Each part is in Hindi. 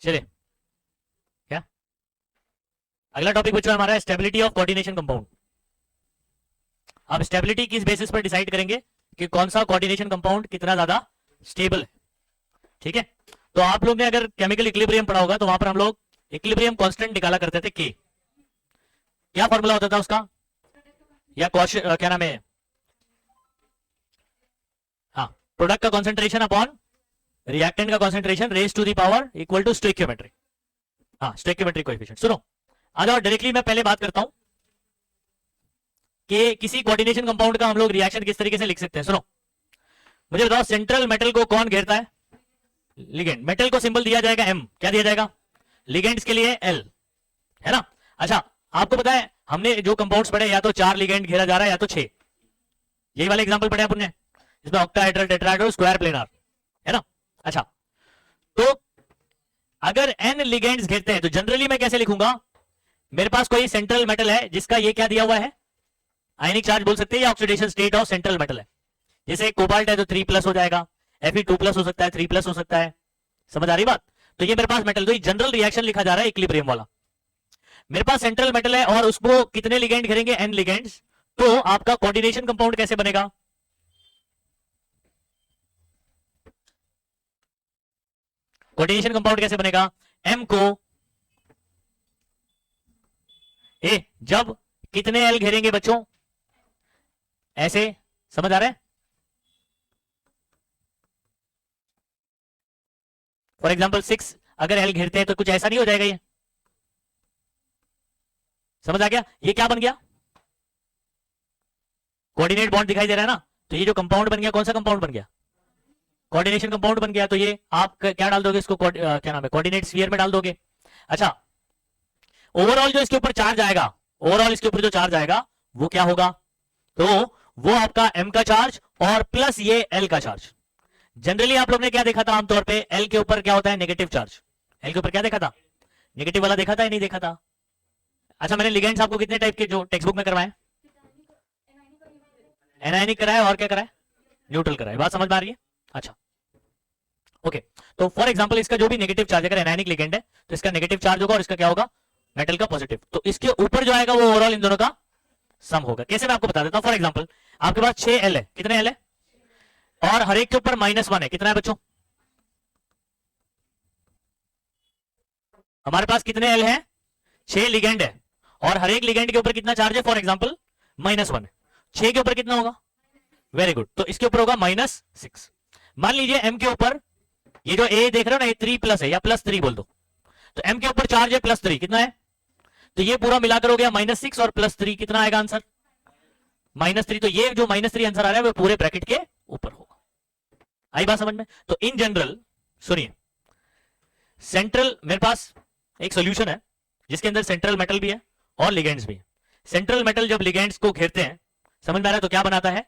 चलिए, क्या अगला टॉपिक बच्चों हमारा है स्टेबिलिटी ऑफ कोऑर्डिनेशन कंपाउंड। अब स्टेबिलिटी किस बेसिस पर डिसाइड करेंगे कि कौन सा कोऑर्डिनेशन कंपाउंड कितना ज्यादा स्टेबल है। ठीक है, तो आप लोग ने अगर केमिकल इक्विलिब्रियम पढ़ा होगा तो वहां पर हम लोग इक्विलिब्रियम कांस्टेंट निकाला करते थे के। क्या फॉर्मूला होता था उसका, या क्या नाम है, हाँ, प्रोडक्ट का कॉन्सेंट्रेशन अपॉन रिएक्टेंट का concentration raise to the power equal to stoichiometry. हाँ, स्टोइकियोमेट्रिक कोएफिशिएंट। सुनो, आ जाओ डायरेक्टली मैं पहले बात करता हूं कि किसी कोऑर्डिनेशन कंपाउंड का हम लोग रिएक्शन किस तरीके से लिख सकते हैं। सुनो, मुझे बताओ सेंट्रल मेटल को कौन घेरता है, लिगेंड। मेटल को सिंबल दिया जाएगा एम, क्या दिया जाएगा, लिगेंड्स के लिए एल, है ना। अच्छा, आपको पता है हमने जो कंपाउंड्स पढ़े या तो 4 लिगेंड घेरा जा रहा है या तो 6, यही वाले एग्जांपल पढ़े अपन ने, इसमें ऑक्टाहेड्रल, टेट्राहेड्रल, स्क्वायर प्लेनार, है ना। अच्छा, तो अगर n लिगेंड्स घेरते हैं तो जनरली मैं कैसे लिखूंगा, मेरे पास कोई सेंट्रल मेटल है जिसका ये क्या दिया हुआ है, आयनिक चार्ज बोल सकते हैं या oxidation state of central metal है। जैसे कोबाल्ट है तो 3+ हो जाएगा, Fe2+ हो सकता है, 3+ हो सकता है। समझ आ रही बात। तो ये मेरे पास मेटल, तो ये जनरल रिएक्शन लिखा जा रहा है इक्विलिब्रियम वाला। मेरे पास सेंट्रल मेटल है और उसको कितने लिगेंड घेरेंगे, n लिगेंड्स। तो आपका कोऑर्डिनेशन कंपाउंड कैसे बनेगा, कोऑर्डिनेशन कंपाउंड कैसे बनेगा, m को जब कितने l घेरेंगे बच्चों, ऐसे, समझ आ रहा है। फॉर एग्जाम्पल 6 अगर l घेरते हैं तो कुछ ऐसा नहीं हो जाएगा, ये समझ आ गया। ये क्या बन गया, कोऑर्डिनेट बॉन्ड दिखाई दे रहा है ना। तो ये जो कंपाउंड बन गया, कौन सा कंपाउंड बन गया, कोऑर्डिनेशन कंपाउंड बन गया। तो ये आप क्या डाल दोगे इसको, क्या नाम है, कोऑर्डिनेट स्फीयर में डाल दोगे। अच्छा, ओवरऑल जो इसके ऊपर चार्ज आएगा, ओवरऑल इसके ऊपर जो चार्ज आएगा वो क्या होगा, तो वो आपका m का चार्ज और प्लस ये l का चार्ज। जनरली आप लोग ने क्या देखा था, आमतौर पे l के ऊपर क्या होता है, नेगेटिव चार्ज। l के ऊपर क्या देखा था, नेगेटिव वाला देखा था या नहीं देखा था। अच्छा, मैंने लिगेंड्स आपको कितने टाइप के जो टेक्स्ट बुक में करवाए, एनायनिक कराया और क्या कराया, न्यूट्रल कराया। बात समझ में आ रही है। अच्छा, ओके, तो फॉर एग्जांपल इसका जो भी नेगेटिव चार्ज, अगर एनायनिक लिगेंड है तो इसका नेगेटिव चार्ज होगा और इसका क्या होगा, मेटल का पॉजिटिव। तो इसके ऊपर जो आएगा वो ओवरऑल इन दोनों का सम होगा। कैसे, मैं आपको बता देता हूं। फॉर एग्जांपल आपके पास 6 L है, कितने L है, और हर एक के ऊपर -1 है, कितना है बच्चों, हमारे पास कितने L है, 6 लिगेंड है और हर एक लिगेंड के ऊपर कितना चार्ज है, फॉर एग्जांपल -1 है। 6 के ऊपर कितना होगा, वेरी गुड, तो इसके ऊपर होगा -6। मान लीजिए m के ऊपर ये जो A देख रहे हो ना, ये 3+ है या +3 बोल दो, तो m के ऊपर चार्ज है +3, कितना है, तो ये पूरा मिलाकर हो गया -6 और +3, कितना आएगा आंसर, -3। तो ये जो -3 आंसर आ रहा है वो पूरे ब्रैकेट के ऊपर होगा। आई बात समझ में। तो इन जनरल सुनिए, सेंट्रल, मेरे पास एक सॉल्यूशन है जिसके अंदर सेंट्रल मेटल भी है और लिगेंड्स भी है। सेंट्रल मेटल जब लिगेंड्स को घेरते हैं, समझ में आ रहा है, तो क्या बनाता है,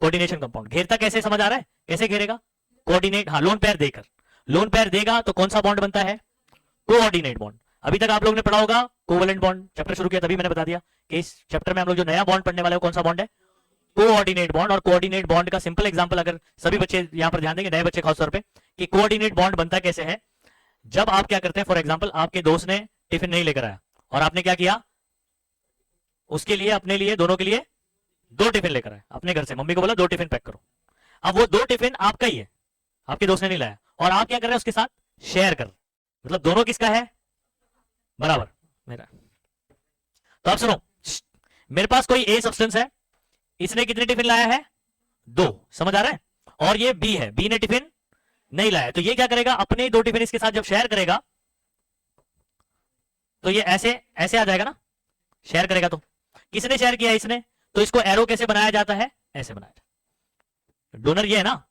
कोऑर्डिनेशन कंपाउंड। घेरता कैसे, समझ आ रहा है, कैसे घेरेगा, कोऑर्डिनेट, हाँ, लोन पेयर देकर, लोन पेयर देगा तो कौन सा बॉन्ड बनता है, कोऑर्डिनेट बॉन्ड। अभी तक आप लोग ने पढ़ा होगा कोवलेंट बॉन्ड, चैप्टर शुरू किया तभी मैंने बता दिया कि इस चैप्टर में हम लोग जो नया बॉन्ड पढ़ने वाले हैं कौन सा बॉन्ड है, कोऑर्डिनेट बॉन्ड। और कोऑर्डिनेट बॉन्ड का सिंपल एग्जांपल अगर सभी बच्चे यहां पर ध्यान देंगे, नए बच्चे खासतौर पे, कि कोऑर्डिनेट बॉन्ड बनता कैसे है। जब आप क्या करते हैं, फॉर एग्जांपल आपके दोस्त ने टिफिन नहीं लेकर आया और आपने क्या किया, उसके लिए, अपने लिए, दोनों के लिए 2 टिफिन लेकर आए अपने घर से, मम्मी को बोला 2 टिफिन पैक करो। अब वो 2 टिफिन आपका ही है, आपके दोस्त ने नहीं लाया, और आप क्या कर रहे हैं, उसके साथ शेयर कर, मतलब दोनों किसका है, बराबर मेरा। तो आप सुनो, मेरे पास कोई ए सब्सटेंस है, इसने कितने टिफिन लाया है, 2, समझ आ रहा है, और ये बी है, बी ने टिफिन नहीं लाया, तो ये क्या करेगा, अपने 2 टिफिन इसके साथ जब शेयर करेगा तो ये ऐसे ऐसे आ जाएगा ना, शेयर करेगा। तो किसने शेयर किया, इसने, तो इसको एरो कैसे बनाया जाता है, ऐसे बनाया जाता है, डोनर ये है ना।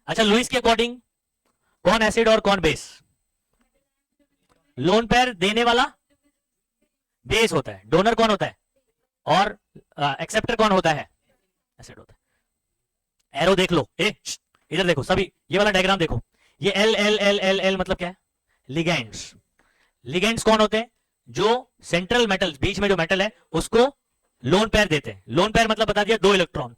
अच्छा, लुईस के अकॉर्डिंग कौन एसिड और कौन बेस, लोन पेयर देने वाला बेस होता है, डोनर कौन होता है, और एक्सेप्टर कौन होता है, एसिड होता है। एरो देख लो, इधर देखो सभी, ये वाला डायग्राम देखो, ये L L L L L मतलब क्या है, लिगेंड्स। लिगेंड्स कौन होते हैं, जो सेंट्रल मेटल, बीच में जो मेटल है उसको लोन पेयर देते हैं। लोन पेयर मतलब बता दिया 2 इलेक्ट्रॉन,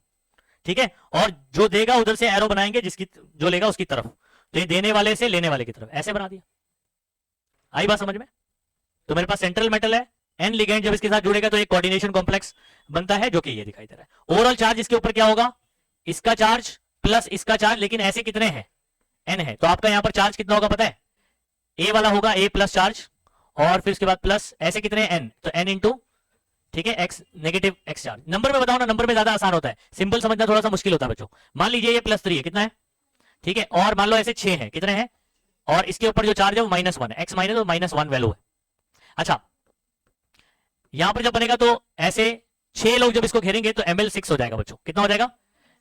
ठीक है, और जो देगा उधर से एरो बनाएंगे, जिसकी जो लेगा उसकी तरफ, तो ये देने वाले से लेने वाले की तरफ, ऐसे बना दिया। आई बात समझ में? तो मेरे पास सेंट्रल मेटल है, एन लिगेंड जब इसके साथ जुड़ेगा तो एक कोऑर्डिनेशन कॉम्प्लेक्स बनता है जो कि ये दिखाई दे रहा है। ओवरऑल चार्ज इसके ऊपर क्या होगा, इसका चार्ज प्लस इसका चार्ज, लेकिन ऐसे कितने हैं, एन है, तो आपका यहां पर चार्ज कितना होगा पता है, ए वाला होगा ए प्लस चार्ज, और फिर उसके बाद प्लस ऐसे कितने एन, तो एन इंटू, ठीक है, x negative x charge. Number में बताओ ना, नंबर में ज्यादा आसान होता है, सिंपल समझना थोड़ा सा मुश्किल होता है बच्चों। मान लीजिए ये +3 है, कितना है, ठीक है, और मान लो ऐसे 6 है, कितने हैं, और इसके ऊपर जो चार्ज है वो -1 है, एक्स माइनस तो -1 वैल्यू है। अच्छा, यहां पर जब बनेगा तो ऐसे 6 लोग जब इसको घेरेंगे तो ml6 हो जाएगा बच्चों, कितना हो जाएगा,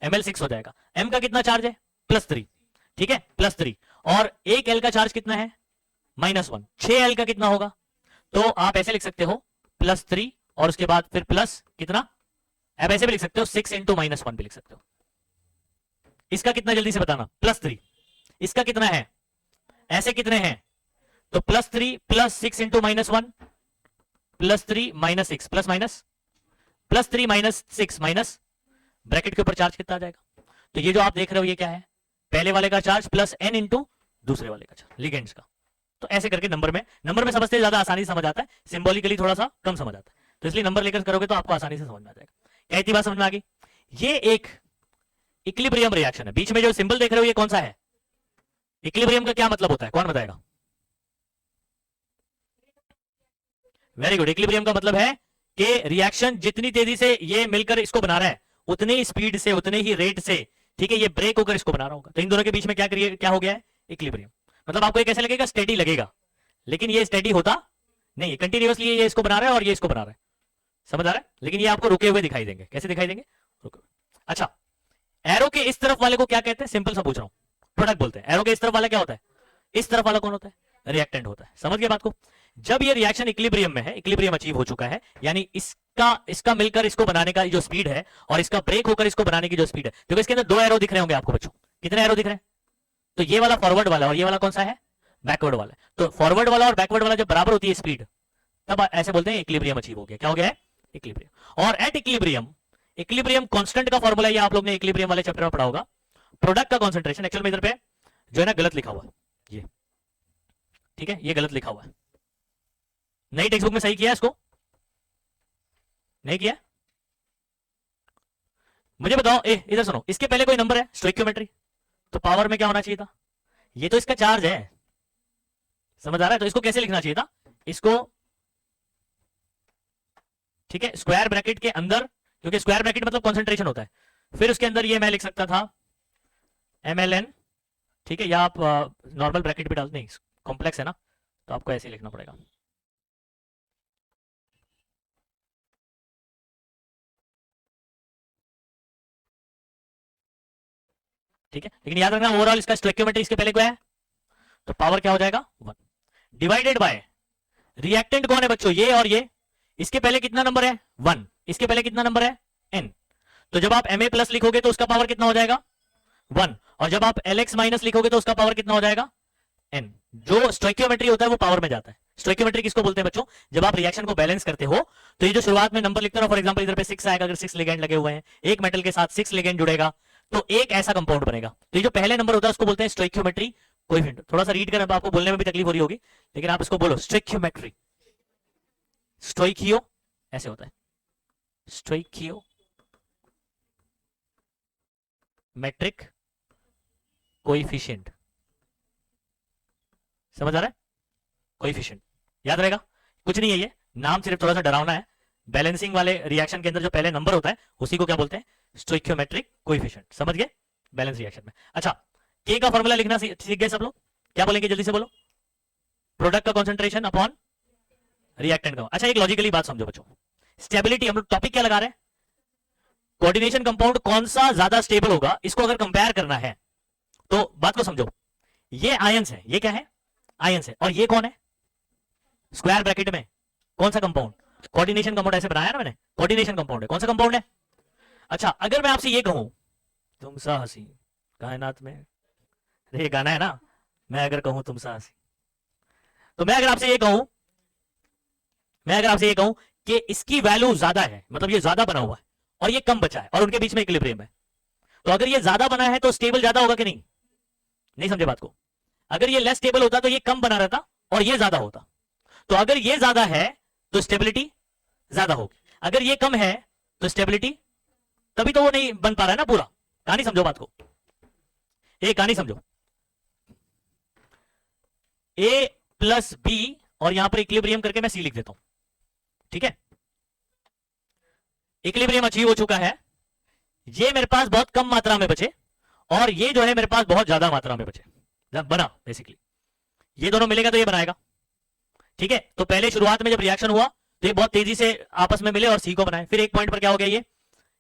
ml6 हो जाएगा। m का कितना चार्ज है, +3, ठीक है, +3, और एक l का चार्ज कितना है, -1, 6l का कितना होगा, तो आप ऐसे लिख सकते हो +3 और उसके बाद फिर प्लस कितना, अब ऐसे भी लिख सकते हो 6 इंटू -1 भी लिख सकते हो। इसका कितना जल्दी से बताना, +3, इसका कितना है, ऐसे कितने हैं, तो +3 plus 6 into -1 +3 -6 plus minus +3 -6 minus bracket के ऊपर चार्ज कितना आ जाएगा। तो ये जो आप देख रहे हो ये क्या है, पहले वाले का चार्ज प्लस n इंटू दूसरे वाले का चार्ज, लिगेंड्स का। तो ऐसे करके नंबर में समझते ज्यादा आसानी से समझ आता है, सिंबॉलिकली थोड़ा सा कम समझ आता है, तो इसलिए नंबर लेकर करोगे तो आपको आसानी से समझ में आ जाएगा। क्या इतनी बात समझ में आ गई? ये एक इक्विलिब्रियम रिएक्शन है, बीच में जो सिंबल देख रहे हो ये कौन सा है, इक्विलिब्रियम का क्या मतलब होता है, कौन बताएगा? वेरी गुड, इक्विलिब्रियम का मतलब है कि रिएक्शन जितनी तेजी से ये मिलकर इसको बना रहा है उतनी स्पीड से, उतने ही रेट से, ठीक है, ये ब्रेक होकर इसको बना रहा होगा, तो इन दोनों के बीच में क्या हो गया है, इक्विलिब्रियम। मतलब आपको ये कैसे लगेगा, स्टेडी लगेगा, लेकिन ये स्टेडी होता नहीं, कंटिन्यूअसली ये इसको बना रहा है और ये इसको बना रहा है, समझ आ रहा है, लेकिन ये आपको रुके हुए दिखाई देंगे, कैसे दिखाई देंगे, रुके हुए। अच्छा, एरो के इस तरफ वाले को क्या कहते हैं, सिंपल सा पूछ रहा हूं, प्रोडक्ट बोलते हैं। एरो के इस तरफ वाला क्या होता है, इस तरफ वाला कौन होता है, रिएक्टेंट होता है। समझ गए बात को? जब ये रिएक्शन इक्विलिब्रियम में है, इक्विलिब्रियम अचीव हो चुका है, यानी इसका मिलकर इसको बनाने का जो स्पीड है और इसका ब्रेक होकर इसको बनाने की जो स्पीड है, क्योंकि इसके अंदर 2 एरो दिख रहे होंगे आपको बच्चों, कितने एरो दिख रहे हैं, तो ये वाला फॉरवर्ड वाला और ये वाला कौन सा है, बैकवर्ड वाला। तो फॉरवर्ड वाला और बैकवर्ड वाला जब बराबर होती है स्पीड, तब ऐसे बोलते हैं इक्विलिब्रियम अचीव हो गया। क्या हो गया है, इक्विलिब्रियम। और एट इक्विलिब्रियम कांस्टेंट का फॉर्मूला ये आप लोग ने इक्विलिब्रियम वाले चैप्टर में पढ़ा होगा, प्रोडक्ट का कंसंट्रेशन, एक्चुअल में इधर पे जो है ना गलत लिखा हुआ है ये, ठीक है, ये गलत लिखा हुआ है, नई टेक्स्ट बुक में सही किया इसको, नहीं किया, मुझे बताओ। इधर सुनो, इसके पहले कोई नंबर है स्टोइकियोमेट्री, तो पावर में क्या होना चाहिए था, ये तो इसका चार्ज है, समझ आ रहा है, तो इसको कैसे लिखना चाहिए था, इसको, ठीक है, स्क्वायर ब्रैकेट के अंदर, क्योंकि स्क्वायर ब्रैकेट मतलब कंसंट्रेशन होता है, फिर उसके अंदर ये मैं लिख सकता था mln, ठीक है, या आप नॉर्मल ब्रैकेट भी डाल, नहीं कॉम्प्लेक्स है ना, तो आपको ऐसे लिखना पड़ेगा, ठीक है, लेकिन याद रखना ओवरऑल इसका स्टोइकियोमेट्री इसके पहले क्या है, तो पावर क्या हो जाएगा 1 डिवाइडेड बाय रिएक्टेंट कौन है बच्चों, ये और ये, इसके पहले कितना नंबर है 1, इसके पहले कितना नंबर है n, तो जब आप Ma प्लस लिखोगे तो उसका पावर कितना हो जाएगा 1, और जब आप Lx माइनस लिखोगे तो उसका पावर कितना हो जाएगा n। जो स्टोइकियोमेट्री होता है वो पावर में जाता है। स्टोइकियोमेट्री किसको बोलते हैं बच्चों, जब आप रिएक्शन को बैलेंस करते हो तो ये जो शुरुआत में नंबर लिखते हो, फॉर एग्जांपल इधर पे 6 आएगा, अगर 6 लिगेंड लगे हुए हैं, एक मेटल के साथ 6 लिगेंड जुड़ेगा तो एक ऐसा कंपाउंड बनेगा, तो ये जो पहले नंबर होता है उसको बोलते हैं स्टोइकियोमेट्री कोएफिशिएंट। थोड़ा सा रीड कर, आपको बोलने में भी तकलीफ हो रही होगी, लेकिन आप इसको बोलो स्टोइकियोमेट्री, स्टोइकियो ऐसे होता है, स्टोइकियो मेट्रिक कोएफिशिएंट, समझ आ रहा है, कोएफिशिएंट याद रहेगा, कुछ नहीं है ये नाम, सिर्फ थोड़ा सा डरावना है। बैलेंसिंग वाले रिएक्शन के अंदर जो पहले नंबर होता है उसी को क्या बोलते हैं, स्टोइकियोमेट्रिक कोएफिशिएंट, समझ गए, बैलेंस रिएक्शन में। अच्छा, के का फॉर्मूला लिखना सीख गए सब लोग, क्या बोलेंगे जल्दी से बोलो, प्रोडक्ट का कंसंट्रेशन अपॉन रिएक्टेंट का। अच्छा, एक लॉजिकली बात समझो बच्चों, स्टेबिलिटी, हम लोग टॉपिक क्या लगा रहे हैं, कोऑर्डिनेशन कंपाउंड कौन सा ज्यादा स्टेबल होगा, इसको अगर कंपेयर करना है तो बात को समझो, ये आयंस है, ये क्या है आयंस है, और ये कौन है, स्क्वायर ब्रैकेट में कौन सा कंपाउंड, कोऑर्डिनेशन कंपाउंड, ऐसे बनाया ना मैंने, कोऑर्डिनेशन कंपाउंड है, कौन सा कंपाउंड है। अच्छा, अगर मैं आपसे ये कहूं तुम सा हसी कायनात में, ये गाना है ना, मैं अगर कहूं तुम सा हसी, तो मैं अगर आपसे ये कहूं कि इसकी वैल्यू ज्यादा है, मतलब ये ज्यादा बना हुआ है और ये कम बचा है और उनके बीच में इक्विलिब्रियम है, तो अगर ये ज्यादा बना है तो स्टेबल ज्यादा होगा कि नहीं, नहीं समझे बात को, अगर ये लेस स्टेबल होता तो ये कम बना रहता और ये ज्यादा होता, तो अगर ये ज्यादा है तो स्टेबिलिटी ज्यादा होगी, अगर ये कम है तो स्टेबिलिटी, तभी तो वो नहीं बन पा रहा है ना पूरा। कहानी समझो बात को, ए कहानी समझो, ए प्लस बी और यहां पर इक्विलिब्रियम करके मैं सी लिख देता हूं, ठीक है। इक्विलिब्रियम अचीव हो चुका है, ये मेरे पास बहुत कम मात्रा में बचे और ये जो है मेरे पास बहुत ज्यादा मात्रा में बचे, जब बना बेसिकली ये दोनों मिलेगा तो ये बनाएगा, ठीक है। तो पहले शुरुआत में जब रिएक्शन हुआ तो ये बहुत तेजी से आपस में मिले और सी को बनाए, फिर एक पॉइंट पर क्या हो गया, ये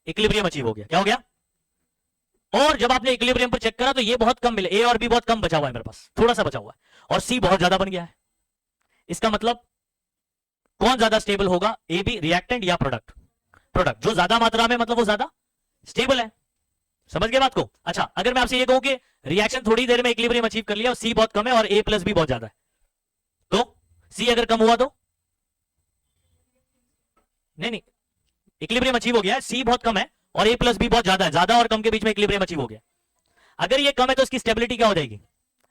इक्विलिब्रियम अचीव हो गया, क्या हो गया। और जब आपने इक्विलिब्रियम पर चेक करा तो ये बहुत कम मिले, ए और बी बहुत कम बचा हुआ है मेरे पास, थोड़ा सा बचा हुआ है, और सी बहुत ज्यादा बन गया है। इसका मतलब कौन ज्यादा स्टेबल होगा, ए बी रिएक्टेंट या प्रोडक्ट। प्रोडक्ट जो ज्यादा मात्रा में मतलब वो ज्यादा स्टेबल है, समझ गए बात को। अच्छा अगर मैं आपसे ये कहूं कि रिएक्शन थोड़ी देर में इक्विलिब्रियम अचीव कर लिया और सी बहुत कम है और ए प्लस बी बहुत ज्यादा है, तो सी अगर कम हुआ तो नहीं, इक्विलिब्रियम अचीव हो गया है, सी बहुत कम है और ए प्लस बी बहुत ज्यादा है, ज्यादा और कम के बीच में इक्विलिब्रियम अचीव हो गया। अगर ये कम है तो इसकी स्टेबिलिटी क्या हो जाएगी,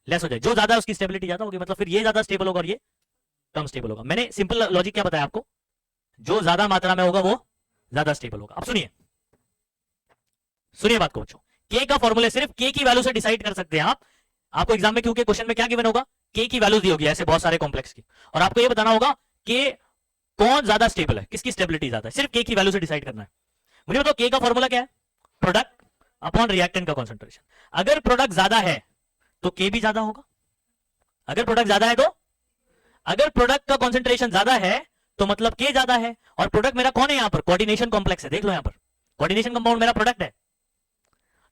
लेस हो जाएगी, जो ज्यादा है उसकी स्टेबिलिटी ज्यादा होगी, मतलब फिर ये ज्यादा स्टेबल होगा और ये कम स्टेबल होगा। मैंने सिंपल लॉजिक क्या बताया आपको, जो ज्यादा मात्रा में होगा वो ज्यादा स्टेबल होगा। अब सुनिए बात को बच्चों, के का फॉर्मूला सिर्फ के की वैल्यू से डिसाइड कर सकते हैं आप। आपको एग्जाम में क्योंकि क्वेश्चन में क्या गिवन होगा, के की वैल्यू दी होगी ऐसे बहुत सारे कॉम्प्लेक्स की, और आपको ये बताना होगा कि कौन ज्यादा स्टेबल है, किसकी स्टेबिलिटी ज्यादा है, सिर्फ के की वैल्यू से डिसाइड करना है। मुझे बताओ के का फॉर्मूला क्या है, प्रोडक्ट अपॉन रिएक्टेंट का कॉन्सेंट्रेशन। अगर प्रोडक्ट ज्यादा है तो के भी ज्यादा होगा, अगर प्रोडक्ट ज्यादा है तो, अगर प्रोडक्ट का कॉन्सेंट्रेशन ज्यादा है तो मतलब के ज्यादा है, और प्रोडक्ट मेरा कौन है यहां पर, कोऑर्डिनेशन कॉम्प्लेक्स है, देख लो यहां पर कोऑर्डिनेशन कंपाउंड मेरा प्रोडक्ट है।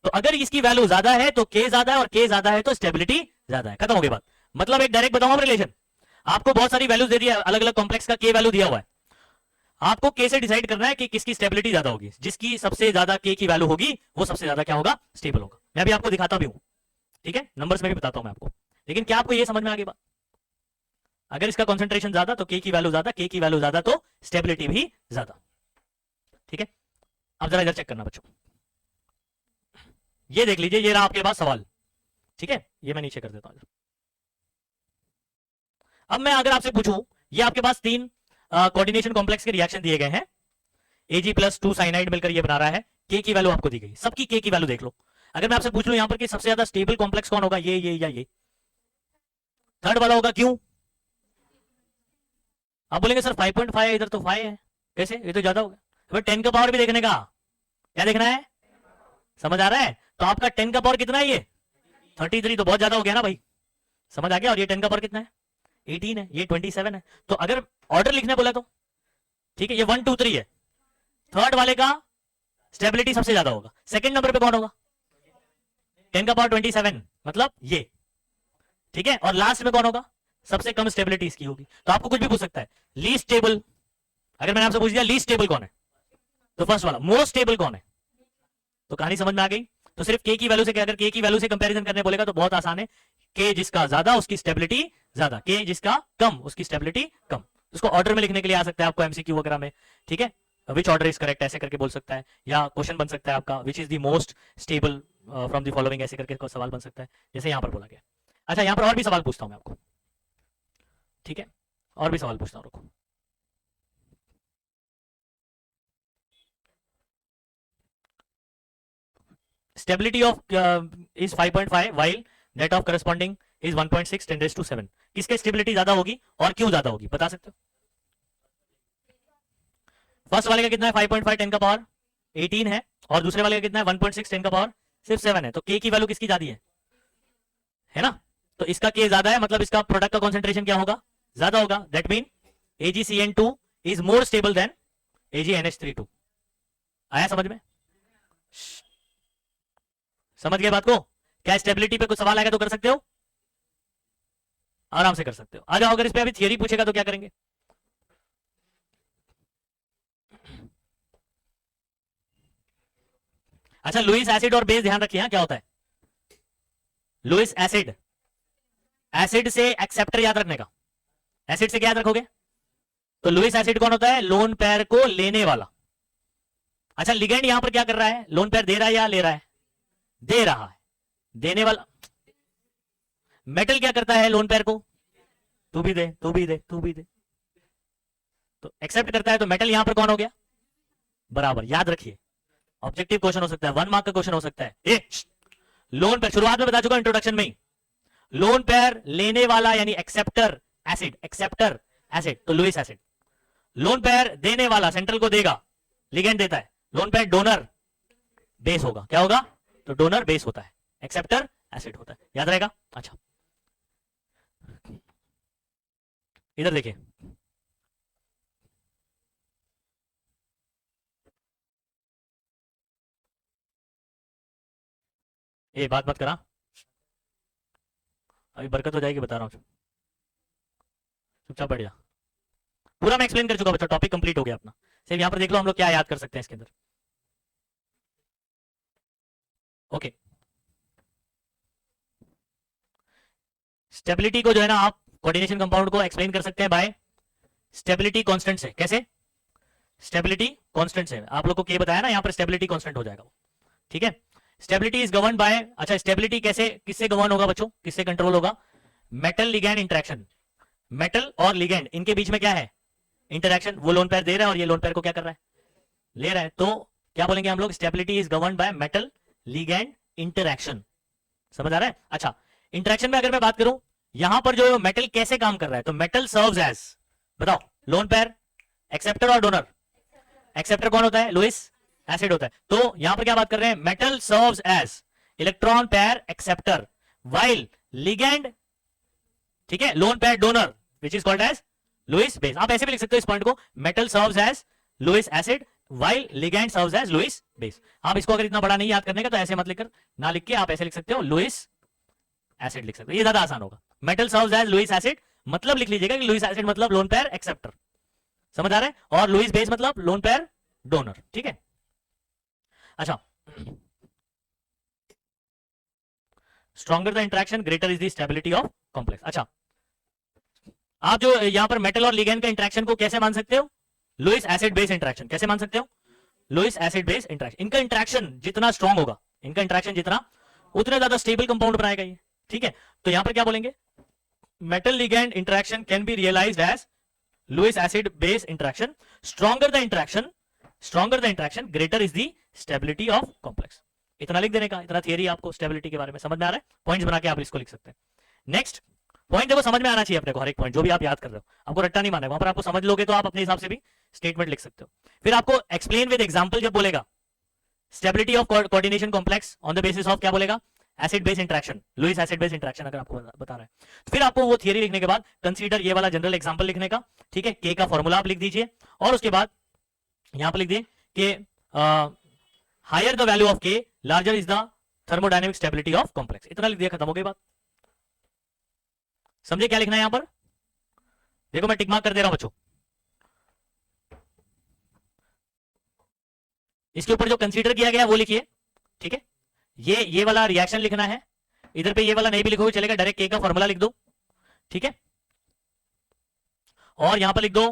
तो अगर इसकी वैल्यू ज्यादा है तो के ज्यादा है, और के ज्यादा है तो स्टेबिलिटी ज्यादा है, खत्म हो गई बात। मतलब एक डायरेक्ट बताऊं रिलेशन, आपको बहुत सारी वैल्यूज दे दी है, अलग अलग कॉम्प्लेक्स का के वैल्यू दिया हुआ है, आपको के से डिसाइड करना है कि किसकी स्टेबिलिटी ज्यादा होगी, जिसकी सबसे ज्यादा के की वैल्यू होगी वो सबसे ज्यादा क्या होगा, स्टेबल होगा। मैं अभी आपको दिखाता भी हूं, ठीक है, नंबर्स में भी बताता हूं मैं आपको, लेकिन क्या आपको ये समझ में आ गई बात, अगर इसका कॉन्सेंट्रेशन ज्यादा तो के की वैल्यू ज्यादा, के की वैल्यू ज्यादा तो स्टेबिलिटी भी ज्यादा, ठीक है। अब जरा इधर चेक करना बच्चों, ये देख लीजिए, ये रहा आपके पास सवाल, ठीक है, ये मैं नीचे कर देता हूं। अब मैं अगर आपसे पूछूं, ये आपके पास तीन कोऑर्डिनेशन कॉम्प्लेक्स के रिएक्शन दिए गए हैं, Ag+2 साइनाइड मिलकर ये बना रहा है, के की वैल्यू आपको दी गई, सबकी के की वैल्यू देख लो। अगर मैं आपसे पूछ लूं यहां पर कि सबसे ज्यादा स्टेबल कॉम्प्लेक्स कौन होगा, ये या ये, थर्ड वाला होगा, क्यों। आप बोलेंगे सर 5.5 है, इधर तो 5 है, कैसे, ये तो ज्यादा होगा। 10 का पावर भी देखने का, क्या देखना है, समझ आ रहा है। तो आपका 10 का पावर कितना है, ये 33, तो बहुत ज्यादा हो गया ना भाई, समझ आ गया। और ये 10 का पावर कितना है, 18 है, ये 27 है। तो अगर ऑर्डर लिखने बोला तो ठीक है, ये 1 2 3 है, थर्ड वाले का स्टेबिलिटी सबसे ज्यादा होगा, सेकंड नंबर पे कौन होगा, 10 का पावर 27 मतलब ये, ठीक है, और लास्ट में कौन होगा, सबसे कम स्टेबिलिटी इसकी होगी। तो आपको कुछ भी पूछ सकता है, लीस्ट स्टेबल, अगर मैंने आपसे पूछ दिया लीस्ट स्टेबल कौन है तो फर्स्ट वाला, मोस्ट स्टेबल कौन है, तो कहानी समझ में आ गई। तो सिर्फ के की वैल्यू से, अगर के की वैल्यू से कंपैरिजन करने बोलेगा तो बहुत आसान है, के जिसका ज्यादा उसकी स्टेबिलिटी ज्यादा, के जिसका कम उसकी स्टेबिलिटी कम। उसको ऑर्डर में लिखने के लिए आ सकता है आपको एमसीक्यू वगैरह में, ठीक है, विच ऑर्डर इज करेक्ट ऐसे करके बोल सकता है, या क्वेश्चन बन सकता है आपका which is the most stable from the following, ऐसे करके सवाल बन सकता है, जैसे यहां पर बोला गया। अच्छा यहां पर और भी सवाल पूछता हूं मैं आपको, ठीक है, और भी सवाल पूछता हूं, रुको। Stability of is 5.5 while that of corresponding is 1.6 10⁻⁷। किसके स्टेबिलिटी ज्यादा होगी और क्यों ज्यादा होगी, बता सकते हो। फर्स्ट वाले का कितना है 5.5 10 का पावर 18 है, और दूसरे वाले का कितना है 1.6 10 का पावर सिर्फ 7 है। तो के की वैल्यू किसकी ज्यादा है ना, तो इसका के ज्यादा है, मतलब इसका प्रोडक्ट का कॉन्सेंट्रेशन क्या होगा, ज्यादा होगा। That mean AgCN2 is more stable then AgNH32। आया समझ में, समझ गए बात को। क्या स्टेबिलिटी पे कुछ सवाल आएगा तो कर सकते हो, आराम से कर सकते हो। आ जाओ, अगर इस पे अभी थियरी पूछेगा तो क्या करेंगे। अच्छा लुईस एसिड और बेस ध्यान रखिए, क्या होता है लुईस एसिड, एसिड से एक्सेप्टर याद रखने का, एसिड से क्या याद रखोगे, तो लुईस एसिड कौन होता है, लोन पेयर को लेने वाला। अच्छा लिगेंड यहां पर क्या कर रहा है, लोन पेयर दे रहा है या ले रहा है, दे रहा है, देने वाला। मेटल क्या करता है लोन पेयर को, तू भी दे, तू भी दे, तू भी दे, तो एक्सेप्ट करता है, तो मेटल यहां पर कौन हो गया, बराबर। याद रखिए ऑब्जेक्टिव क्वेश्चन हो सकता है, 1 मार्क का क्वेश्चन हो सकता है। लोन पेयर शुरुआत में बता चुका इंट्रोडक्शन में ही, लोन पेयर लेने वाला यानी एक्सेप्टर एसिड, एक्सेप्टर एसिड तो लुईस एसिड। लोन पेयर देने वाला सेंट्रल को देगा, लिगेंड देता है। लोन पेयर डोनर बेस होगा, क्या होगा, तो डोनर बेस होता है, एक्सेप्टर एसिड होता है, याद रहेगा। अच्छा इधर देखिए, ये बात मत करा, अभी बरकत हो जाएगी, बता रहा हूं, चुपचाप बैठ जा। पूरा मैं एक्सप्लेन कर चुका बच्चा, टॉपिक कंप्लीट हो गया अपना। सिर्फ यहां पर देख लो हम लोग क्या याद कर सकते हैं इसके अंदर। ओके, स्टेबिलिटी को जो है ना आप कोऑर्डिनेशन कंपाउंड को एक्सप्लेन कर सकते हैं बाय स्टेबिलिटी कांस्टेंट से। कैसे, स्टेबिलिटी कांस्टेंट से। आप लोग को क्या बताया ना, यहां पर स्टेबिलिटी कांस्टेंट हो जाएगा वो, ठीक है। स्टेबिलिटी इज गवर्न बाय, अच्छा स्टेबिलिटी कैसे, किससे गवर्न होगा बच्चों, किससे कंट्रोल होगा, मेटल लिगैंड इंटरेक्शन। मेटल और लिगैंड इनके बीच में क्या है, इंटरेक्शन। वो लोन पेयर दे रहा है और ये लोन पेयर को क्या कर रहा है, ले रहा है, तो क्या बोलेंगे हम लोग, stability is govern by metal ligand interaction. समझ आ रहा है। अच्छा इंटरेक्शन में अगर मैं बात करूं, यहां पर जो मेटल कैसे काम कर रहा है, तो मेटल सर्व्स एज, बताओ, लोन पेयर, एक्सेप्टर और डोनर। एक्सेप्टर कौन होता है, लुईस एसिड होता है। तो यहां पर क्या बात कर रहे हैं, metal serves as electron pair acceptor, while ligand, ठीक है, lone pair donor which is called as Lewis base. आप ऐसे भी लिख सकते हो इस पॉइंट को, metal serves as Lewis acid while ligand serves as Lewis base. आप इसको अगर इतना बड़ा नहीं याद करने का तो ऐसे मत लिखकर, ना लिख के आप ऐसे लिख सकते हो, लुईस एसिड लिख सकते हो, ये ज्यादा आसान होगा। Metal serves as Lewis acid मतलब लिख लीजिएगा कि लुईस एसिड मतलब लोन पेयर एक्सेप्टर, समझ आ रहा है, और लुईस बेस मतलब लोन पेयर डोनर, ठीक है। अच्छा stronger the interaction greater is the stability of complex. अच्छा आप जो यहां पर मेटल और लिगैंड का इंटरेक्शन को कैसे मान सकते हो, लुईस एसिड बेस इंटरेक्शन। कैसे मान सकते हो, लुईस एसिड बेस इंटरेक्शन। इनका इंटरेक्शन जितना स्ट्रॉन्ग होगा, इनका इंटरेक्शन जितना, उतना ज्यादा स्टेबल कंपाउंड बनाएगा ये, ठीक है। तो यहां पर क्या बोलेंगे, metal ligand interaction can be realised as Lewis acid base interaction. Stronger the interaction greater is the stability of complex. इतना लिख देने का, इतना थियरी आपको स्टेबिलिटी के बारे में समझ में आ रहा है, पॉइंट्स बना के आप इसको लिख सकते हैं। नेक्स्ट पॉइंट देखो, समझ में आना चाहिए अपने को, हर एक पॉइंट जो भी आप याद कर रहे हो, आपको रट्टा नहीं मारना है, वहां पर आपको समझ लोगे तो आप अपने हिसाब से भी स्टेटमेंट लिख सकते हो। फिर आपको एक्सप्लेन विद एग्जांपल जब बोलेगा, stability of coordination complex on the basis of क्या बोलेगा, acid base interaction, Lewis acid base interaction अगर आपको बता रहा है, फिर आपको वो थियरी लिखने के बाद कंसीडर ये वाला जनरल एग्जांपल लिखने का, ठीक है। के का फॉर्मूला आप लिख दीजिए और उसके बाद यहां पर लिख दिए कि हायर द वैल्यू ऑफ के larger is the thermodynamic stability of complex. इतना लिख दिया, खत्म हो गई बात। समझे क्या लिखना है यहां पर, देखो मैं टिक मार्क कर दे रहा हूं बच्चों। इसके ऊपर जो कंसीडर किया गया वो लिखिए, ठीक है। ये वाला रिएक्शन लिखना है, इधर पे ये वाला नहीं भी लिखोगे चलेगा, डायरेक्ट के का फॉर्मूला लिख दो, ठीक है। और यहां पर लिख दो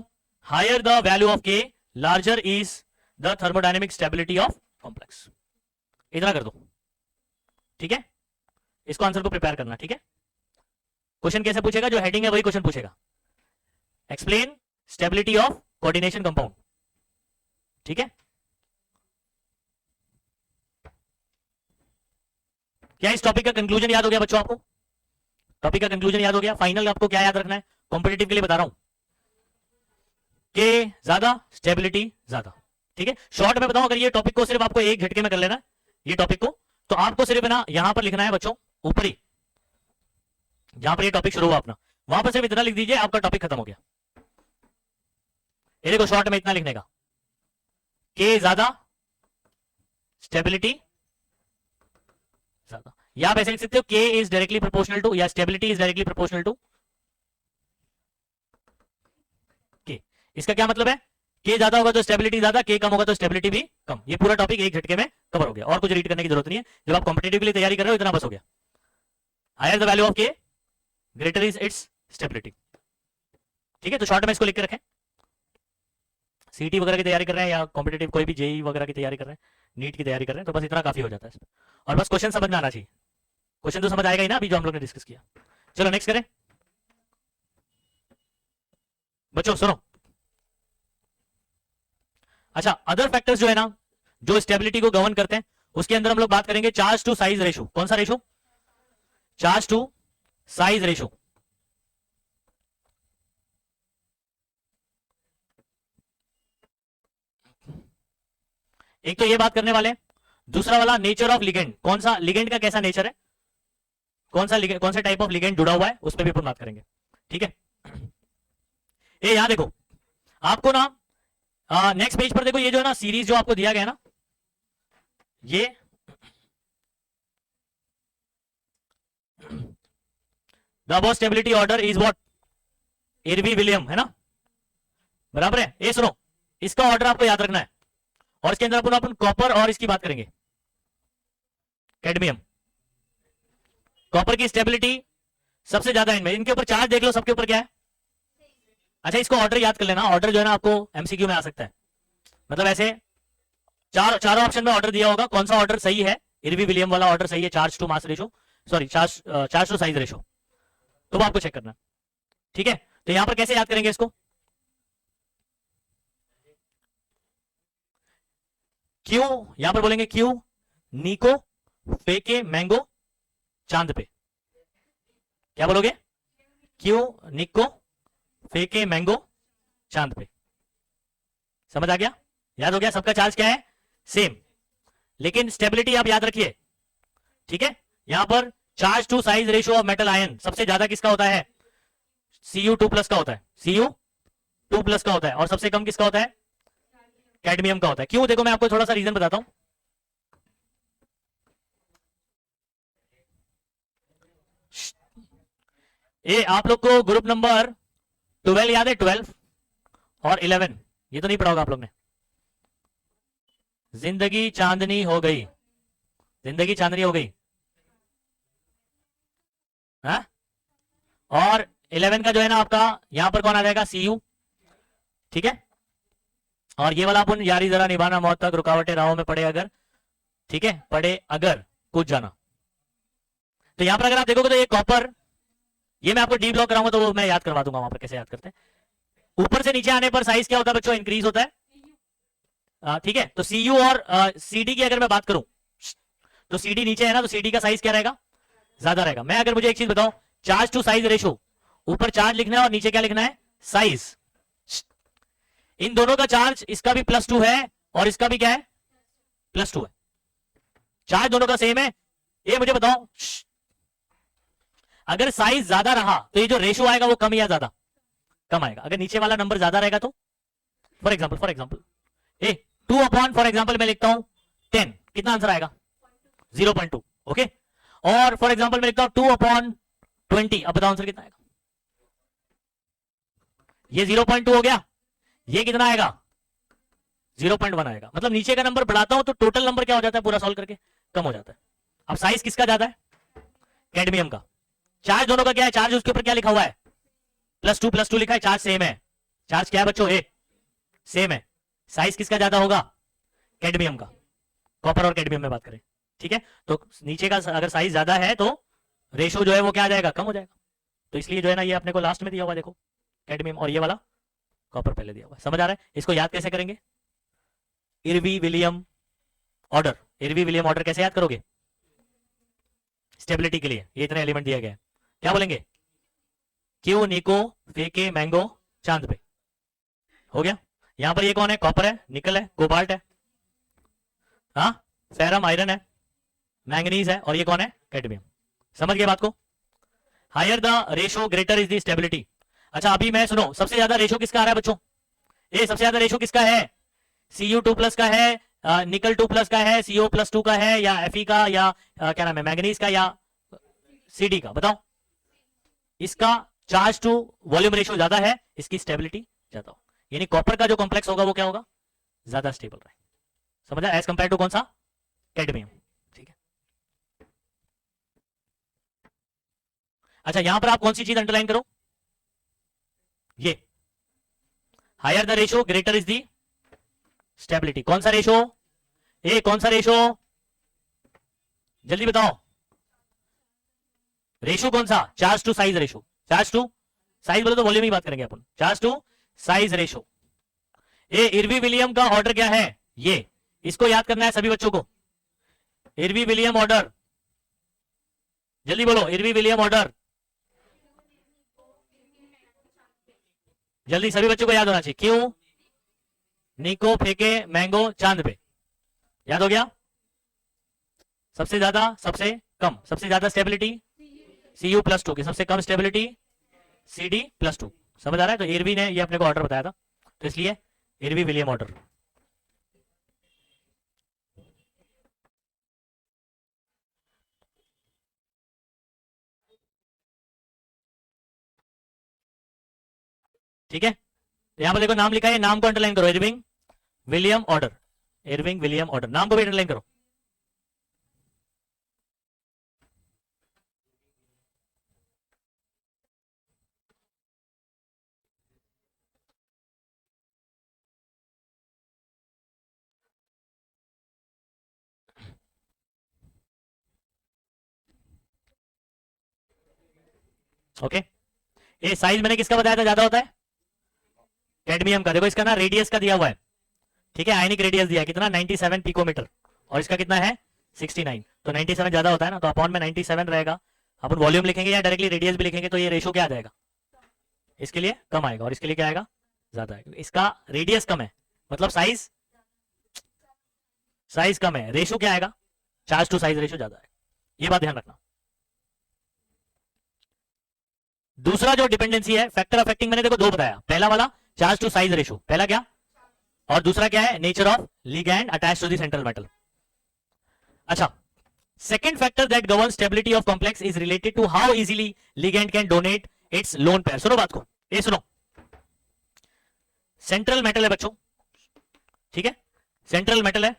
हायर द वैल्यू ऑफ के larger is the thermodynamic stability of complex, इतना कर दो, ठीक है। इसको आंसर को प्रिपेयर करना, ठीक है। क्वेश्चन कैसे पूछेगा, जो हेडिंग है वही क्वेश्चन पूछेगा, explain stability of coordination compound, ठीक है। क्या इस टॉपिक का कंक्लूजन याद हो गया बच्चों, आपको टॉपिक का कंक्लूजन याद हो गया। फाइनल आपको क्या याद रखना है, कॉम्पिटिटिव के लिए बता रहा हूं, के ज्यादा स्टेबिलिटी ज्यादा, ठीक है। शॉर्ट में बताऊं, अगर ये टॉपिक को सिर्फ आपको एक झटके में कर लेना है ये टॉपिक को, तो आपको सिर्फ ना यहां पर लिखना है बच्चों, ऊपर ही जहां पर ये टॉपिक शुरू हुआ अपना, वहां पर सिर्फ इतना लिख दीजिए, आपका टॉपिक खत्म हो गया। ये देखो शॉर्ट में इतना लिखने का, के ज्यादा स्टेबिलिटी ज्यादा, या आप ऐसे लिख सकते हो K is directly proportional to, या stability is directly proportional to K. इसका क्या मतलब है, के ज्यादा होगा तो स्टेबिलिटी ज्यादा, के कम होगा तो स्टेबिलिटी भी कम। ये पूरा टॉपिक एक झटके में कवर हो गया, और कुछ रीड करने की जरूरत नहीं है। जब आप कॉम्पिटिटिव के लिए तैयारी कर रहे हो इतना बस हो गया। हायर द वैल्यू ऑफ के ग्रेटर इज इट्स स्टेबिलिटी, ठीक है। तो शॉर्ट में इसको लिख के रखें, सीटी वगैरह की तैयारी कर रहे हैं या कॉम्पिटिटिव कोई भी जेई वगैरह की तैयारी कर रहे हैं, नीट की तैयारी कर रहे हैं, तो बस इतना काफी हो जाता है इसमें। और बस क्वेश्चन समझ में आना चाहिए, क्वेश्चन तो समझ आएगा ही ना अभी जो हम लोग ने डिस्कस किया। चलो नेक्स्ट करें। बच्चों सुनो, अच्छा अदर फैक्टर्स जो है ना, जो स्टेबिलिटी को गवर्न करते हैं, उसके अंदर हम लोग बात करेंगे चार्ज टू साइज रेशो। कौन सा ratio? Charge to size ratio. एक तो ये बात करने वाले हैं, दूसरा वाला नेचर ऑफ लिगेंड। कौन सा लिगेंड का कैसा नेचर है, कौन सा टाइप ऑफ लिगेंड जुड़ा हुआ है, उस पर भी अपन बात करेंगे। ठीक है, ये यहां देखो आपको ना, नेक्स्ट पेज पर देखो, ये जो है ना सीरीज जो आपको दिया गया ना, ये the above stability order is what, इरवी विलियम, है ना, बराबर है। ये सुनो, इसका ऑर्डर आपको याद रखना है, और इसके अंदर अपन कॉपर और इसकी बात करेंगे, कैडमियम। कॉपर की स्टेबिलिटी सबसे ज्यादा इनमें, इनके ऊपर चार्ज देख लो, सबके ऊपर क्या है। अच्छा इसको ऑर्डर याद कर लेना, ऑर्डर जो है ना आपको एमसीक्यू में आ सकता है, मतलब ऐसे चारों ऑप्शन में ऑर्डर दिया होगा, कौन सा ऑर्डर सही है, इरवी विलियम वाला ऑर्डर सही है, charge to mass ratio, sorry charge to size ratio, तो वो आपको चेक करना। ठीक है, तो यहां पर कैसे याद करेंगे इसको, क्यों यहां पर बोलेंगे, क्यों निको फेंके मैंगो चांद पे, क्या बोलोगे, क्यों निको फेंके मैंगो चांद पे। समझ आ गया, याद हो गया, सबका चार्ज क्या है, सेम, लेकिन स्टेबिलिटी आप याद रखिए। ठीक है, यहां पर charge to size ratio of metal ion सबसे ज्यादा किसका होता है, Cu2+ का होता है, Cu2+ का होता है, और सबसे कम किसका होता है, कैडमियम का होता है। क्यों, देखो मैं आपको थोड़ा सा रीजन बताता हूं। ये आप लोग को ग्रुप नंबर 12 याद है, 12 और 11, ये तो नहीं पढ़ा होगा आप लोग ने। जिंदगी चांदनी हो गई, जिंदगी चांदनी हो गई, हाँ? और 11 का जो है ना आपका, यहां पर कौन आ जाएगा, Cu। ठीक है, और ये वाला अपन यारी जरा निभाना मौत तक, रुकावटें राहों में पड़े अगर, ठीक है, पड़े अगर कुछ जाना। तो यहां पर अगर आप देखोगे तो ये कॉपर, ये मैं आपको डी ब्लॉक कराऊंगा तो वो मैं याद करवा दूंगा वहां पर कैसे याद करते हैं। ऊपर से नीचे आने पर साइज क्या होता है बच्चों, इंक्रीज होता है। ठीक है, तो Cu और CD की अगर मैं बात करूं, तो CD नीचे है ना, तो CD का साइज क्या रहेगा, ज्यादा रहेगा। मैं अगर मुझे एक चीज बताऊं, चार्ज टू साइज रेशो, ऊपर चार्ज लिखना है और नीचे क्या लिखना है, साइज। इन दोनों का चार्ज, इसका भी +2 है और इसका भी क्या है, +2 है, चार्ज दोनों का सेम है। ये मुझे बताओ, अगर साइज ज्यादा रहा तो ये जो रेशो आएगा वो कम या ज्यादा, कम आएगा। अगर नीचे वाला नंबर ज्यादा रहेगा तो, for example A 2 for example मैं लिखता हूं 10, कितना आंसर आएगा, 0.2। ओके, और फॉर एग्जाम्पल मैं लिखता हूं 2/20, अब बताओ आंसर कितना आएगा, ये 0.2 हो गया, ये कितना आएगा, 0.1 आएगा। मतलब नीचे का नंबर बढ़ाता हूं तो टोटल नंबर क्या हो जाता है, पूरा सॉल्व करके कम हो जाता है। अब साइज किसका ज्यादा है, कैडमियम का। चार्ज दोनों का क्या है, चार्ज उसके ऊपर क्या लिखा हुआ है, +2 लिखा है, चार्ज सेम है। चार्ज क्या है बच्चों, ए सेम है। साइज किसका ज्यादा होगा, कैडमियम का। कॉपर और कैडमियम में बात करें, ठीक है, तो नीचे का अगर साइज ज्यादा है तो रेशो जो है वो क्या आ जाएगा, कम हो जाएगा। तो इसलिए जो है ना ये अपने को लास्ट में दिया हुआ, देखो कैडमियम, और ये वाला कॉपर पहले दिया हुआ। समझ आ रहा है, इसको याद कैसे करेंगे, इरवी विलियम ऑर्डर। इरवी विलियम ऑर्डर कैसे याद करोगे, स्टेबिलिटी के लिए ये इतने एलिमेंट दिया गया है, क्या बोलेंगे, क्यों निको फेंके मैंगो चांद पे, हो गया। यहां पर ये कौन है, कॉपर है, निकल है, कोबाल्ट है, हाँ, फेरम आयरन है, मैंगनीज है, और ये कौन है, कैडमियम। समझ गए बात को, higher the ratio greater is the stability. अच्छा अभी मैं सुनो, सबसे ज्यादा रेशो किसका आ रहा है बच्चों, ये सबसे ज्यादा रेशो किसका है, Cu2+ का है, निकल 2+ का है, CO+2 का है, या Fe का, या क्या नाम है, मैंगनीज का, या CD का, बताओ। इसका चार्ज टू वॉल्यूम रेशियो ज्यादा है, इसकी स्टेबिलिटी ज्यादा हो, यानी कॉपर का जो कॉम्प्लेक्स होगा वो क्या होगा, ज्यादा स्टेबल रहे। समझा, एज कंपेयर टू कौन सा, कैडमियम। ठीक है, अच्छा यहां पर आप कौन सी चीज अंडरलाइन करो, ये higher the ratio greater is the stability. कौन सा रेशो, ए कौन सा रेशो, जल्दी बताओ, रेशो कौन सा, charge to size ratio. Charge to size बोले तो वॉल्यूम की बात करेंगे अपन, चार्ज टू साइज रेशो। ये इरवी विलियम का ऑर्डर क्या है, ये इसको याद करना है सभी बच्चों को। इरवी विलियम ऑर्डर, जल्दी बोलो, इरवी विलियम ऑर्डर, जल्दी सभी बच्चों को याद होना चाहिए। क्यों? निको फेंके मैंगो चांद पे, याद हो गया? सबसे ज्यादा सबसे कम, सबसे ज्यादा स्टेबिलिटी Cu+2 की, सबसे कम स्टेबिलिटी Cd+2। समझ आ रहा है? तो इरवी ने ये अपने को ऑर्डर बताया था, तो इसलिए इरवी विलियम ऑर्डर। ठीक है, यहां पर देखो नाम लिखा है, नाम को अंडरलाइन करो, Irving William order, Irving William order, नाम को भी अंडरलाइन करो। ओके, ये साइज मैंने किसका बताया था ज्यादा होता है? कैडमियम का। देखो इसका ना रेडियस का दिया हुआ है, ठीक है, आयनिक रेडियस दिया है कितना, 97 पिकोमीटर, और इसका कितना है 69, तो 97 ज्यादा होता है ना, तो अपॉन में 97 रहेगा। अपन वॉल्यूम लिखेंगे या डायरेक्टली रेडियस भी लिखेंगे तो ये रेशो क्या आ जाएगा, इसके लिए कम आएगा और इसके लिए क्या आएगा, ज्यादा आएगा। इसका रेडियस कम है मतलब साइज, साइज कम है, रेशो क्या आएगा, चार्ज टू साइज रेशो ज्यादा है, ये बात ध्यान रखना। दूसरा जो डिपेंडेंसी है फैक्टर अफेक्टिंग, मैंने देखो दो बताया, पहला वाला चार्ज टू साइज रेशो, पहला क्या, और दूसरा क्या है, nature of ligand attached to the central metal. अच्छा, second factor that governs stability of complex is related to how easily ligand can donate its lone pair। सुनो बात को, ये सुनो, सेंट्रल मेटल है बच्चों, ठीक है, सेंट्रल मेटल है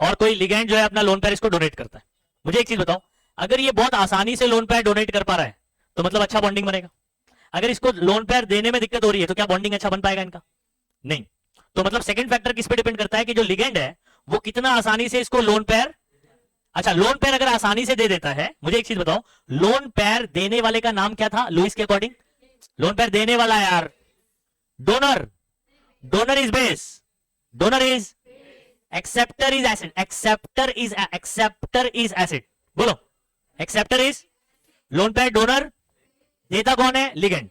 और कोई लिगैंड जो है अपना लोन पेयर इसको डोनेट करता है। मुझे एक चीज बताओ, अगर ये बहुत आसानी से लोन पेयर डोनेट कर पा रहा है तो मतलब अच्छा बॉन्डिंग बनेगा। अगर इसको लोन पेयर देने में दिक्कत हो रही है तो क्या बॉन्डिंग अच्छा बन पाएगा इनका, नहीं। तो मतलब सेकंड फैक्टर किस पे डिपेंड करता है कि जो लिगेंड है वो कितना आसानी से इसको लोन पेयर, अच्छा लोन पेयर अगर आसानी से दे देता है, मुझे एक चीज बताओ, लोन पेयर देने वाले का नाम क्या था लुइस के अकॉर्डिंग, लोन पेयर देने वाला यार donor, donor is base, donor is acceptor is acid, acceptor is acid, बोलो acceptor is, lone pair donor, देता कौन है, लिगेंड,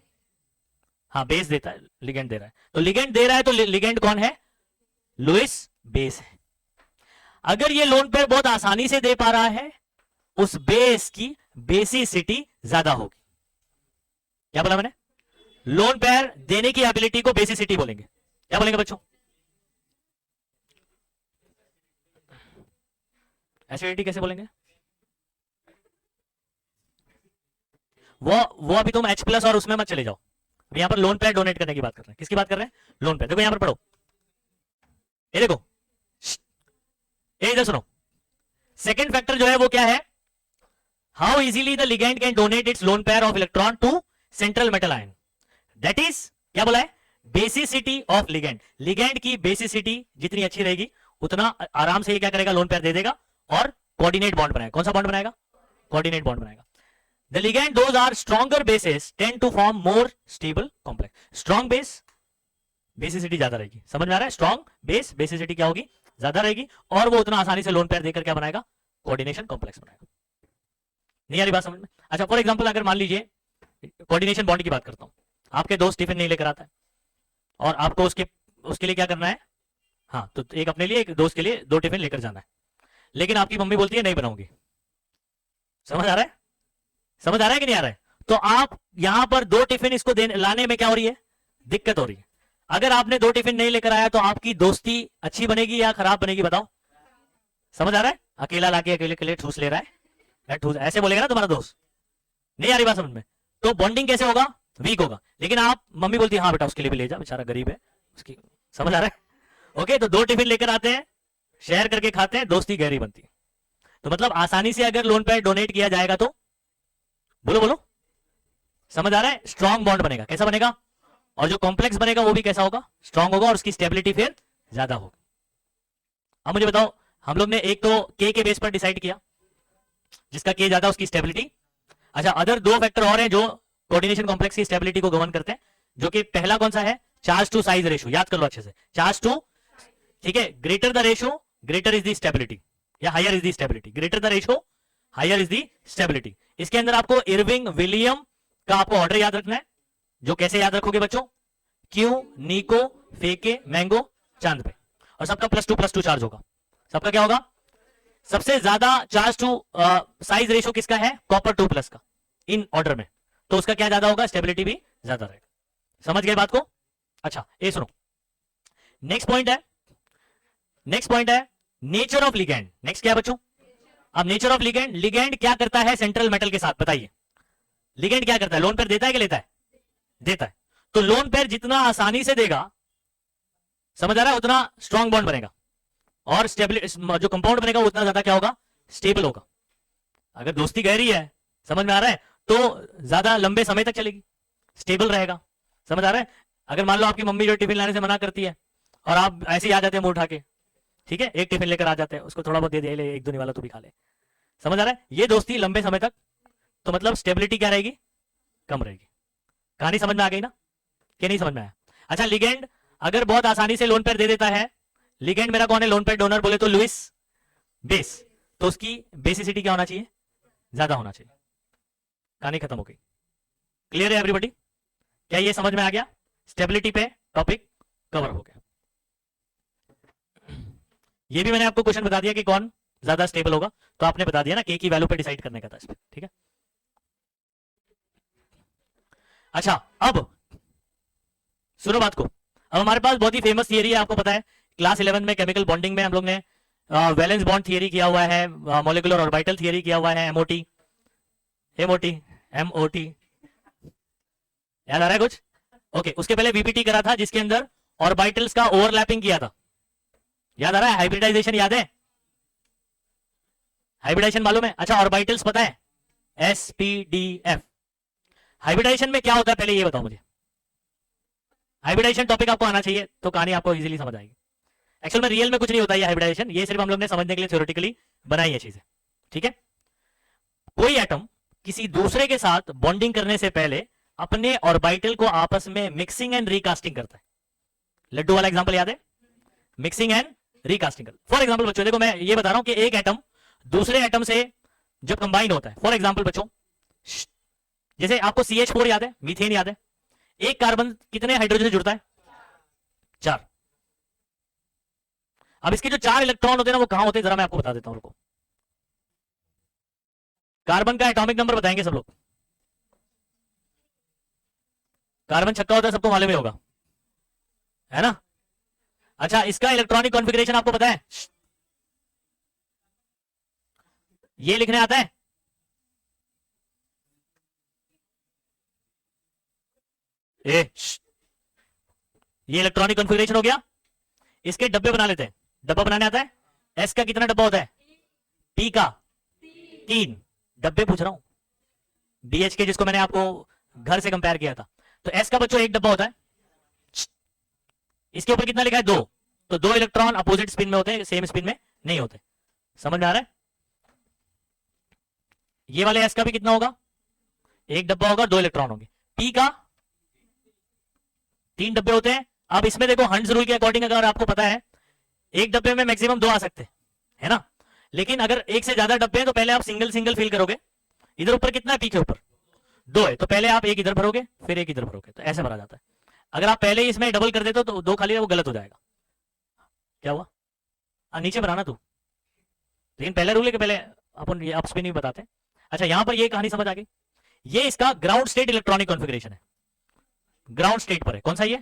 हाँ बेस देता है, लिगेंड दे रहा है, तो लिगेंड दे रहा है तो लिगेंड कौन है, लुइस बेस है। अगर ये लोन पेयर बहुत आसानी से दे पा रहा है, उस बेस की बेसिसिटी ज्यादा होगी। क्या बोला मैंने, लोन पेयर देने की एबिलिटी को बेसिसिटी बोलेंगे। क्या बोलेंगे बच्चों, एसिडिटी कैसे बोलेंगे, वो अभी तुम H+ और उसमें मत चले जाओ, यहां पर लोन पेयर डोनेट करने की बात कर रहे हैं। किसकी बात कर रहे हैं, लोन पेयर। देखो यहां पर पढ़ो, ये देखो, ये इधर सुनो, सेकंड फैक्टर जो है वो क्या है, how easily the ligand can donate its lone pair of electron to central metal ion, that is क्या बोला है, बेसिसिटी ऑफ लिगेंड। लिगेंड की बेसिसिटी जितनी अच्छी रहेगी उतना आराम से ये क्या करेगा, लोन पेयर दे देगा और कोऑर्डिनेट बॉन्ड बनाएगा। कौन सा बॉन्ड बनाएगा, कोऑर्डिनेट बॉन्ड बनाएगा। The ligand those are stronger bases tend to form more stable complex. Strong base basicity ज्यादा रहेगी, समझ में आ रहा है, स्ट्रॉन्ग बेस बेसिसिटी क्या होगी, ज्यादा रहेगी, और वो उतना आसानी से लोन पेयर देकर क्या बनाएगा, कोऑर्डिनेशन कॉम्प्लेक्स बनाएगा। नहीं आ रही बात समझ में? अच्छा फॉर एग्जांपल अगर मान लीजिए कोऑर्डिनेशन बॉन्ड की बात करता हूं, आपके दोस्त टिफिन नहीं लेकर आता है और आपको उसके लिए क्या करना है, हाँ तो एक अपने लिए एक दोस्त के लिए 2 टिफिन लेकर जाना है, लेकिन आपकी मम्मी बोलती है नहीं बनाऊंगी। समझ आ रहा है, समझ आ रहा है कि नहीं आ रहा है? तो आप यहां पर 2 टिफिन इसको लाने में क्या हो रही है, दिक्कत हो रही है। अगर आपने 2 टिफिन नहीं लेकर आया तो आपकी दोस्ती अच्छी बनेगी या खराब बनेगी बताओ, समझ आ रहा है? अकेला लाके अकेले के लिए ठूस ले रहा है, ठूस ऐसे बोलेगा ना तुम्हारा दोस्त, नहीं आ रही बात समझ में? तो बॉन्डिंग कैसे होगा, वीक होगा। लेकिन आप मम्मी बोलती है हाँ बेटा उसके लिए भी ले जा, बेचारा गरीब है उसकी, समझ आ रहा है? ओके, तो 2 टिफिन लेकर आते हैं, शेयर करके खाते हैं, दोस्ती गहरी बनती है। तो मतलब आसानी से अगर लोन पेयर डोनेट किया जाएगा तो बोलो बोलो, समझ आ रहा है, स्ट्रॉन्ग बॉन्ड बनेगा। कैसा बनेगा, और जो कॉम्प्लेक्स बनेगा वो भी कैसा होगा, स्ट्रॉन्ग होगा, और उसकी स्टेबिलिटी फिर ज्यादा होगी। अब मुझे बताओ, हम लोग ने एक तो के बेस पर डिसाइड किया, जिसका के ज्यादा उसकी स्टेबिलिटी। अच्छा, अदर 2 फैक्टर और हैं जो कोऑर्डिनेशन कॉम्प्लेक्स की स्टेबिलिटी को गवर्न करते हैं, जो कि पहला कौन सा है, चार्ज टू साइज रेशो, याद कर लो अच्छे से, चार्ज टू, ठीक है, greater the ratio greater is the stability, या higher is the stability, greater the ratio higher is the stability. इसके अंदर आपको इरविंग विलियम का आपको ऑर्डर याद रखना है, जो कैसे याद रखोगे बच्चों, क्यू, निको, फेके, मैंगो, चांद पे, और सबका +2 चार्ज होगा। सबका क्या होगा, सबसे ज्यादा चार्ज टू साइज रेशो किसका है, कॉपर 2+ का, इन ऑर्डर में, तो उसका क्या ज्यादा होगा, स्टेबिलिटी भी ज्यादा रहेगा। समझ गए बात को? अच्छा ये सुनो, नेक्स्ट पॉइंट है नेचर ऑफ लिगैंड। नेक्स्ट क्या है बच्चों, अब नेचर ऑफ लिगैंड, लिगैंड क्या करता है सेंट्रल मेटल के साथ, बताइए लिगैंड क्या करता है, लोन पेयर देता है कि लेता है, देता है, तो लोन पेयर जितना आसानी से देगा, समझ आ रहा है, उतना स्ट्रॉन्ग बॉन्ड बनेगा, और स्टेबिलिटी जो कंपाउंड बनेगा उतना ज्यादा क्या होगा, स्टेबल होगा। अगर दोस्ती गहरी है, समझ में आ रहा है, तो ज्यादा लंबे समय तक चलेगी, स्टेबल रहेगा। समझ आ रहा है, अगर मान लो आपकी मम्मी जो टिफिन लाने से मना करती है और आप ऐसे ही आ जाते हैं मुंह उठा के, ठीक है, एक टिफिन लेकर आ जाते हैं, उसको थोड़ा बहुत दे दिया, ले 1-2 वाला तू भी खा ले, समझ आ रहा है, ये दोस्ती लंबे समय तक, तो मतलब स्टेबिलिटी क्या रहेगी, कम रहेगी। कहानी समझ में आ गई ना, कि नहीं समझ में आया? अच्छा लिगेंड अगर बहुत आसानी से लोन पेयर दे देता है, लिगेंड मेरा कौन है, लोन पेयर डोनर बोले तो लुइस बेस, तो उसकी बेसिसिटी क्या होना चाहिए, ज्यादा होना चाहिए। कहानी खत्म हो गई। क्लियर है एवरीबॉडी? क्या ये समझ में आ गया? स्टेबिलिटी पे टॉपिक कवर हो गया। ये भी मैंने आपको क्वेश्चन बता दिया कि कौन ज्यादा स्टेबल होगा, तो आपने बता दिया ना, के की वैल्यू पे डिसाइड करने का था इसमें, ठीक है। अच्छा अब सुनो बात को, अब हमारे पास बहुत ही फेमस थियरी है, आपको पता है क्लास 11 में केमिकल बॉन्डिंग में हम लोग ने वैलेंस बॉन्ड थियरी किया हुआ है, मॉलिक्यूलर ऑर्बिटल थियरी किया हुआ है, एमओटी याद आ रहा है कुछ? ओके, उसके पहले वीपीटी करा था जिसके अंदर ऑर्बिटल्स का ओवरलैपिंग किया था, याद आ रहा है? हाइब्रिडाइजेशन याद है? हाइब्रिडाइजेशन मालूम है? अच्छा ऑर्बिटल्स पता है? एसपीडीएफ। हाइब्रिडाइजेशन में क्या होता है पहले ये बताओ मुझे, हाइब्रिडाइजेशन टॉपिक आपको आना चाहिए तो कहानी आपको इजीली समझ आएगी। एक्चुअल में रियल में कुछ नहीं होता है हाइब्रिडाइजेशन, ये सिर्फ हम लोग ने समझने के लिए थ्योरेटिकली बनाई है चीजें, ठीक है। कोई एटम किसी दूसरे के साथ बॉन्डिंग करने से पहले अपने ऑर्बिटल को आपस में मिक्सिंग एंड रिकास्टिंग करता है। लड्डू वाला एग्जांपल याद है? Mixing and recasting. For example बच्चों देखो मैं ये बता रहा हूं कि एक एटम दूसरे एटम से जब कंबाइन होता है, फॉर एग्जांपल बच्चों जैसे आपको CH4 याद है, मीथेन याद है, एक कार्बन कितने हाइड्रोजन से जुड़ता है? 4। अब इसके जो 4 इलेक्ट्रॉन होते हैं ना वो कहां होते हैं जरा मैं आपको बता देता हूं, रुको। कार्बन का एटॉमिक नंबर बताएंगे सब लोग, कार्बन छक्का होता है सबको मालूम ही होगा, है ना? अच्छा इसका इलेक्ट्रॉनिक कॉन्फ़िगरेशन आपको पता है? ये लिखने आता है? ये इलेक्ट्रॉनिक कॉन्फ़िगरेशन हो गया। इसके डब्बे बना लेते हैं, डब्बा बनाने आता है? एस का कितना डब्बा होता है? पी का 3 डब्बे पूछ रहा हूं, BH के जिसको मैंने आपको घर से कंपेयर किया था, तो एस का बच्चों एक डब्बा होता है, इसके ऊपर कितना लिखा है? 2, तो 2 इलेक्ट्रॉन अपोजिट स्पिन में होते हैं, सेम स्पिन में नहीं होते। समझ में आ रहा है? ये वाले एस का भी कितना होगा? एक डब्बा होगा, 2 इलेक्ट्रॉन होंगे। पी का 3 डब्बे होते हैं। अब इसमें देखो हंड्स रूल के अकॉर्डिंग अगर आपको पता है एक डब्बे में मैक्सिमम 2 आ सकते हैं, है ना? लेकिन अगर एक से ज्यादा डब्बे हैं तो पहले आप सिंगल सिंगल फिल करोगे। इधर ऊपर कितना है? पी के ऊपर 2 है, तो पहले आप एक इधर भरोगे फिर एक इधर भरोगे, तो ऐसे भरा जाता है। अगर आप पहले ही इसमें डबल कर देते हो तो 2 खाली है वो गलत हो जाएगा। क्या हुआ? नीचे बनाना तू, लेकिन पहले रूल है कि पहले अपन ये अप स्पिन भी बताते हैं। अच्छा यहां पर ये कहानी समझ आ गई। ये इसका ग्राउंड स्टेट इलेक्ट्रॉनिक कॉन्फ़िगरेशन है, ग्राउंड स्टेट पर है। कौन सा ये?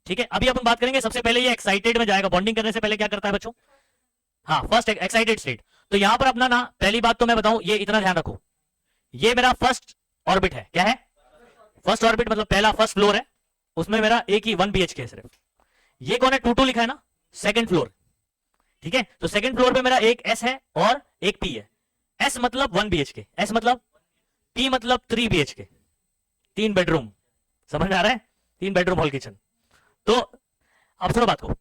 ठीक है, अभी अपन बात करेंगे सबसे पहले ये एक्साइटेड में जाएगा, बॉन्डिंग करने से पहले क्या करता है बच्चों? हाँ फर्स्ट एक्साइटेड स्टेट। तो यहां पर अपना ना पहली बात तो मैं बताऊं, ये इतना ध्यान रखो, ये मेरा फर्स्ट ऑर्बिट है। क्या है? फर्स्ट ऑर्बिट मतलब पहला फर्स्ट फ्लोर है, उसमें मेरा एक ही 1 BH के सिर्फ। ये कौन है? 2 लिखा है ना, सेकंड फ्लोर, ठीक है। तो सेकंड फ्लोर पे मेरा एक S है और एक P है। S मतलब 1 BH, S मतलब, P मतलब 3 BH, 3 बेडरूम। समझ में आ रहा है? 3 बेडरूम हॉल किचन। तो अब सुनो बात को,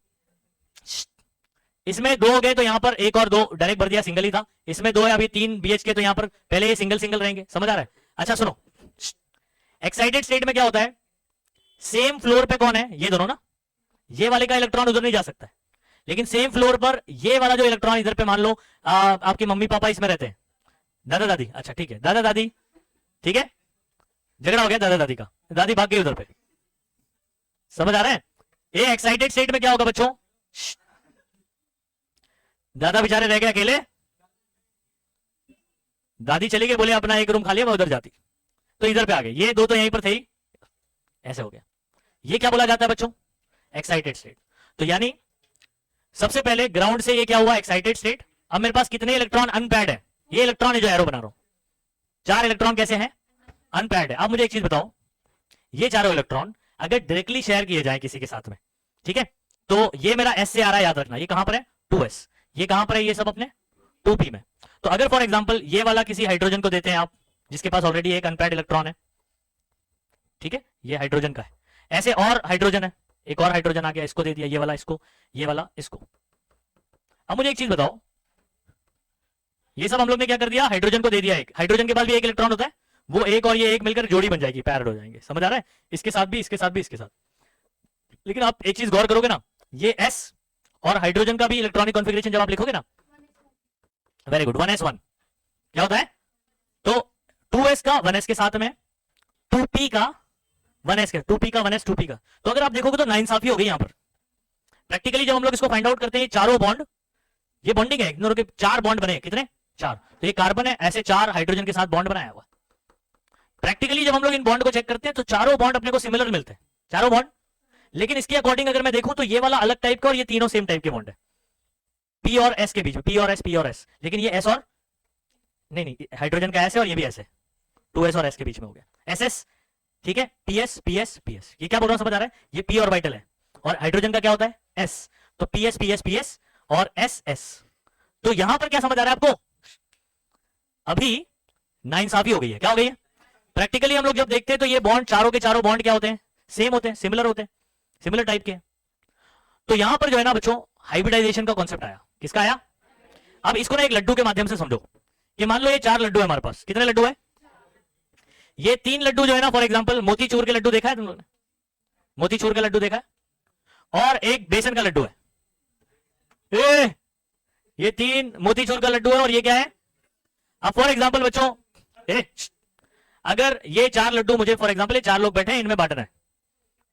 इसमें 2 हो गए तो यहां पर एक और 2 डायरेक्ट भर दिया, सिंगल ही था। इसमें 2 है, अभी 3 BH तो यहां पर पहले ये सिंगल सिंगल रहेंगे। समझ आ रहा है? अच्छा सुनो, एक्साइटेड स्टेट में क्या होता है? सेम फ्लोर पे कौन है, ये दोनों ना, ये वाले का इलेक्ट्रॉन उधर नहीं जा सकता है, लेकिन सेम फ्लोर पर ये वाला जो इलेक्ट्रॉन इधर पे, मान लो आपके मम्मी पापा इसमें रहते हैं, दादा दादी, अच्छा ठीक है, दादा दादी, ठीक है, झगड़ा हो गया दादा दादी का, दादी भाग गई उधर पे, समझ आ रहा है। ये एक्साइटेड स्टेट में क्या होगा बच्चों, दादा बेचारे रह गए अकेले, दादी चली गई, बोले अपना एक रूम खाली है, मैं उधर जाती, तो इधर पे आ गए, ये दो तो यहीं पर थे ही, ऐसे हो गया। ये क्या बोला जाता है बच्चों, एक्साइटेड स्टेट। तो यानी सबसे पहले ग्राउंड से ये क्या हुआ, एक्साइटेड स्टेट। अब मेरे पास कितने इलेक्ट्रॉन अनपैड है, ये इलेक्ट्रॉन है जो एरो बना रहा हूं, 4 इलेक्ट्रॉन कैसे हैं, अनपैड है। अब मुझे एक चीज बताओ, ये चारों इलेक्ट्रॉन अगर डायरेक्टली शेयर किए जाए किसी के साथ में, ठीक है, तो ये मेरा एस से आ रहा है, याद रखना, ये कहां पर है 2s, ये कहां पर है, ये सब अपने 2p में। तो अगर फॉर एग्जांपल ये वाला किसी हाइड्रोजन को देते हैं आप, जिसके पास ऑलरेडी एक अनपैड इलेक्ट्रॉन है, ठीक है, ये हाइड्रोजन का है, ऐसे और हाइड्रोजन है, एक और हाइड्रोजन आ गया, इसको दे दिया, ये वाला इसको, ये वाला इसको। अब मुझे एक चीज बताओ, ये सब हम लोग ने क्या कर दिया, हाइड्रोजन को दे दिया एक, हाइड्रोजन के पास भी एक इलेक्ट्रॉन होता है, वो एक और ये एक मिलकर जोड़ी बन जाएगी, पैर हो जाएंगे, समझ आ रहा है, इसके साथ भी, इसके साथ भी, इसके साथ। लेकिन आप एक चीज गौर करोगे ना, ये s और हाइड्रोजन का भी इलेक्ट्रॉनिक कॉन्फ़िगरेशन जब आप लिखोगे ना, वेरी गुड, 1s1 क्या होता है, तो 2s का 1s के साथ में, 2p का 1s के, 2p का 1s 2p का, तो अगर आप देखोगे तो नाइंसाफी हो गई यहां पर। प्रैक्टिकली जब हम लोग इसको फाइंड आउट करते हैं, चारों बॉन्ड, ये बॉन्डिंग है, इग्नोर के 4 बॉन्ड बने, कितने 4, तो ये कार्बन है, ऐसे 4 हाइड्रोजन के साथ बॉन्ड बनाया हुआ। प्रैक्टिकली जब हम लोग इन बॉन्ड को चेक करते हैं तो चारों बॉन्ड अपने को सिमिलर मिलते हैं, चारों बॉन्ड। लेकिन इसके अकॉर्डिंग अगर मैं देखूं तो ये वाला अलग टाइप का और ये तीनों सेम टाइप के बॉन्ड है, पी और एस के बीच में, पी और एस, पी और एस, लेकिन ये एस और नहीं, हाइड्रोजन का एस है और ये भी एस है, 2s और एस के बीच में हो गया एस एस, ठीक है, P S P S P S. ये क्या बोल रहा हूं, समझ आ रहा है, ये पी ऑर्बिटल है और हाइड्रोजन का क्या होता है एस, तो P S P S P S और एस एस। तो यहां पर क्या समझ आ रहा है आपको, अभी नाइंसाफी हो गई है, क्या हो गई है। प्रैक्टिकली हम लोग जब देखते हैं तो ये बॉन्ड, चारों के चारों बॉन्ड क्या होते हैं, सेम होते हैं, सिमिलर होते हैं, सिमिलर टाइप के। तो यहां पर जो है ना बच्चों, हाइब्रिडाइजेशन का कॉन्सेप्ट आया, किसका आया। अब इसको ना एक लड्डू के माध्यम से समझो, कि मान लो ये 4 लड्डू है हमारे पास, कितने लड्डू है, ये 3 लड्डू जो है ना, फॉर एग्जांपल मोतीचूर के लड्डू देखा है तुम लोगों ने, मोतीचूर का लड्डू देखा है, और एक बेसन का लड्डू है, ये 3 मोतीचूर का लड्डू है और ये क्या है। अब फॉर एग्जांपल बच्चों, अगर ये 4 लड्डू मुझे, फॉर एग्जांपल ये 4 लोग बैठे हैं, इनमें बांटना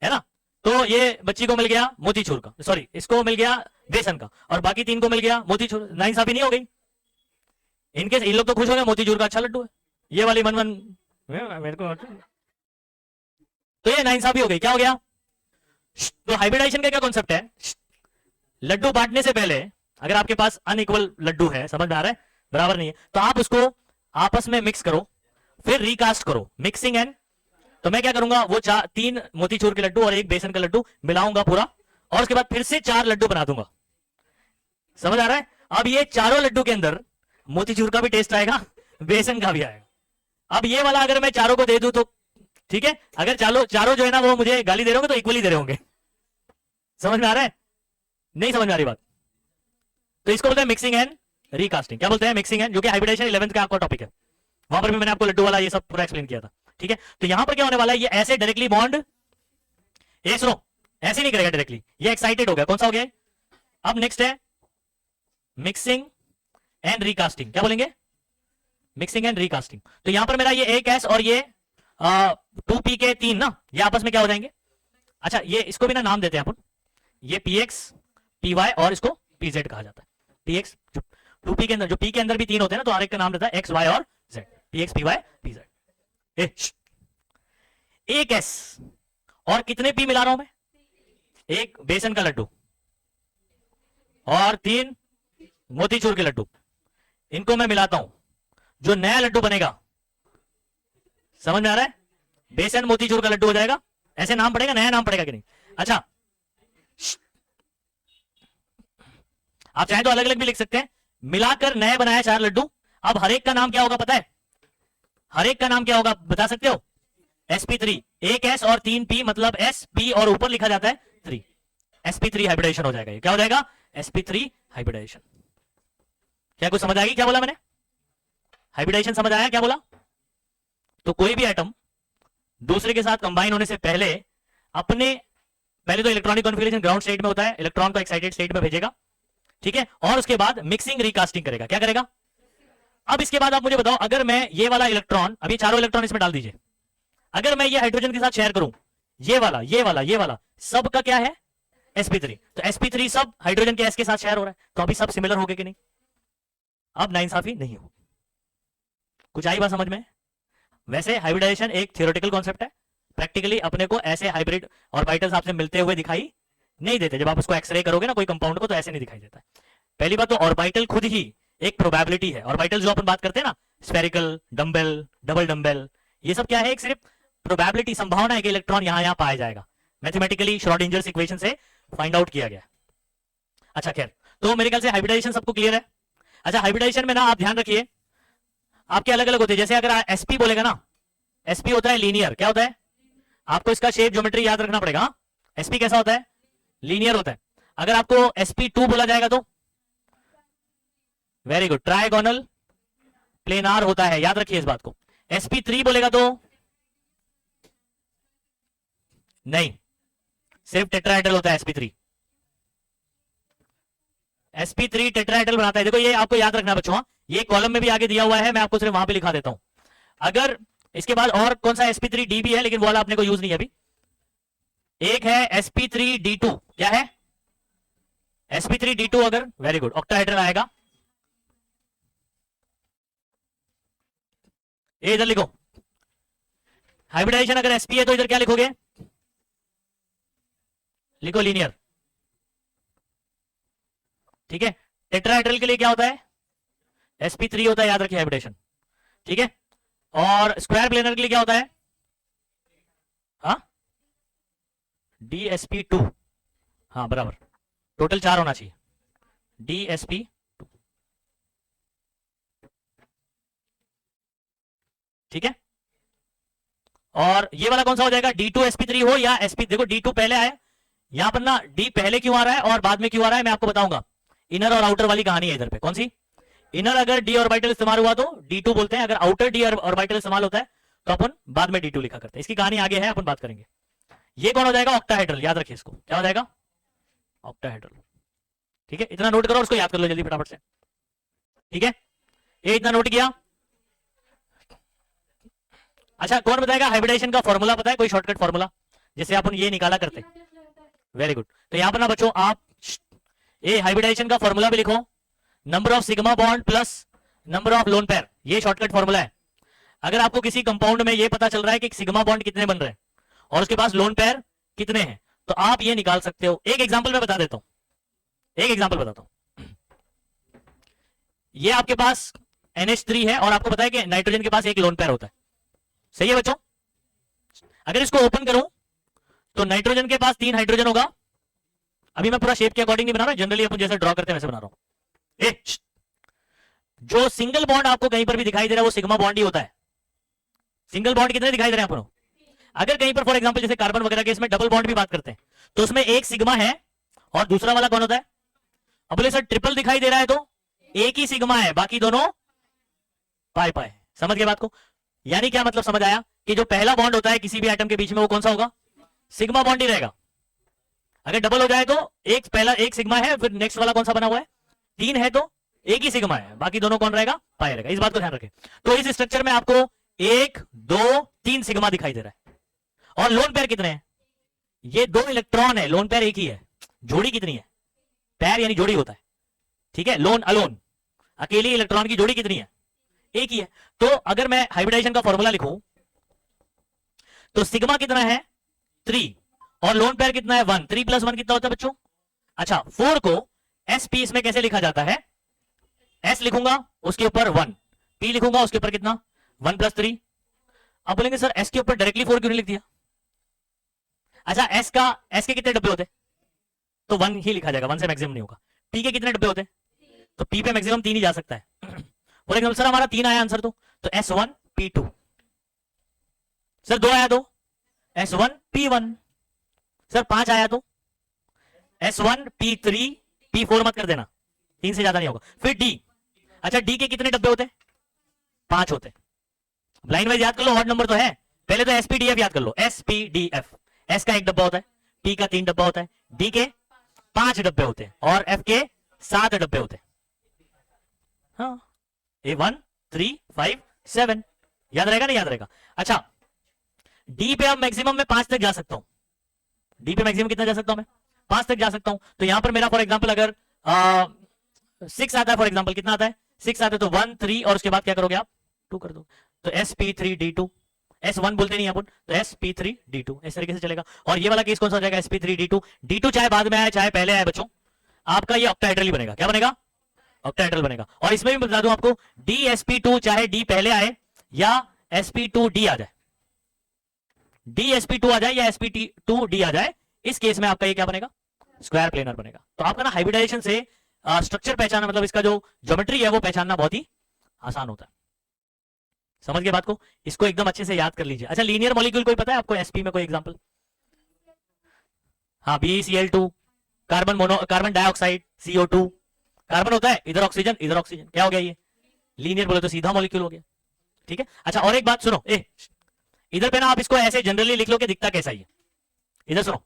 है ना, तो ये बच्ची को मिल गया मोतीचूर का, सॉरी इसको मिल गया बेसन का, और बाकी 3 को मिल गया मोतीचूर, नाइंसाफी नहीं हो गई। इनके इन लोग तो खुश हो गए, मोतीचूर का अच्छा लड्डू है, ये वाली मन मेरे को, तो ये नाइंसाफी हो गई, क्या हो गया। तो हाइब्रिडाइजेशन का क्या कॉन्सेप्ट है, लड्डू बांटने से पहले अगर आपके पास अनइक्वल लड्डू है, समझ में आ रहा है, बराबर नहीं है, तो आप उसको आपस में मिक्स करो, फिर रिकास्ट करो, मिक्सिंग एंड। तो मैं क्या करूंगा, वो 3 मोतीचूर के लड्डू और एक बेसन का लड्डू मिलाऊंगा पूरा, और उसके बाद फिर से 4 लड्डू बना दूंगा, समझ आ रहा है। अब ये चारों लड्डू के अंदर मोतीचूर का भी टेस्ट आएगा, बेसन का भी आएगा। अब ये वाला अगर मैं चारों को दे दूं तो ठीक है, अगर चारों जो है ना वो मुझे गाली दे रहे होंगे तो इक्वली दे रहे होंगे, समझ में आ रहा है, नहीं समझ में आ रही बात। तो इसको बोलते हैं मिक्सिंग एंड रिकास्टिंग, क्या बोलते हैं, मिक्सिंग एंड, जो कि हाइब्रिडाइजेशन 11th का आपका टॉपिक है, वहां पर भी मैंने आपको लड्डू वाला ये सब पूरा एक्सप्लेन किया था, ठीक है। तो यहां पर क्या होने वाला है, ये ऐसे डायरेक्टली बॉन्ड, ये सुनो, ऐसे नहीं करेगा डायरेक्टली, ये एक्साइटेड हो गया, कौन सा हो गया। अब नेक्स्ट है मिक्सिंग एंड रिकास्टिंग, क्या बोलेंगे, मिक्सिंग एंड रिकास्टिंग। तो यहां पर मेरा ये एक एस और ये 2p के 3 ना, ये आपस में क्या हो जाएंगे। अच्छा ये इसको भी ना नाम देते हैं अपन, ये px py और इसको pz कहा जाता है। px 2p के अंदर, जो p के अंदर भी 3 होते हैं ना, तो हर एक का नाम रहता है x y और z, px py pz। एक s और कितने p मिला रहा हूं मैं, एक बेसन का लड्डू और 3 मोतीचूर के लड्डू, इनको मैं मिलाता हूं, जो नया लड्डू बनेगा, समझ में आ रहा है, बेसन मोतीचूर का लड्डू हो जाएगा। ऐसे नाम पड़ेगा, नया नाम पड़ेगा कि नहीं। अच्छा आप चाहे तो अलग अलग भी लिख सकते हैं, मिलाकर नए बनाया 4 लड्डू। अब हर एक का नाम क्या होगा पता है, हर एक का नाम क्या होगा बता सकते हो, sp3, एक s और 3 p, मतलब sp और ऊपर लिखा जाता है 3, sp3 हाइब्रिडाइजेशन हो जाएगा। ये क्या हो जाएगा, sp3 हाइब्रिडाइजेशन। क्या कुछ समझ आएगी, क्या बोला मैंने, हाइब्रिडाइजेशन समझ आया क्या बोला। तो कोई भी एटम दूसरे के साथ कंबाइन होने से पहले अपने पहले तो इलेक्ट्रॉनिक कॉन्फ़िगरेशन ग्राउंड स्टेट में होता है, इलेक्ट्रॉन को एक्साइटेड स्टेट में भेजेगा, ठीक है, और उसके बाद मिक्सिंग रिकास्टिंग करेगा। क्या करेगा? अब इसके बाद आप मुझे बताओ, अगर मैं ये वाला इलेक्ट्रॉन, अभी चारों इलेक्ट्रॉन इसमें डाल दीजिए, अगर मैं ये हाइड्रोजन के साथ शेयर करूं, ये वाला ये वाला ये वाला, सब का क्या है? sp3। तो sp3 सब हाइड्रोजन के s के साथ शेयर हो रहा है, तो अभी सब सिमिलर हो गए कि नहीं? अब नाइंसाफी नहीं हो। कुछ आई बात समझ में? वैसे हाइब्रिडाइजेशन एक थियोरेटिकल कॉन्सेप्ट है, प्रैक्टिकली अपने को ऐसे हाइब्रिड ऑर्बिटल्स आपसे मिलते हुए दिखाई नहीं देते। जब आप उसको एक्सरे करोगे ना कोई कंपाउंड को, तो ऐसे नहीं दिखाई देता। पहली बात तो ऑर्बिटल खुद ही एक प्रोबेबिलिटी है। ऑर्बिटल जो अपन बात करते हैं ना, स्फेरिकल, डम्बेल, डबल डम्बेल, ये सब क्या है? एक सिर्फ प्रोबेबिलिटी, संभावना है कि इलेक्ट्रॉन यहां पाया जाएगा। मैथमेटिकली श्रोडिंजर्स इक्वेशन से फाइंड आउट किया गया। अच्छा खैर, तो मेरे ख्याल से हाइब्रिडाइजेशन सबको क्लियर है। अच्छा, हाइब्रिडाइजेशन में ना आप ध्यान रखिए, आपके अलग अलग होते हैं। जैसे अगर sp बोलेगा ना, sp होता है लीनियर। क्या होता है? आपको इसका शेप ज्योमेट्री याद रखना पड़ेगा। sp कैसा होता है? लीनियर होता है। अगर आपको sp2 बोला जाएगा तो वेरी गुड, ट्राइगोनल प्लेनार होता है, याद रखिए इस बात को। sp3 बोलेगा तो नहीं, सिर्फ टेट्राहेड्रल होता है sp3। sp3 टेट्राहेड्रल बनाता है। देखो ये आपको याद रखना बच्चों, ये कॉलम में भी आगे दिया हुआ है, मैं आपको सिर्फ वहां पे लिखा देता हूं। अगर इसके बाद और कौन सा sp3d भी है, लेकिन वो वाला अपने को यूज नहीं है अभी। एक है sp3d2, क्या है? sp3d2 अगर, वेरी गुड, ऑक्टाहेड्रल आएगा। ये इधर लिखो, हाइब्रिडाइजेशन अगर sp है तो इधर क्या लिखोगे? लिखो लीनियर, ठीक है। टेट्राहेड्रल के लिए क्या होता है? sp3 होता है, याद रखिए हाइब्रिडेशन, ठीक है। और स्क्वायर प्लेनर के लिए क्या होता है? हाँ, dsp2, हाँ बराबर, टोटल 4 होना चाहिए, dsp2, ठीक है। और ये वाला कौन सा हो जाएगा? d2sp3 हो या sp, देखो d2 पहले आए, यहां पर ना d पहले क्यों आ रहा है और बाद में क्यों आ रहा है मैं आपको बताऊंगा। इनर और आउटर वाली कहानी है इधर पे। कौन सी? इनर अगर d ऑर्बिटल इस्तेमाल हुआ तो d2 बोलते हैं, अगर आउटर d ऑर्बिटल इस्तेमाल होता है तो अपन बाद में d2 लिखा करते हैं। इसकी कहानी आगे है, अपन बात करेंगे। ये कौन हो जाएगा? ऑक्टाहेड्रल, याद रखिए इसको, क्या हो जाएगा? ऑक्टाहेड्रल, ठीक है। इतना नोट करो, उसको याद कर लो जल्दी फटाफट से, ठीक है। ये इतना नोट किया। अच्छा, कौन बताएगा हाइब्रिडाइजेशन का फॉर्मूला? पता है कोई शॉर्टकट फॉर्मूला जिससे अपन ये निकाला करते? Very good. तो यहां पर ना बच्चों आप ये हाइब्रिडाइजेशन का फॉर्मूला भी लिखो, number of sigma bond plus number of lone pair, ये शॉर्टकट फॉर्मूला है। अगर आपको किसी कंपाउंड में ये पता चल रहा है कि सिग्मा बॉन्ड कितने बन रहे हैं और उसके पास लोन पेयर कितने हैं, तो आप ये निकाल सकते हो। एक एग्जांपल मैं बता देता हूं, एक एग्जांपल बताता हूं। ये आपके पास NH3 है और आपको पता है कि नाइट्रोजन के पास एक लोन पेयर होता है, सही है बच्चों। अगर इसको ओपन करूं तो नाइट्रोजन के पास 3 हाइड्रोजन होगा। अभी मैं पूरा शेप के अकॉर्डिंग नहीं बना रहा, जनरली अपन जैसे ड्रॉ करते हैं वैसे बना रहा हूं। जो सिंगल बॉन्ड आपको कहीं पर भी दिखाई दे रहा है वो सिग्मा बॉन्ड ही होता है। सिंगल बॉन्ड कितने दिखाई दे रहे हैं अपन? अगर कहीं पर फॉर एग्जांपल जैसे कार्बन वगैरह के इसमें डबल बॉन्ड भी बात करते हैं तो उसमें एक सिग्मा है और दूसरा वाला कौन होता है? अब बोले सर ट्रिपल दिखाई दे रहा है तो एक ही सिग्मा है, बाकी दोनों पाई पाई। समझ गए बात को? यानी क्या मतलब समझ आया कि जो पहला बॉन्ड होता है किसी भी एटम के बीच में वो कौन सा होगा? सिग्मा बॉन्ड ही रहेगा। अगर डबल हो जाए तो एक पहला एक सिग्मा है, फिर नेक्स्ट वाला कौन सा बना हुआ है? 3 है तो एक ही सिग्मा है, बाकी दोनों कौन रहेगा? पाई रहेगा। इस बात को ध्यान रखें। तो इस स्ट्रक्चर में आपको 1 2 3 सिग्मा दिखाई दे रहा है। और लोन पेयर कितने हैं? ये 2 इलेक्ट्रॉन है, लोन पेयर एक ही है। जोड़ी कितनी है? पेयर यानी जोड़ी होता है, ठीक है। लोन अलोन, अकेली इलेक्ट्रॉन की जोड़ी कितनी है? एक ही है। तो अगर मैं हाइब्रिडाइजेशन का फॉर्मूला लिखूं तो सिग्मा कितना है? 3 और लोन पेयर कितना है? 1। 3 + 1 कितना होता है बच्चों? अच्छा, 4 को sp इसमें कैसे लिखा जाता है? s लिखूंगा उसके ऊपर 1, p लिखूंगा उसके ऊपर कितना? 1 + 3। अब बोलेंगे सर s के ऊपर डायरेक्टली 4 क्यों नहीं लिख दिया? अच्छा, s के कितने डब्बे होते? तो 1 ही लिखा जाएगा, 1 से मैक्सिमम नहीं होगा। p के कितने डब्बे होते? तो p पे मैक्सिमम 3 ही जा सकता है। फॉर एग्जाम्पल सर हमारा 3 आया आंसर, तो s1 p2। सर 2 आया तो s1 p1। सर 5 आया तो s1 p3 p4 मत कर देना, 3 से ज्यादा नहीं होगा। फिर d, अच्छा d के कितने डब्बे होते? 5 होते। लाइन वाइज याद कर लो, ऑड नंबर तो है। पहले तो spdf याद कर लो, spdf एस का 1 डब्बा होता है, टी का 3 डब्बा होता है, डी के 5 डब्बे होते हैं और एफ के 7 डब्बे होते हैं। हाँ, ए 1 3 5 7 याद रहेगा नहीं याद रहेगा। अच्छा, डी पे अब मैक्सिमम मैं 5 तक जा सकता हूं। डी पे मैक्सिमम कितना जा सकता हूं मैं? 5 तक जा सकता हूं। तो यहां पर मेरा फॉर एग्जांपल अगर 6 आता है, फॉर एग्जांपल कितना आता है? 6 आता है, तो 1 3 और उसके बाद क्या करोगे आप? 2 कर दो। तो sp3d2, S1 बोलते नहीं अपन, तो sp3d2 इस तरीके से चलेगा। और ये वाला केस कौन सा हो जाएगा? sp3d2। d2 चाहे बाद में आए चाहे पहले आए बच्चों, आपका ये ऑक्टाहेड्रल ही बनेगा। क्या बनेगा? ऑक्टाहेड्रल बनेगा। और इसमें भी बता दूं आपको, dsp2 चाहे d पहले आए या sp2d आ जाए, dsp2 आ जाए या sp2d आ जाए, इस केस में आपका ये क्या बनेगा? स्क्वायर प्लेनर बनेगा। तो आपका ना हाइब्रिडाइजेशन से स्ट्रक्चर पहचानना, मतलब इसका जो ज्योमेट्री है वो पहचानना बहुत ही आसान होता है। समझ गए बात को? इसको एकदम अच्छे से याद कर लीजिए। अच्छा, लीनियर मॉलिक्यूल कोई पता है आपको? एसपी में कोई एग्जांपल? हाँ, BeCl2, carbon dioxide, CO2, carbon होता है, इधर ऑक्सीजन इधर ऑक्सीजन, क्या हो गया ये? लीनियर बोले तो सीधा मॉलिक्यूल हो गया। ठीक है। अच्छा, और एक बात सुनो, इधर पे ना आप इसको ऐसे जनरली लिख लो कि दिखता कैसा ही है। इधर सुनो,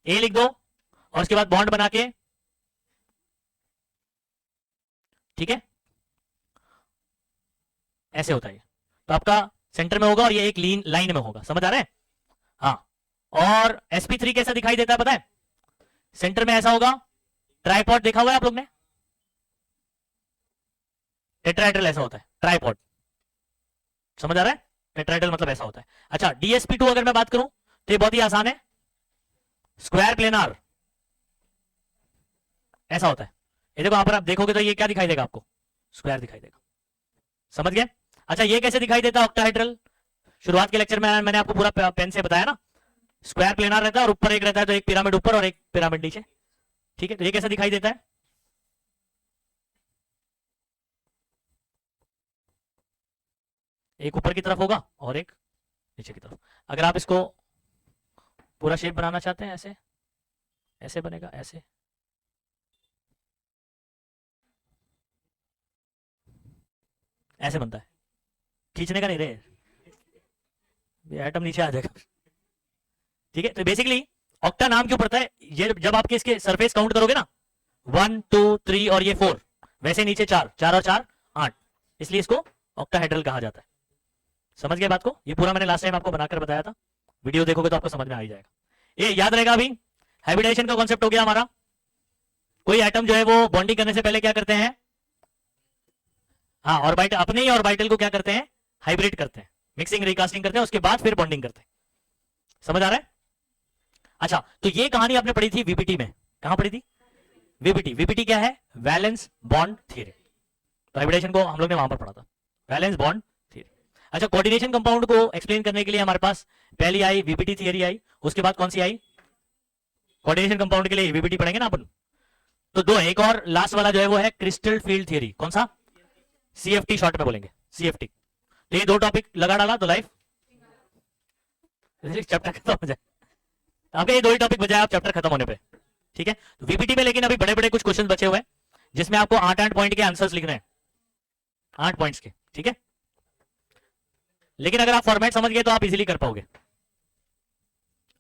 ए लिख दो और उसके बाद बॉन्ड बना के, ठीक है, ऐसे होता है। तो आपका सेंटर में होगा और ये एक लाइन में होगा। समझ आ रहा है? हाँ। और sp3 कैसा दिखाई देता है पता है? सेंटर में ऐसा होगा। ट्राइपॉड देखा हुआ है आप लोग ने? टेट्राहेड्रल ऐसा होता है, ट्राइपॉड। समझ आ रहा है? टेट्राहेड्रल मतलब ऐसा होता है। अच्छा, dsp2 अगर मैं बात करूं तो ये बहुत ही आसान है, स्क्वायर प्लेनार ऐसा होता है। ये देखो, यहां पर आप देखोगे तो ये क्या दिखाई देगा आपको? स्क्वायर दिखाई देगा। समझ गए? अच्छा, ये कैसे दिखाई देता है ऑक्टाहेड्रल? शुरुआत के लेक्चर में मैंने आपको पूरा पेन से बताया ना, स्क्वायर प्लेनार रहता है और ऊपर एक रहता है, तो एक पिरामिड ऊपर और एक पिरामिड नीचे। ठीक है, तो ये कैसे दिखाई देता है? एक ऊपर की तरफ होगा और एक नीचे की तरफ। अगर आप इसको पूरा शेप बनाना चाहते हैं, ऐसे ऐसे बनेगा, ऐसे ऐसे बनता है। खींचने का नहीं रे, एटम नीचे आ जाएगा। ठीक है, तो बेसिकली ऑक्टा नाम क्यों पड़ता है? ये जब आपके इसके सरफेस काउंट करोगे ना, 1 2 3 और ये 4, वैसे नीचे 4 4 और 4 8, इसलिए इसको ऑक्टाहेड्रल कहा जाता है। समझ गए बात को? ये पूरा मैंने लास्ट टाइम आपको बनाकर बताया था, वीडियो देखोगे तो आपको समझ में आ ही जाएगा। ये याद रहेगा। अभी हाइब्रिडाइजेशन का कॉन्सेप्ट हो गया हमारा। कोई एटम जो है वो बॉन्डिंग करने से पहले क्या करते हैं? हाँ, ऑर्बिटल, अपने ही ऑर्बिटल को क्या करते हैं? हाइब्रिड करते हैं, मिक्सिंग रिकास्टिंग करते हैं, उसके बाद फिर बॉन्डिंग करते हैं। समझ आ रहा है? अच्छा, तो ये कहानी आपने पढ़ी थी वीपीटी में। कहां पढ़ी थी? वीपीटी। वीपीटी क्या है? Valence bond theory. तो हाइब्रिडेशन को हम लोग ने वहां पर पढ़ा था, वैलेंस बॉन्ड थ्योरी। अच्छा, कोऑर्डिनेशन कंपाउंड को एक्सप्लेन करने के लिए हमारे पास पहली आई वीपीटी थियरी आई, उसके बाद कौन सी आई? कोऑर्डिनेशन कंपाउंड के लिए वीपीटी पढ़ेंगे ना अपन। तो दो, एक और लास्ट वाला जो है वो है क्रिस्टल फील्ड थियरी। कौन सा? CFT शॉर्ट में बोलेंगे, CFT। तो ये दो टॉपिक लगा डाला तो लाइफ चैप्टर खत्म हो जाए। आपके ये दो ही टॉपिक बचाए आप चैप्टर खत्म होने पे। ठीक है, तो वीपीटी में लेकिन अभी बड़े बड़े कुछ क्वेश्चन बचे हुए हैं, जिसमें आपको 8-8 पॉइंट के आंसर्स लिखने हैं, 8 पॉइंट्स के। ठीक है, लेकिन अगर आप फॉर्मेट समझ गए तो आप इजीली कर पाओगे।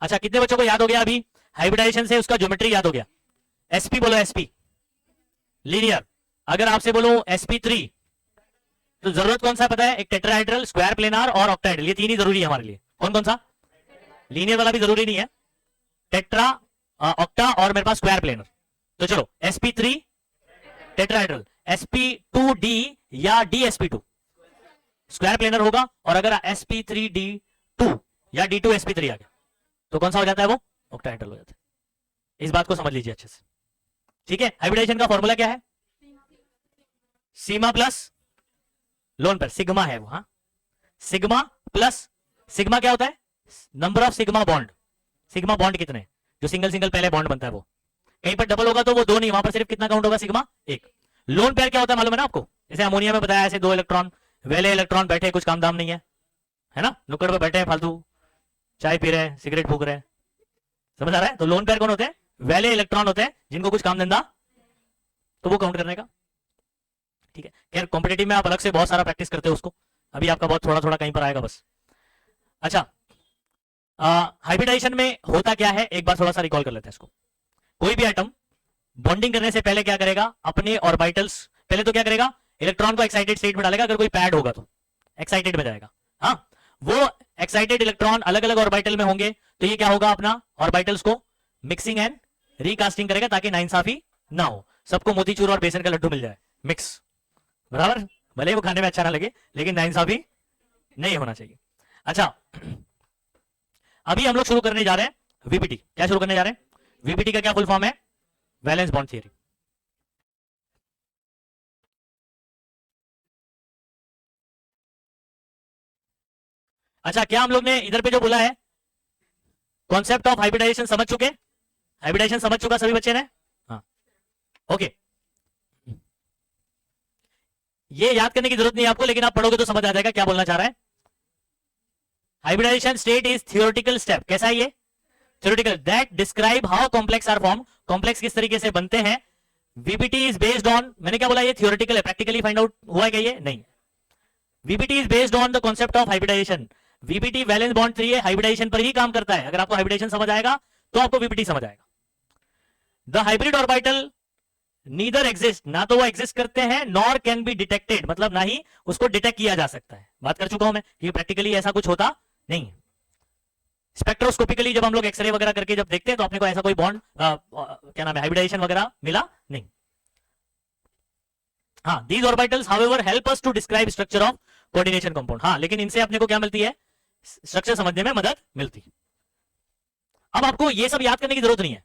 अच्छा, कितने बच्चों को याद हो गया अभी हाइब्रिडाइजेशन से उसका ज्योमेट्री याद हो गया? एसपी बोलो, एसपी लीनियर। अगर आपसे बोलो sp3, तो जरूरत कौन सा पता है? एक टेट्राहेड्रल, स्क्वायर प्लेनार और ऑक्टाहेड्रल, ये तीन ही जरूरी है हमारे लिए। कौन कौन सा? लीनियर वाला भी जरूरी नहीं है, टेट्रा, ऑक्टा और मेरे पास स्क्वायर प्लेनर। तो चलो, sp3 टेट्राहेड्रल, sp2d या dsp2 स्क्वायर प्लेनर होगा, और अगर sp3d2 या d2sp3 आ गया तो कौन सा हो जाता है? वो ऑक्टाहेड्रल हो जाता है। इस बात को समझ लीजिए अच्छे से। ठीक है, हाइब्रिडाइजेशन का फॉर्मूला क्या है? सीमा प्लस लोन पेयर, सिग्मा है वो। हाँ, सिग्मा प्लस, सिग्मा क्या होता है? Number of sigma bond. Sigma bond कितने? जो सिंगल सिंगल पहले बॉन्ड बनता है वो। कहीं पर डबल होगा तो वो 2 नहीं, वहां पर सिर्फ कितना काउंट होगा? सिग्मा 1। लोन पेयर क्या होता है मालूम है ना आपको? जैसे अमोनिया में बताया, ऐसे 2 इलेक्ट्रॉन, वेले इलेक्ट्रॉन बैठे, कुछ काम दाम नहीं है ना, नुक्कड़ पे बैठे हैं, फालतू चाय पी रहे हैं, सिगरेट फूक रहे हैं। समझ आ रहा है? तो लोन पेयर कौन होते हैं? वेले इलेक्ट्रॉन होते हैं, जिनको कुछ काम धंधा, तो वो काउंट करने का। ठीक है, खैर कॉम्पिटेटिव में आप अलग से बहुत सारा प्रैक्टिस करते हो उसको, अभी आपका बहुत थोड़ा थोड़ा कहीं पर आएगा बस। अच्छा, हाइब्रिडाइजेशन में होता क्या है, एक बार थोड़ा सा रिकॉल कर लेते हैं इसको। कोई भी एटम बॉन्डिंग करने से पहले क्या करेगा, अपने ऑर्बिटल्स पहले तो क्या करेगा, इलेक्ट्रॉन को एक्साइटेड स्टेट में डालेगा, अगर कोई पैड होगा तो एक्साइटेड में जाएगा। हाँ, वो एक्साइटेड इलेक्ट्रॉन अलग अलग ऑर्बिटल में होंगे, तो ये क्या होगा, अपना ऑर्बिटल्स को मिक्सिंग एंड रिकास्टिंग करेगा ताकि नाइंसाफी ना हो, सबको मोतीचूर और बेसन का लड्डू मिल जाए मिक्स, बराबर, भले वो खाने में अच्छा ना लगे लेकिन नाइंसाफी नहीं होना चाहिए। अच्छा, अभी हम लोग शुरू करने जा रहे हैं वीपीटी। क्या शुरू करने जा रहे हैं, वीपीटी का क्या फुल फॉर्म है, वैलेंस बॉन्ड थियरी। अच्छा, क्या हम लोग ने इधर पे जो बोला है कॉन्सेप्ट ऑफ हाइब्रिडाइजेशन समझ चुके, हाइब्रिडाइजेशन समझ चुका सभी बच्चे ने, हाँ ओके। ये याद करने की जरूरत नहीं है आपको, लेकिन आप पढ़ोगे तो समझ आ जाएगा क्या बोलना चाह रहा है। Hybridisation state is theoretical step, कैसा है ये, theoretical, that describe how complex are form, complex किस तरीके से बनते हैं। वीपीटी इज बेस्ड ऑन, मैंने क्या बोला, ये थियोरेटिकल है, प्रैक्टिकली फाइंड आउट हुआ है क्या, ये नहीं। VPT is based on the concept of hybridisation. VPT valence bond theory है, हाइब्रिडाइजेशन पर ही काम करता है। अगर आपको हाइब्रिडाइजेशन समझ आएगा तो आपको वीपीटी समझ आएगा। The hybrid orbital neither exist, ना तो वो एग्जिस्ट करते हैं, नॉर कैन बी डिटेक्टेड, मतलब ना ही उसको डिटेक्ट किया जा सकता है। बात कर चुका हूं मैं कि प्रैक्टिकली ऐसा कुछ होता नहीं। स्पेक्ट्रोस्कोपिकली जब हम लोग एक्सरे वगैरह करके जब देखते हैं तो अपने को ऐसा कोई बॉन्ड क्या नाम है, हाइब्रिडाइजेशन वगैरह मिला नहीं। हाँ, these orbitals however help us to describe structure of coordination compound. हाँ, लेकिन इनसे अपने को क्या मिलती है, स्ट्रक्चर समझने में मदद मिलती है। अब आपको ये सब याद करने की जरूरत नहीं है,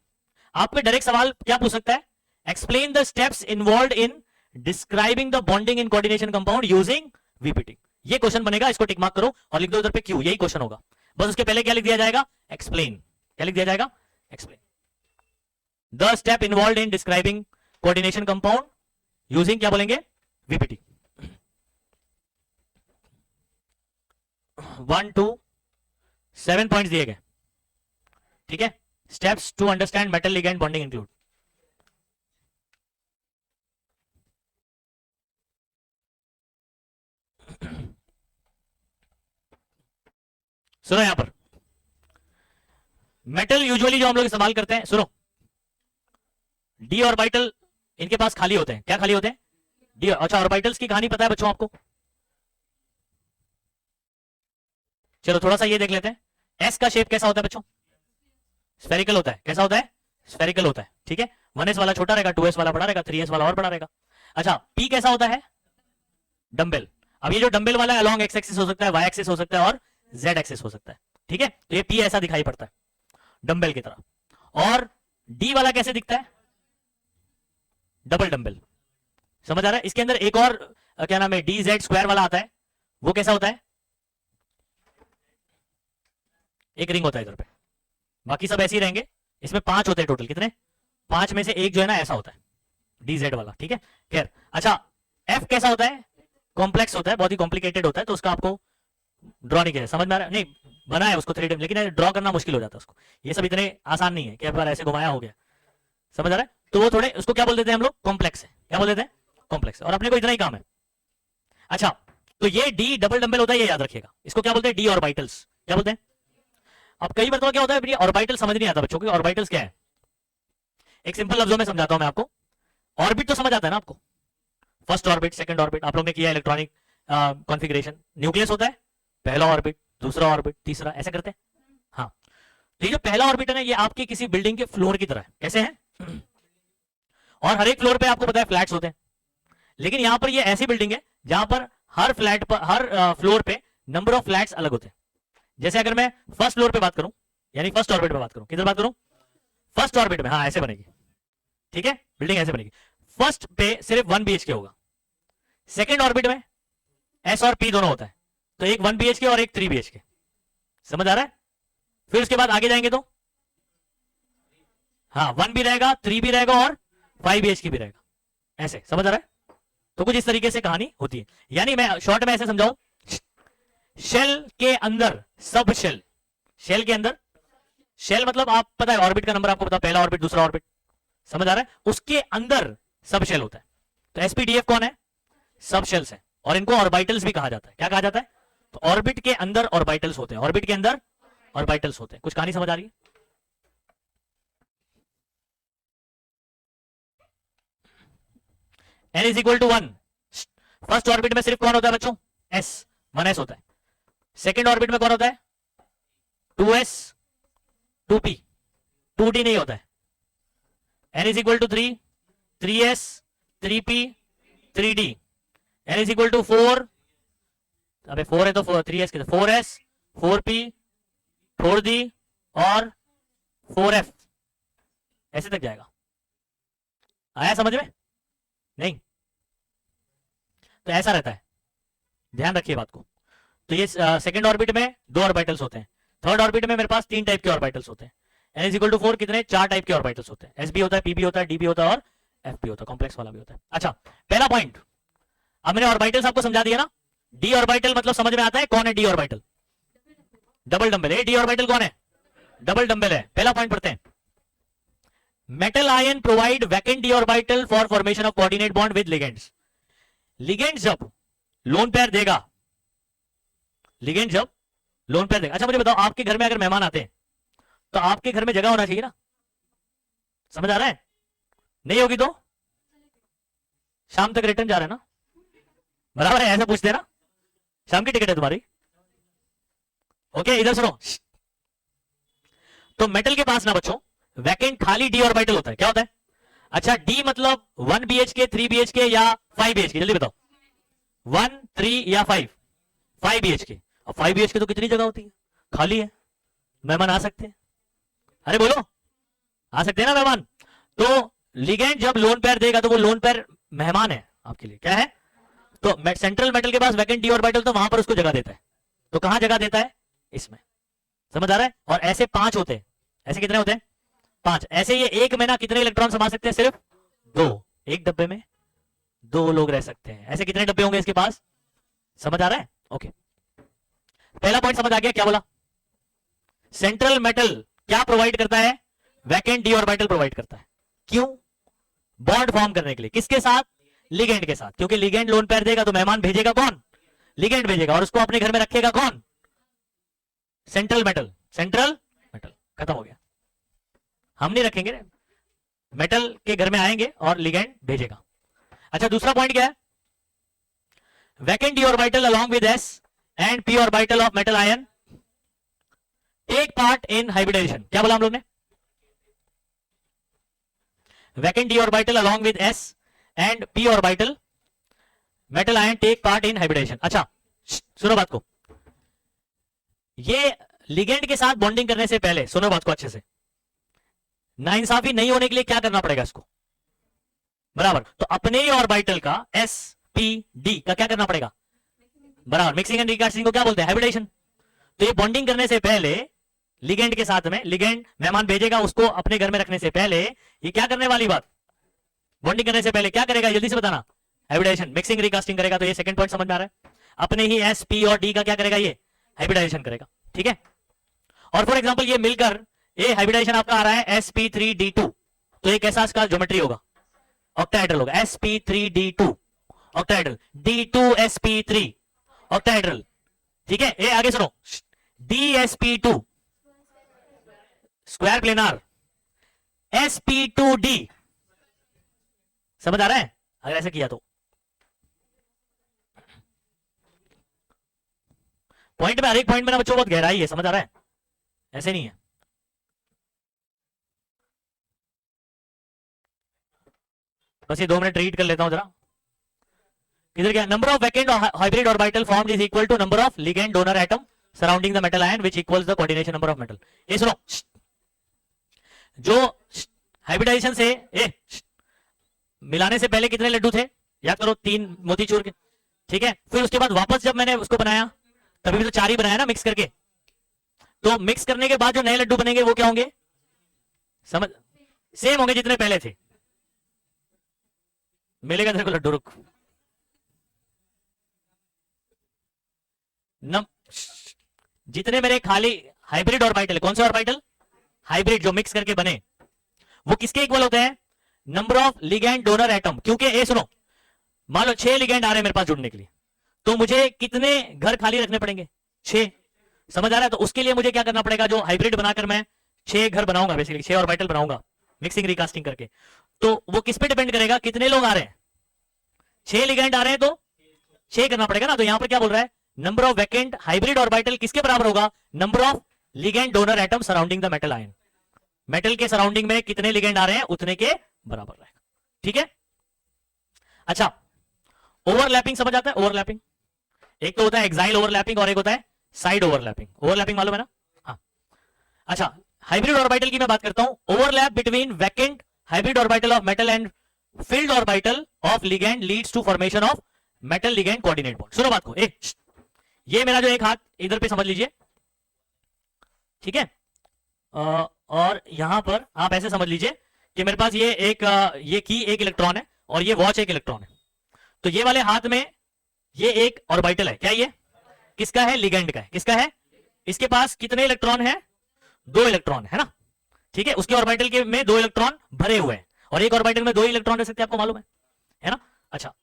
आप पे डायरेक्ट सवाल क्या पूछ सकता है, explain the steps involved in describing the bonding in coordination compound using VPT. ये क्वेश्चन बनेगा, इसको टिक मार्क करो और लिख दो उधर पे क्यों, यही क्वेश्चन होगा। बस उसके पहले क्या लिख दिया जाएगा, एक्सप्लेन। क्या लिख दिया जाएगा, explain the step involved in describing coordination compound using, क्या बोलेंगे, वीपीटी। 1 to 7 पॉइंट्स दिए गए, ठीक है। Steps to understand metal ligand bonding include, सुनो यहां पर मेटल यूजुअली जो हम लोग इस्तेमाल करते हैं, सुनो, डी ऑर्बिटल इनके पास खाली होते हैं, क्या खाली होते हैं, डी। अच्छा, ऑर्बिटल्स की कहानी पता है बच्चों आपको, चलो थोड़ा सा ये देख लेते हैं। एस का शेप कैसा होता है बच्चों, स्फेरिकल होता है, कैसा होता है, स्फेरिकल होता है, ठीक है। 1s वाला छोटा रहेगा, 2s वाला बड़ा रहेगा, 3s वाला और बड़ा रहेगा। अच्छा, पी कैसा होता है, डंबल। अब ये जो डंबल वाला है अलॉन्ग एक्स एक्सिस हो सकता है, वाई एक्सिस हो सकता है और जेड एक्सिस हो सकता है, ठीक है। तो ये पी ऐसा दिखाई पड़ता है डंबल की तरह। और डी वाला कैसे दिखता है, डबल डंबल, समझ आ रहा है। इसके अंदर एक और क्या नाम है, डी जेड स्क्वायर वाला आता है, वो कैसा होता है, एक रिंग होता है इधर पे, बाकी सब ऐसे ही रहेंगे। इसमें 5 होते हैं टोटल, कितने, 5 में से एक जो है ना ऐसा होता है, डी जेड वाला, ठीक है। खैर, अच्छा, एफ कैसा होता है, कॉम्प्लेक्स होता है, बहुत ही कॉम्प्लिकेटेड होता है, तो उसका आपको ड्रॉ नहीं किया, समझ में आ रहा है, नहीं बना है उसको 3D, लेकिन ड्रॉ करना मुश्किल हो जाता है उसको। ये सब इतने आसान नहीं है कि एक बार ऐसे घुमाया हो गया, समझ आ रहा है। तो वो थोड़े, उसको क्या बोल देते हैं हम लोग, कॉम्प्लेक्स है, क्या बोल देते हैं, कॉम्प्लेक्स, और अपने को इतना ही काम है। अच्छा, तो ये डी डबल डंबल होता है, ये याद रखिएगा, इसको क्या बोलते हैं, डी ऑर्बिटल्स, क्या बोलते हैं। अब कई बार तो क्या होता है, ऑर्बिटल समझ नहीं आता बच्चों को, ऑर्बिटल्स क्या है। एक सिंपल लफ्जों में समझाता हूं मैं आपको। ऑर्बिट तो समझ आता है ना आपको, फर्स्ट ऑर्बिट, सेकंड ऑर्बिट, आप लोगों ने किया इलेक्ट्रॉनिक कॉन्फ़िगरेशन। न्यूक्लियस होता है, पहला ऑर्बिट, दूसरा ऑर्बिट, तीसरा, ऐसे करते हैं। हाँ, तो ये जो पहला ऑर्बिट है ना, ये आपकी किसी बिल्डिंग के फ्लोर की तरह है, कैसे है, और हर एक फ्लोर पे आपको पता है फ्लैट्स होते हैं। लेकिन यहां पर ये ऐसी बिल्डिंग है जहां पर हर फ्लैट पर, हर फ्लोर पे नंबर ऑफ फ्लैट्स अलग होते हैं। जैसे अगर मैं फर्स्ट फ्लोर पे बात करूं, यानी फर्स्ट ऑर्बिट पे बात करूं, किधर बात करूं, फर्स्ट ऑर्बिट में, हाँ ऐसे बनेगी, ठीक है, बिल्डिंग ऐसे बनेगी। फर्स्ट पे सिर्फ 1 BHK होगा, सेकंड ऑर्बिट में एस और पी दोनों होता है, तो एक 1 BHK और एक 3 BHK, समझ आ रहा है। फिर उसके बाद आगे जाएंगे तो हाँ 1 भी रहेगा, 3 भी रहेगा और 5 BHK भी रहेगा, ऐसे, समझ आ रहा है। तो कुछ इस तरीके से कहानी होती है, यानी मैं शॉर्ट में ऐसे समझाऊं, शेल के अंदर सब शेल, शेल के अंदर, शेल मतलब आप पता है ऑर्बिट का नंबर आपको पता, पहला ऑर्बिट, दूसरा ऑर्बिट, समझ आ रहा है, उसके अंदर सब शेल होता है। तो एसपीडीएफ कौन है, सब शेल्स है, और इनको ऑर्बिटल्स भी कहा जाता है। क्या कहा जाता है, तो ऑर्बिट के अंदर ऑर्बिटल्स होते हैं, ऑर्बिट के अंदर ऑर्बिटल्स होते हैं। कुछ कहानी समझ आ रही है? n is equal to 1। First orbit में सिर्फ कौन होता है बच्चों? s, 1s होता है। सेकेंड ऑर्बिट में कौन होता है? 2s, 2p, 2d नहीं होता है। n is equal to 3, 3s, 3p, 3d। n is equal to 4, अबे 4 है तो 3s के 4s, 4p, 4d और 4f, ऐसे तक जाएगा। आया समझ में? नहीं तो ऐसा रहता है, ध्यान रखिए बात को। तो ये सेकंड ऑर्बिट में 2 ऑर्बिटल्स होते हैं। थर्ड ऑर्बिट में मेरे पास 3 टाइप के ऑर्बिटल्स होते हैं। n इज इक्वल टू 4 कितने? 4 टाइप के ऑर्बिटल्स होते हैं। s भी होता है, p भी होता है, d भी होता है और f भी होता है, कॉम्प्लेक्स वाला भी होता है। अच्छा, पहला पॉइंट, अब मैंने ऑर्बिटल्स आपको समझा दिया ना। d ऑर्बिटल मतलब समझ में आता है कौन है d ऑर्बिटल? डबल डंबल है। d ऑर्बिटल कौन है? डबल डंबल है। पहला पॉइंट पढ़ते हैं। Metal ion provide vacant d orbital for formation of coordinate bond with ligands. Ligand जब लोन पेयर देगा, लिगेंड जब लोन पेयर देगा। अच्छा मुझे बताओ, आपके घर में अगर मेहमान आते हैं तो आपके घर में जगह होना चाहिए ना? समझ आ रहा है? नहीं होगी तो शाम तक रिटर्न जा रहे हैं ना, बराबर है? ऐसा पूछते हैं ना, शाम की टिकट है तुम्हारी। ओके इधर सुनो। तो मेटल के पास ना बच्चों वैकेंट खाली डी ऑर्बिटल होता है। क्या होता है? अच्छा, डी मतलब 1 BHK, 3 BHK या 5 BHK? जल्दी बताओ। 1, 3 या 5? 5 BHK। अब 5 BHK तो कितनी जगह होती है? खाली है, मेहमान आ सकते हैं। अरे बोलो, आ सकते हैं ना मेहमान? तो लिगेंड जब लोन पेयर देगा तो वो लोन पेयर मेहमान है आपके लिए। क्या है? तो सेंट्रल मेटल के पास वैकेंट डी ऑर्बिटल, तो वहां पर उसको जगह देता है। तो कहां जगह देता है? इसमें। समझ आ रहा है? और ऐसे 5 होते हैं। ऐसे कितने होते हैं? 5। ऐसे ये एक में ना कितने इलेक्ट्रॉन समा सकते हैं? सिर्फ 2। एक डब्बे में 2 लोग रह सकते हैं। ऐसे कितने डब्बे होंगे इसके पास? समझ आ रहा है? ओके, पहला पॉइंट समझ आ गया। क्या बोला? सेंट्रल मेटल क्या प्रोवाइड करता है? वैकेंट डी ऑर्बिटल प्रोवाइड करता है। क्यों? बॉन्ड फॉर्म करने के लिए। किसके साथ? लिगेंड के साथ। क्योंकि लिगेंड लोन पेयर देगा तो मेहमान भेजेगा कौन? लिगेंड भेजेगा। और उसको अपने घर में रखेगा कौन? Central metal. सेंट्रल मेटल खत्म हो गया। हम नहीं रखेंगे, मेटल के घर में आएंगे और लिगेंड भेजेगा। अच्छा, दूसरा पॉइंट क्या है? Vacant d orbital along with s and p orbital of metal ion take part in hybridisation. क्या बोला हम लोग ने? Vacant d orbital along with s and p orbital metal ion take part in hybridisation. अच्छा सुनो बात को, ये लिगेंड के साथ बॉन्डिंग करने से पहले सुनो बात को अच्छे से, नाइंसाफी नहीं होने के लिए क्या करना पड़ेगा इसको? बराबर, तो अपने ही ऑर्बिटल का s p d का क्या करना पड़ेगा? बराबर, मिक्सिंग एंड रिकास्टिंग को क्या बोलते हैं? हाइब्रिडेशन। तो ये बॉन्डिंग करने से पहले लिगेंड के साथ में, लिगेंड मेहमान भेजेगा उसको अपने घर में रखने से पहले ये क्या करने वाली बात? बॉन्डिंग करने से पहले क्या करेगा? जल्दी से बताना। हाइब्रिडेशन, मिक्सिंग रिकास्टिंग करेगा। तो ये सेकंड पॉइंट समझ में आ रहा है? अपने ही s p और d का क्या करेगा? ये हाइब्रिडाइजेशन करेगा। ठीक है। और फॉर एग्जांपल ये मिलकर ये हाइब्रिडाइजेशन आपका आ रहा है sp3d2, तो ये कैसा इसका ज्योमेट्री होगा? ऑक्टाहेड्रल होगा। sp3d2 octahedral, d2sp3 octahedral. ठीक है। ये आगे सुनो, dsp2 स्क्वायर प्लेनार, sp2d। समझ आ रहा है? अगर ऐसे किया तो पॉइंट में, हर एक पॉइंट में ना बच्चों बहुत गहराई है। समझ आ रहा है? ऐसे नहीं है। बस ये 2 मिनट रीड कर लेता हूं जरा। किधर गया? Number of vacant hybrid orbital formed is equal to number of ligand donor atom surrounding the metal ion which equals the coordination number of metal. ये सुनो, जो हाइब्रिडाइजेशन से मिलाने से पहले कितने लड्डू थे? याद करो, 3 मोतीचूर के। ठीक है। फिर उसके बाद वापस जब मैंने उसको बनाया तभी भी तो 4 ही बनाया ना मिक्स करके। तो मिक्स करने के बाद जो नए लड्डू बनेंगे वो क्या होंगे? समझ, सेम होंगे जितने पहले थे। मिलेगा तेरे को लड्डू, रुक। जितने मेरे खाली हाइब्रिड ऑर्बिटल, कौन से ऑर्बिटल? हाइब्रिड जो मिक्स करके बने, वो किसके इक्वल होते हैं? Number of ligand donor atom. क्योंकि ये सुनो, मान लो 6 लिगेंड आ रहे हैं मेरे पास जुड़ने के लिए, तो मुझे कितने घर खाली रखने पड़ेंगे? 6। समझ आ रहा है? तो उसके लिए मुझे क्या करना पड़ेगा, जो हाइब्रिड बनाकर मैं 6 घर बनाऊंगा, बेसिकली 6 ऑर्बिटल बनाऊंगा मिक्सिंग रिकास्टिंग करके, तो वो किस पे डिपेंड करेगा, कितने लोग आ रहे हैं, 6 लिगेंड आ रहे हैं तो 6 करना पड़ेगा ना। तो यहां पर क्या बोल रहा है, number of vacant hybrid orbital किसके बराबर होगा, number of ligand donor atom surrounding the metal ion, metal के सराउंडिंग में कितने लिगेंड आ रहे हैं उतने के बराबर रहेगा। ठीक है, अच्छा ओवरलैपिंग समझ आता है? ओवरलैपिंग एक तो होता है एक्साइल ओवरलैपिंग और एक होता है साइड ओवरलैपिंग। ओवरलैपिंग मालूम है ना? हाँ। अच्छा हाइब्रिड ऑर्बिटल की मैं बात करता हूं, overlap between vacant hybrid orbital of metal and filled orbital of ligand leads to formation of metal ligand coordinate bond. सुनो बात को, ये मेरा जो एक हाथ इधर पे समझ लीजिए, ठीक है, और यहां पर आप ऐसे समझ लीजिए कि मेरे पास ये की एक इलेक्ट्रॉन है और ये वॉच एक इलेक्ट्रॉन है। तो ये वाले हाथ में ये एक ऑर्बिटल है, क्या ये किसका है, लिगेंड का है। किसका है, इसके पास कितने इलेक्ट्रॉन है, 2 इलेक्ट्रॉन है ना, ठीक है, उसके ऑर्बिटल के में 2 इलेक्ट्रॉन भरे हुए हैं और एक ऑर्बिटल में 2 इलेक्ट्रॉन रह सकते हैं, आपको मालूम है ना? अच्छा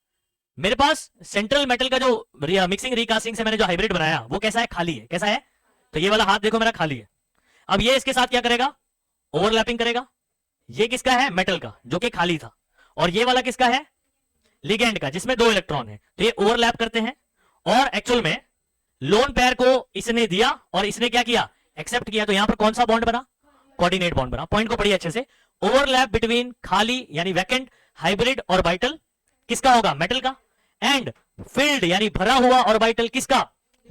मेरे पास सेंट्रल मेटल का जो मिक्सिंग रिकास्टिंग से मैंने जो हाइब्रिड बनाया वो कैसा है, खाली है। कैसा है, तो ये वाला हाथ देखो मेरा खाली है। अब ये इसके साथ क्या करेगा, ओवरलैपिंग करेगा। ये किसका है, मेटल का जो कि खाली था, और ये वाला किसका है, लिगेंड का जिसमें 2 इलेक्ट्रॉन है। तो ये ओवरलैप करते हैं और एक्चुअल में लोन पेयर को इसने दिया और इसने क्या किया, एक्सेप्ट किया। तो यहां पर कौन सा बॉन्ड बना, कोऑर्डिनेट बॉन्ड बना। पॉइंट को पढ़िए अच्छे से, ओवरलैप बिटवीन खाली यानी वैकेंट हाइब्रिड ऑर्बिटल किसका होगा, मेटल का, एंड फिल्ड यानी भरा हुआ ऑर्बिटल किसका,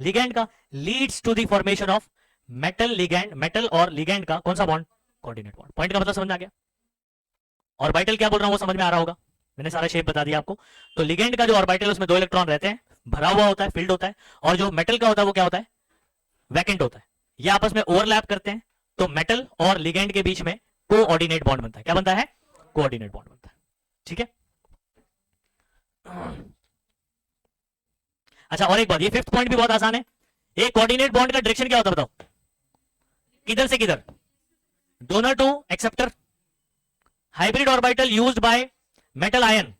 लिगेंड का, leads to the formation of metal ligand, metal और लिगेंड का कौन सा बॉन्ड, कोऑर्डिनेट बॉन्ड। पॉइंट का मतलब समझ में आ गया? ऑर्बिटल क्या बोल रहा हूं वो समझ में आ रहा होगा, मैंने सारा शेप बता दिया आपको। तो लिगेंड का जो ऑर्बिटल उसमें 2 इलेक्ट्रॉन रहते हैं, भरा हुआ होता है, फिल्ड होता है, और जो मेटल का होता है वो क्या होता है, वैकेंट होता है। ये आपस में ओवरलैप करते हैं तो मेटल और लिगेंड के बीच में कोऑर्डिनेट बॉन्ड बनता है। क्या बनता है, कोऑर्डिनेट बॉन्ड बनता है। ठीक है, अच्छा और एक बात, ये 5th पॉइंट भी बहुत आसान है। एक कोऑर्डिनेट बॉन्ड का डायरेक्शन क्या होता है बताओ, किधर से किधर, donor to acceptor, hybrid orbital used by metal ion,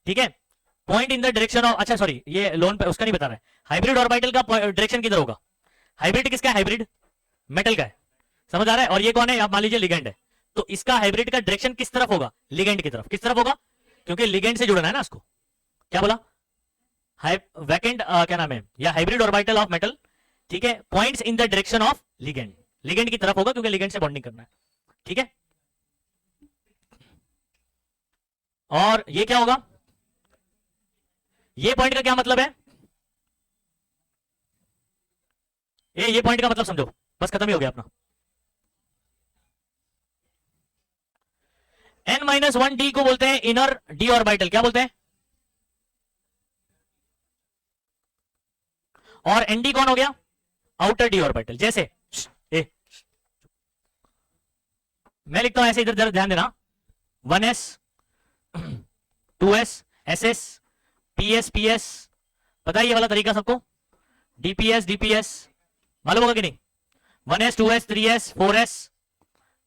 ठीक है, point in the direction of, अच्छा सॉरी ये लोन पे उसका नहीं बता रहा है, हाइब्रिड ऑर्बिटल का डायरेक्शन किधर होगा, हाइब्रिड किसका है, हाइब्रिड मेटल का है, समझ आ रहा है, और ये कौन है, आप मान लीजिए लिगेंड है, तो इसका हाइब्रिड का डायरेक्शन किस तरफ होगा, लिगेंड की तरफ। किस तरफ होगा, क्योंकि लिगेंड से जुड़ना है ना इसको। क्या बोला, वैकेंट क्या नाम है, या हाइब्रिड ऑर्बिटल ऑफ मेटल, ठीक है, points in the direction of ligand, ligand की तरफ होगा क्योंकि लिगेंड से बॉन्डिंग करना है। ठीक है, और ये क्या होगा, ये पॉइंट का क्या मतलब है, ये पॉइंट का मतलब समझो, बस खत्म ही हो गया अपना। n-1d को बोलते हैं इनर डी ऑर्बिटल, क्या बोलते हैं, और nd कौन हो गया, आउटर डी ऑर्बिटल। जैसे मैं लिखता हूं ऐसे, इधर ध्यान देना, 1s 2s ss ps ps, पता है ये वाला तरीका सबको, dps dps मालूम होगा कि नहीं, 1s 2s 3s 4s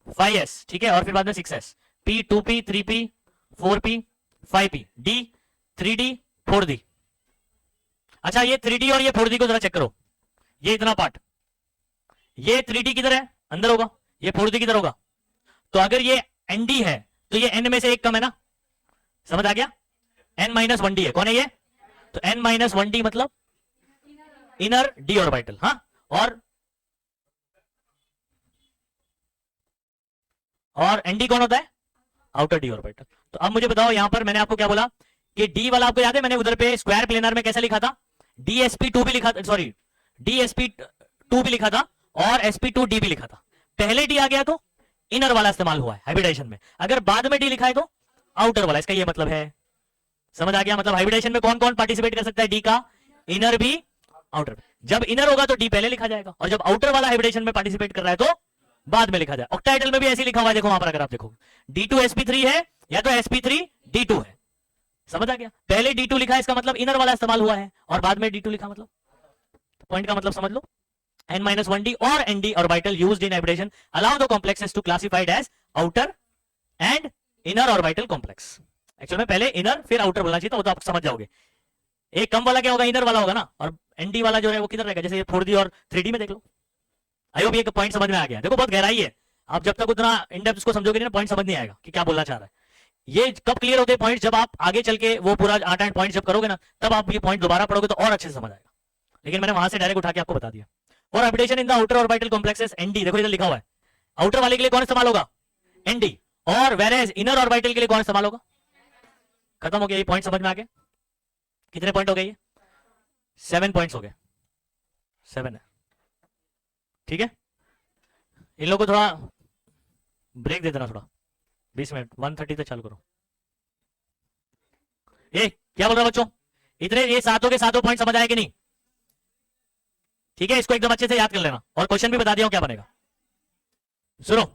5s, ठीक है, और फिर बाद में 6s, p 2p 3p 4p 5p, d 3d 4d। अच्छा ये 3d और ये 4d को जरा चेक करो, ये इतना पार्ट, ये 3d किधर है, अंदर होगा, ये 4d किधर होगा। तो अगर ये nd है तो ये n में से एक कम है ना, समझ आ गया, n-1d है, कौन है ये, तो n-1d मतलब इनर डी ऑर्बिटल, हाँ, और nd कौन होता है, आउटर डी ऑर्बिटल। तो अब मुझे बताओ यहां पर मैंने आपको क्या बोला कि d वाला आपको याद है, मैंने उधर पे स्क्वायर प्लेनर में कैसे लिखा था, dsp2 भी लिखा था, सॉरी dsp2 भी लिखा था और sp2d भी लिखा था। पहले d आ गया तो इनर वाला इस्तेमाल हुआ है हाइब्रिडेशन में, अगर बाद में d लिखा है तो आउटर वाला, इसका ये मतलब है, समझ आ गया, मतलब हाइब्रिडेशन में कौन कौन पार्टिसिपेट कर सकता है, d का, इनर भी आउटर भी। जब इनर होगा तो d पहले लिखा जाएगा, और जब आउटर वाला हाइब्रिडेशन में पार्टिसिपेट कर रहा है तो बाद में लिखा जाए। ऑक्टाइडल में भी ऐसे लिखा हुआ है, देखो वहां पर अगर आप देखो, d2sp3 है या तो sp3d2 है, समझ आ गया, पहले d2 लिखा है इसका मतलब इनर वाला इस्तेमाल हुआ है, और बाद में d2 लिखा, मतलब पॉइंट का मतलब समझ लो। n-1d और nd orbital used in hybridisation allow the complexes to classified as outer and inner orbital complex. Actual में पहले इनर फिर आउटर बोलना चाहिए था, वो तो आप समझ जाओगे। एक कम वाला क्या होगा, इनर वाला होगा ना, और एनडी वाला जो है वो किधर रहेगा, जैसे 4D और 3D में देख लो। आई होप ये पॉइंट समझ में आ गया। देखो बहुत गहराई है, आप जब तक उतना इन डेप्थ उसको समझोगे नहीं ना, पॉइंट समझ नहीं आएगा कि क्या बोलना चाह रहा है। ये कब क्लियर होते हैं पॉइंट, जब आप आगे चल के वो पूरा 8 पॉइंट जब करोगे ना, तब आप ये पॉइंट दोबारा पढ़ोगे तो और अच्छे से समझ आएगा। लेकिन मैंने वहां से डायरेक्ट उठा के आपको बता दिया। और habitation in the outer orbital complexes N, D इधर लिखा हुआ है, आउटर वाले के लिए कौन इस्तेमाल होगा, एनडी, और वेरेज इनर ऑर्बिटल के लिए कौन इस्तेमाल होगा। खत्म हो गया, ये पॉइंट समझ में आ गया। कितने पॉइंट हो गए, ये 7 पॉइंट्स हो गए, 7 है, ठीक है। इन लोगों को थोड़ा ब्रेक दे देना, थोड़ा 20 मिनट, 1:30 तक चालू करो। ये क्या बोल रहा बच्चों, इतने ये सातों के सातों पॉइंट समझ आए कि नहीं, ठीक है। इसको एकदम अच्छे से याद कर लेना, और क्वेश्चन भी बता दिया हूं क्या बनेगा। सुनो,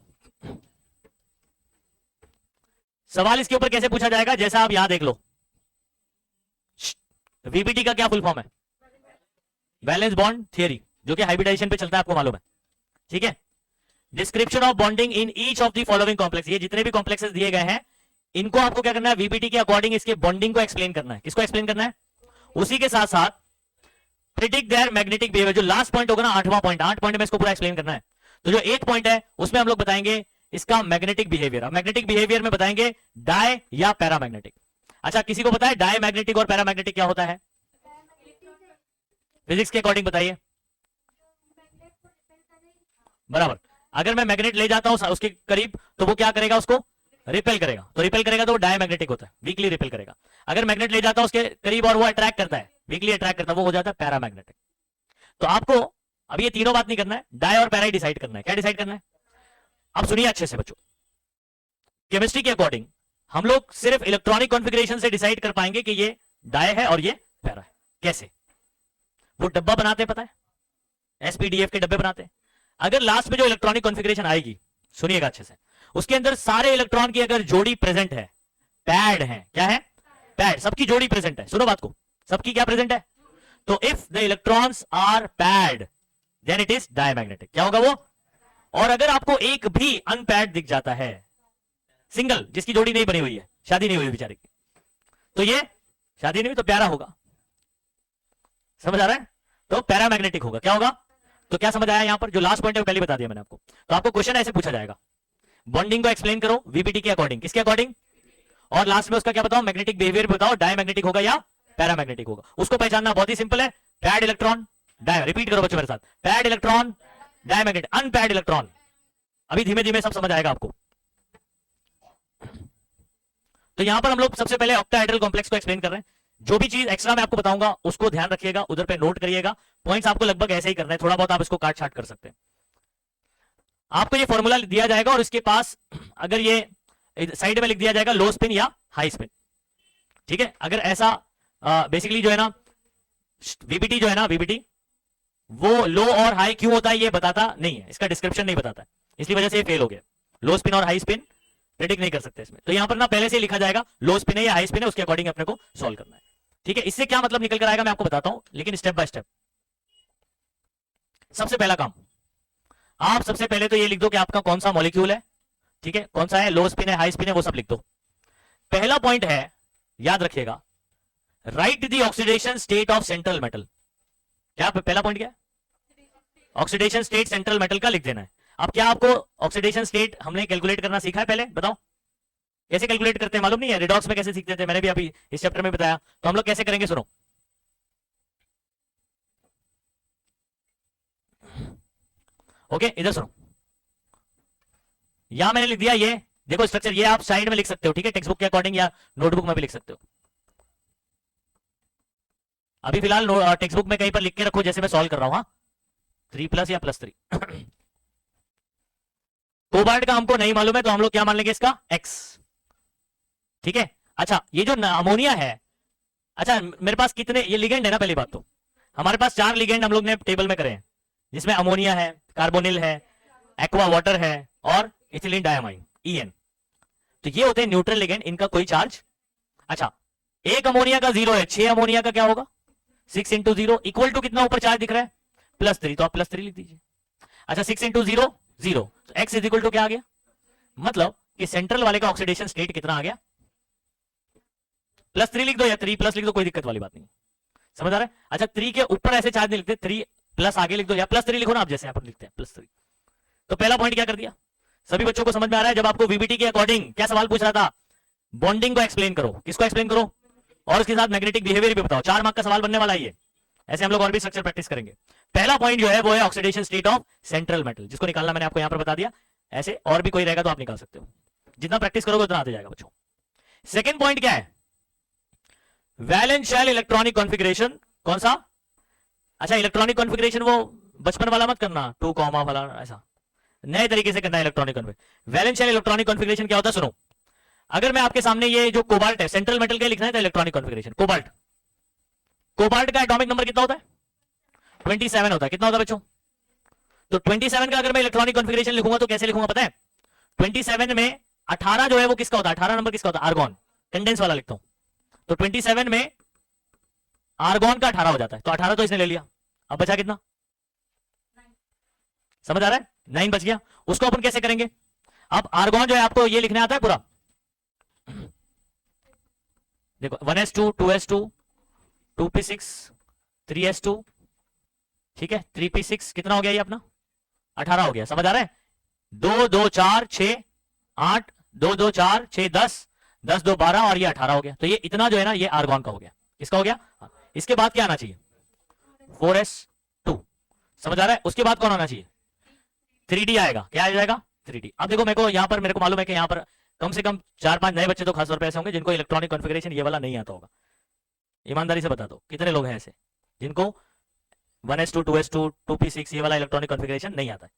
सवाल इसके ऊपर कैसे पूछा जाएगा, जैसा आप यहां देख लो, वीबीटी का क्या फुल फॉर्म है, वैलेंस बॉन्ड थियरी, जो कि हाइब्रिडाइजेशन पे चलता है, आपको मालूम है, ठीक है। Description of bonding in each of the following complex, ये जितने भी कॉम्प्लेक्सेस दिए गए हैं, इनको आपको क्या करना है, वीबीटी के अकॉर्डिंग इसके बॉन्डिंग को एक्सप्लेन करना है। किसको एक्सप्लेन करना है, उसी के साथ साथ प्रिडिक्ट देयर मैग्नेटिक बिहेवियर, जो लास्ट पॉइंट होगा ना, 8वां पॉइंट, 8 पॉइंट में इसको पूरा एक्सप्लेन करना है। तो जो 8 पॉइंट है उसमें हम लोग बताएंगे इसका मैग्नेटिक बिहेवियर। मैग्नेटिक बिहेवियर में बताएंगे डाय या पैरामैग्नेटिक। अच्छा, किसी को पता है डाय मैग्नेटिक और पैरामैग्नेटिक क्या होता है, फिजिक्स के अकॉर्डिंग बताइए। बराबर, अगर मैं मैग्नेट ले जाता हूं उसके करीब, तो वो क्या करेगा, उसको रिपेल करेगा, तो रिपेल करेगा तो वो डायमैग्नेटिक होता है, वीकली रिपेल करेगा। अगर मैग्नेट ले जाता हूं उसके करीब और वो अट्रैक्ट करता है, वीकली अट्रैक्ट करता है, वो हो जाता है पैरामैग्नेटिक। तो आपको अब ये तीनों बात नहीं करना है, डाय और पैरा ही डिसाइड करना है। क्या डिसाइड करना है, अब सुनिए अच्छे से बच्चों। केमिस्ट्री के अकॉर्डिंग हम लोग सिर्फ इलेक्ट्रॉनिक कॉन्फ़िगरेशन से डिसाइड कर पाएंगे कि ये डाय है और ये पैरा है। कैसे, वो डब्बा बनाते हैं, पता है, एसपीडीएफ के डब्बे बनाते हैं। अगर लास्ट में जो इलेक्ट्रॉनिक कॉन्फ़िगरेशन आएगी, सुनिएगा अच्छे से, उसके अंदर सारे इलेक्ट्रॉन की अगर जोड़ी प्रेजेंट है, पैड है, क्या है, पैड, सबकी जोड़ी प्रेजेंट है, सुनो बात को, सबकी क्या प्रेजेंट है, तो if the electrons are paired then it is diamagnetic. क्या होगा वो, और अगर आपको एक भी अनपैड दिख जाता है, सिंगल, जिसकी जोड़ी नहीं बनी हुई है, शादी नहीं हुई बेचारे की, तो ये शादी नहीं हुई तो प्यारा होगा, समझ आ रहा है, तो पैरामैग्नेटिक होगा। क्या होगा, तो क्या समझ आया यहां पर, जो लास्ट पॉइंट है वो पहले बता दिया मैंने आपको। तो आपको क्वेश्चन ऐसे पूछा जाएगा, बॉन्डिंग को एक्सप्लेन करो वीबीटी के अकॉर्डिंग, किसके अकॉर्डिंग, और लास्ट में उसका क्या बताओ, मैग्नेटिक बिहेवियर बताओ, डायमैग्नेटिक होगा या पैरामैग्नेटिक होगा। उसको पहचानना बहुत ही सिंपल है, पैड इलेक्ट्रॉन डाय, रिपीट करो बच्चों मेरे साथ, pad electron diamagnetic, unpaid electron. अभी धीमे धीमे सब समझ आएगा आपको। तो यहां पर हम लोग सबसे पहले ऑक्टाहेड्रल कॉम्प्लेक्स को एक्सप्लेन कर रहे हैं। जो भी चीज एक्स्ट्रा मैं आपको बताऊंगा उसको ध्यान रखिएगा, उधर पे नोट करिएगा, पॉइंट्स आपको लगभग ऐसे ही करना है, थोड़ा बहुत आप इसको काट छाट कर सकते हैं। आपको ये फॉर्मूला दिया जाएगा और इसके पास अगर ये साइड में लिख दिया जाएगा लो स्पिन या हाई स्पिन, ठीक है। अगर ऐसा बेसिकली जो है ना, वीबीटी जो है ना, वीबीटी वो लो और हाई क्यों होता है ये बताता नहीं है, इसका डिस्क्रिप्शन नहीं बताता है, इसलिए वजह से ये फेल हो गया। लो स्पिन और हाई स्पिन प्रेडिक्ट नहीं कर सकते इसमें, तो यहां पर ना पहले से लिखा जाएगा लो स्पिन है या हाई स्पिन है, उसके अकॉर्डिंग अपने को सॉल्व करना है, ठीक है। इससे क्या मतलब निकल कर आएगा मैं आपको बताता हूं, लेकिन स्टेप बाय स्टेप। सबसे पहला काम, आप सबसे पहले तो ये लिख दो कि आपका कौन सा मॉलिक्यूल है, ठीक है, कौन सा है, लो स्पिन है, हाई स्पिन है, वो सब लिख दो। पहला पॉइंट है, याद रखिएगा, right the oxidation state of central metal. क्या पहला पॉइंट क्या है, ऑक्सीडेशन स्टेट सेंट्रल मेटल का लिख देना है। अब क्या आपको ऑक्सीडेशन स्टेट हमने कैलकुलेट करना सीखा है, पहले बताओ कैसे कैलकुलेट करते हैं, मालूम नहीं है, रिडॉक्स में कैसे सीखते थे, मैंने भी अभी इस चैप्टर में बताया, तो हम लोग कैसे करेंगे, सुनो। ओके, इधर सुनो, यहां मैंने लिख दिया ये, देखो स्ट्रक्चर, ये आप साइड में लिख सकते हो, ठीक है, टेक्स्ट बुक के अकॉर्डिंग या नोटबुक में भी लिख सकते हो। अभी फिलहाल टेक्स्ट बुक में कहीं पर लिख के रखो, जैसे मैं सॉल्व कर रहा हूं, हाँ, 3+ या +3। कोबाल्ट का हमको नहीं मालूम है, तो हम लोग क्या मान लेंगे, इसका X, ठीक है। अच्छा, ये जो अमोनिया है, अच्छा मेरे पास कितने ये लिगेंड है ना, पहली बात तो हमारे पास 4 लिगेंड हम लोग ने टेबल में करे हैं, जिसमें अमोनिया है, कार्बोनिल है, एक्वा वाटर है और इथिलीन डायमाइन EN। तो ये होते हैं न्यूट्रल लिगेंड, इनका कोई चार्ज। अच्छा, एक अमोनिया का 0 है, 6 अमोनिया का क्या होगा, 6 × 0 इक्वल टू कितना ऊपर चार्ज दिख रहा है, +3, तो आप +3 लिख दीजिए। अच्छा, 6 × 0 0, तो X इक्वल टू क्या आ गया, मतलब कि सेंट्रल वाले का ऑक्सीडेशन स्टेट कितना आ गया, +3 लिख दो या 3+ लिख दो, कोई दिक्कत वाली बात नहीं। समझ आ रहा है? अच्छा 3 के ऊपर ऐसे चार्ज नहीं लिखते, 3 प्लस आगे लिख दो या +3 लिखो ना आप, जैसे यहाँ पर लिखते हैं +3। तो पहला पॉइंट क्या कर दिया, सभी बच्चों को समझ में आ रहा है? जब आपको वीबीटी के अकॉर्डिंग क्या सवाल पूछ रहा था, बॉन्डिंग को एक्सप्लेन करो, किसको एक्सप्लेन करो, और उसके साथ मैग्नेटिक बिहेवियर भी बताओ। 4 मार्क का सवाल बनने वाला है ये। ऐसे हम लोग और भी स्ट्रक्चर प्रैक्टिस करेंगे। पहला पॉइंट जो है वो है oxidation state of central metal, जिसको निकालना मैंने आपको यहां पर बता दिया। ऐसे और भी कोई रहेगा तो आप निकाल सकते हो, जितना प्रैक्टिस करोगे उतना आते जाएगा बच्चों। सेकेंड पॉइंट क्या है, वैलेंस शेल इलेक्ट्रॉनिक कॉन्फ़िगरेशन। कौन सा? अच्छा इलेक्ट्रॉनिक कॉन्फ़िगरेशन वो बचपन वाला मत करना, 2 कॉमा वाला, ऐसा नए तरीके से करना है electronic configuration. Valence shell electronic configuration क्या होता है सुनो, अगर मैं आपके सामने ये जो कोबाल्ट है, सेंट्रल मेटल का लिखना है तो इलेक्ट्रॉनिक कॉन्फ़िगरेशन कोबाल्ट, कोबाल्ट का एटॉमिक नंबर कितना होता है? 27 होता है। कितना होता है बच्चों? तो 27 का अगर मैं इलेक्ट्रॉनिक कॉन्फ़िगरेशन लिखूंगा तो कैसे लिखूंगा पता है? 27 में 18 जो है वो किसका होता है? 18 नंबर किसका होता है? आर्गॉन, कंडेंस वाला लिखता हूं। तो 27 में आर्गॉन का 18 हो जाता है, तो 18 तो इसने ले लिया। अब बचा कितना? समझ आ रहा है? 9 बच गया। उसको अपन कैसे करेंगे? अब आर्गॉन जो है आपको ये लिखने आता है पूरा, देखो 1s2 2s2 2p6 3s2, ठीक है 3p6, कितना हो गया ये अपना? 18 हो गया। समझ आ रहा है? 2 2 4 6 8, 2 2 4 6 10, 10 2 12 और ये 18 हो गया। तो ये इतना जो है ना ये आर्गॉन का हो गया। इसका हो गया। इसके बाद क्या आना चाहिए? 4s2। समझ आ रहा है? उसके बाद कौन आना चाहिए? 3d आएगा। क्या आ जाएगा? 3d। अब देखो मेरे को यहां पर, मेरे को मालूम है कि यहां पर कम से कम 4-5 नए बच्चे तो खासतौर पर ऐसे होंगे जिनको इलेक्ट्रॉनिक कॉन्फ़िगरेशन ये वाला नहीं आता होगा। ईमानदारी से बता दो कितने लोग हैं ऐसे जिनको 1s2 2s2 2p6 ये वाला इलेक्ट्रॉनिक कॉन्फ़िगरेशन नहीं आता है?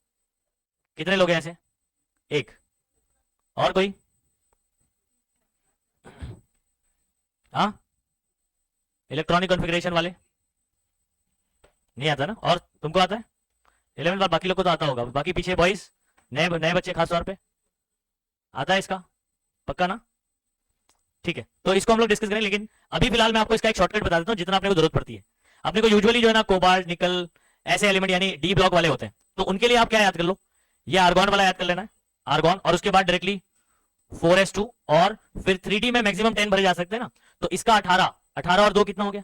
कितने लोग हैं ऐसे? एक और कोई? हाँ इलेक्ट्रॉनिक कॉन्फ़िगरेशन वाले नहीं आता ना? और तुमको आता है 11 बार? बाकी लोग को तो आता होगा, बाकी पीछे बॉयज नए नए बच्चे खास तौर पे आता है इसका? पक्का ना? ठीक है, तो इसको हम लोग डिस्कस करेंगे, लेकिन अभी फिलहाल मैं आपको इसका एक शॉर्टकट बता देता हूं जितना अपने को जरूरत पड़ती है। अपने को यूजुअली जो है ना कोबाल्ट निकल ऐसे एलिमेंट यानी डी ब्लॉक वाले होते हैं, तो उनके लिए आप क्या याद कर लो, ये आर्गॉन वाला याद कर लेना है, आर्गॉन, और उसके बाद डायरेक्टली 4s2 और फिर 3d में मैक्सिमम 10 भरे जा सकते हैं ना, तो इसका 18, 18 और 2 कितना हो गया?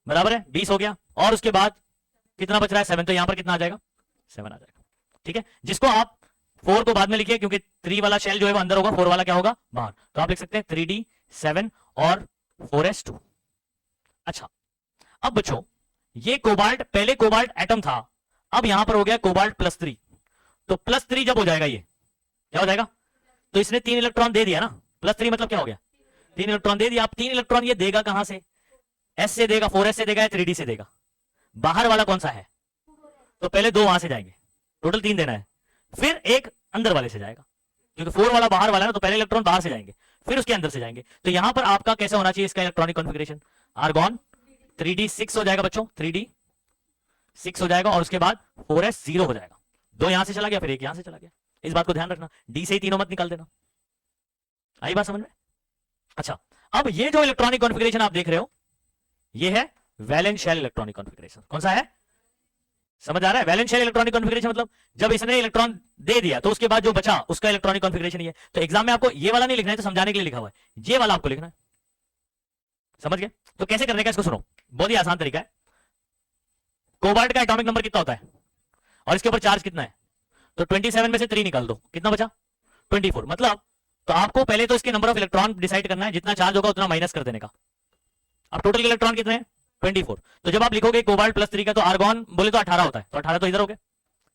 बराबर है 20 हो गया। और उसके बाद कितना बच रहा है? 7। तो यहां पर कितना आ जाएगा? 7 आ जाएगा। ठीक है, जिसको आप 4 को बाद में लिखिए क्योंकि 3 वाला शेल जो है वो अंदर होगा, 4 वाला क्या होगा? बाहर। तो आप लिख सकते हैं 3d 7 और 4s2। अच्छा अब बच्चों ये कोबाल्ट, पहले कोबाल्ट एटम था, अब यहां पर हो गया कोबाल्ट +3। तो +3 जब हो जाएगा ये क्या हो जाएगा? तो इसने 3 इलेक्ट्रॉन दे दिया ना, +3 मतलब क्या हो गया? 3 इलेक्ट्रॉन दे दिया। आप 3 इलेक्ट्रॉन ये देगा कहां से? s से देगा, 4s से देगा या 3d से देगा? बाहर वाला कौन सा है? तो पहले 2 वहां से जाएंगे, टोटल 3 देना है, फिर एक अंदर वाले से जाएगा क्योंकि 4 वाला बाहर वाला है ना, तो पहले इलेक्ट्रॉन बाहर से जाएंगे फिर उसके अंदर से जाएंगे। तो यहां पर आपका कैसे होना चाहिए इसका इलेक्ट्रॉनिक कॉन्फ़िगरेशन? आर्गॉन 3d 6 हो जाएगा बच्चों, 3d 6 हो जाएगा और उसके बाद 4s 0 हो जाएगा। 2 यहां से चला गया फिर एक यहां से चला गया, इस बात को ध्यान रखना, डी से ही तीनों मत निकाल देना। आई बात समझ में? अच्छा अब ये जो इलेक्ट्रॉनिक कॉन्फ़िगरेशन आप देख रहे हो ये है वैलेंस शेल इलेक्ट्रॉनिक कॉन्फ़िगरेशन। कौन सा है? समझ आ रहा है? वैलेंस शेल इलेक्ट्रॉनिक कॉन्फ़िगरेशन मतलब जब इसने इलेक्ट्रॉन दे दिया तो उसके बाद जो बचा उसका इलेक्ट्रॉनिक कॉन्फ़िगरेशन ये है। तो एग्जाम में आपको ये वाला नहीं लिखना है, तो समझाने के लिए लिखा हुआ है, ये वाला आपको लिखना है। समझ गए? तो कैसे करने का इसको सुनो, बहुत ही आसान तरीका है। कोबाल्ट का एटॉमिक नंबर कितना होता है और इसके ऊपर चार्ज कितना है? तो 27 में से 3 निकाल दो, कितना बचा? 24। मतलब तो आपको पहले तो इसके नंबर ऑफ इलेक्ट्रॉन डिसाइड करना है, जितना चार्ज होगा उतना माइनस कर देने का। अब टोटल इलेक्ट्रॉन कितने हैं? 24। तो जब आप लिखोगे कोबाल्ट +3 का तो आर्गॉन बोले तो 18 होता है, तो 18 तो इधर हो गए।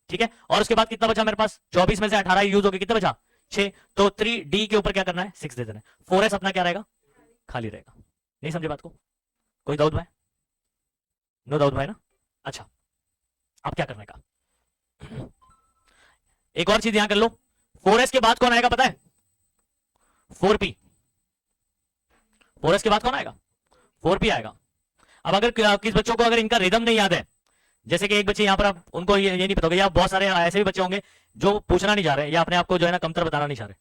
ठीक है, और उसके बाद कितना बचा मेरे पास? 24 में से 18 यूज हो गए, कितना बचा? 6। तो 3d के ऊपर क्या करना है? 6 दे देना है। 4s अपना क्या रहेगा? खाली रहेगा। नहीं समझे बात को? कोई डाउट भाई? नो डाउट भाई ना? अच्छा अब क्या करने का, एक और चीज यहां कर लो, 4s के बाद कौन आएगा पता है? 4p। 4s के बाद कौन आएगा? 4p आएगा। अब अगर किस बच्चों को अगर इनका रिदम नहीं याद है, जैसे कि एक बच्चे यहां पर आप उनको ये नहीं पता होगा, या बहुत सारे ऐसे भी बच्चे होंगे जो पूछना नहीं चाह रहे या अपने आप को जो है ना कमतर बताना नहीं चाह रहे,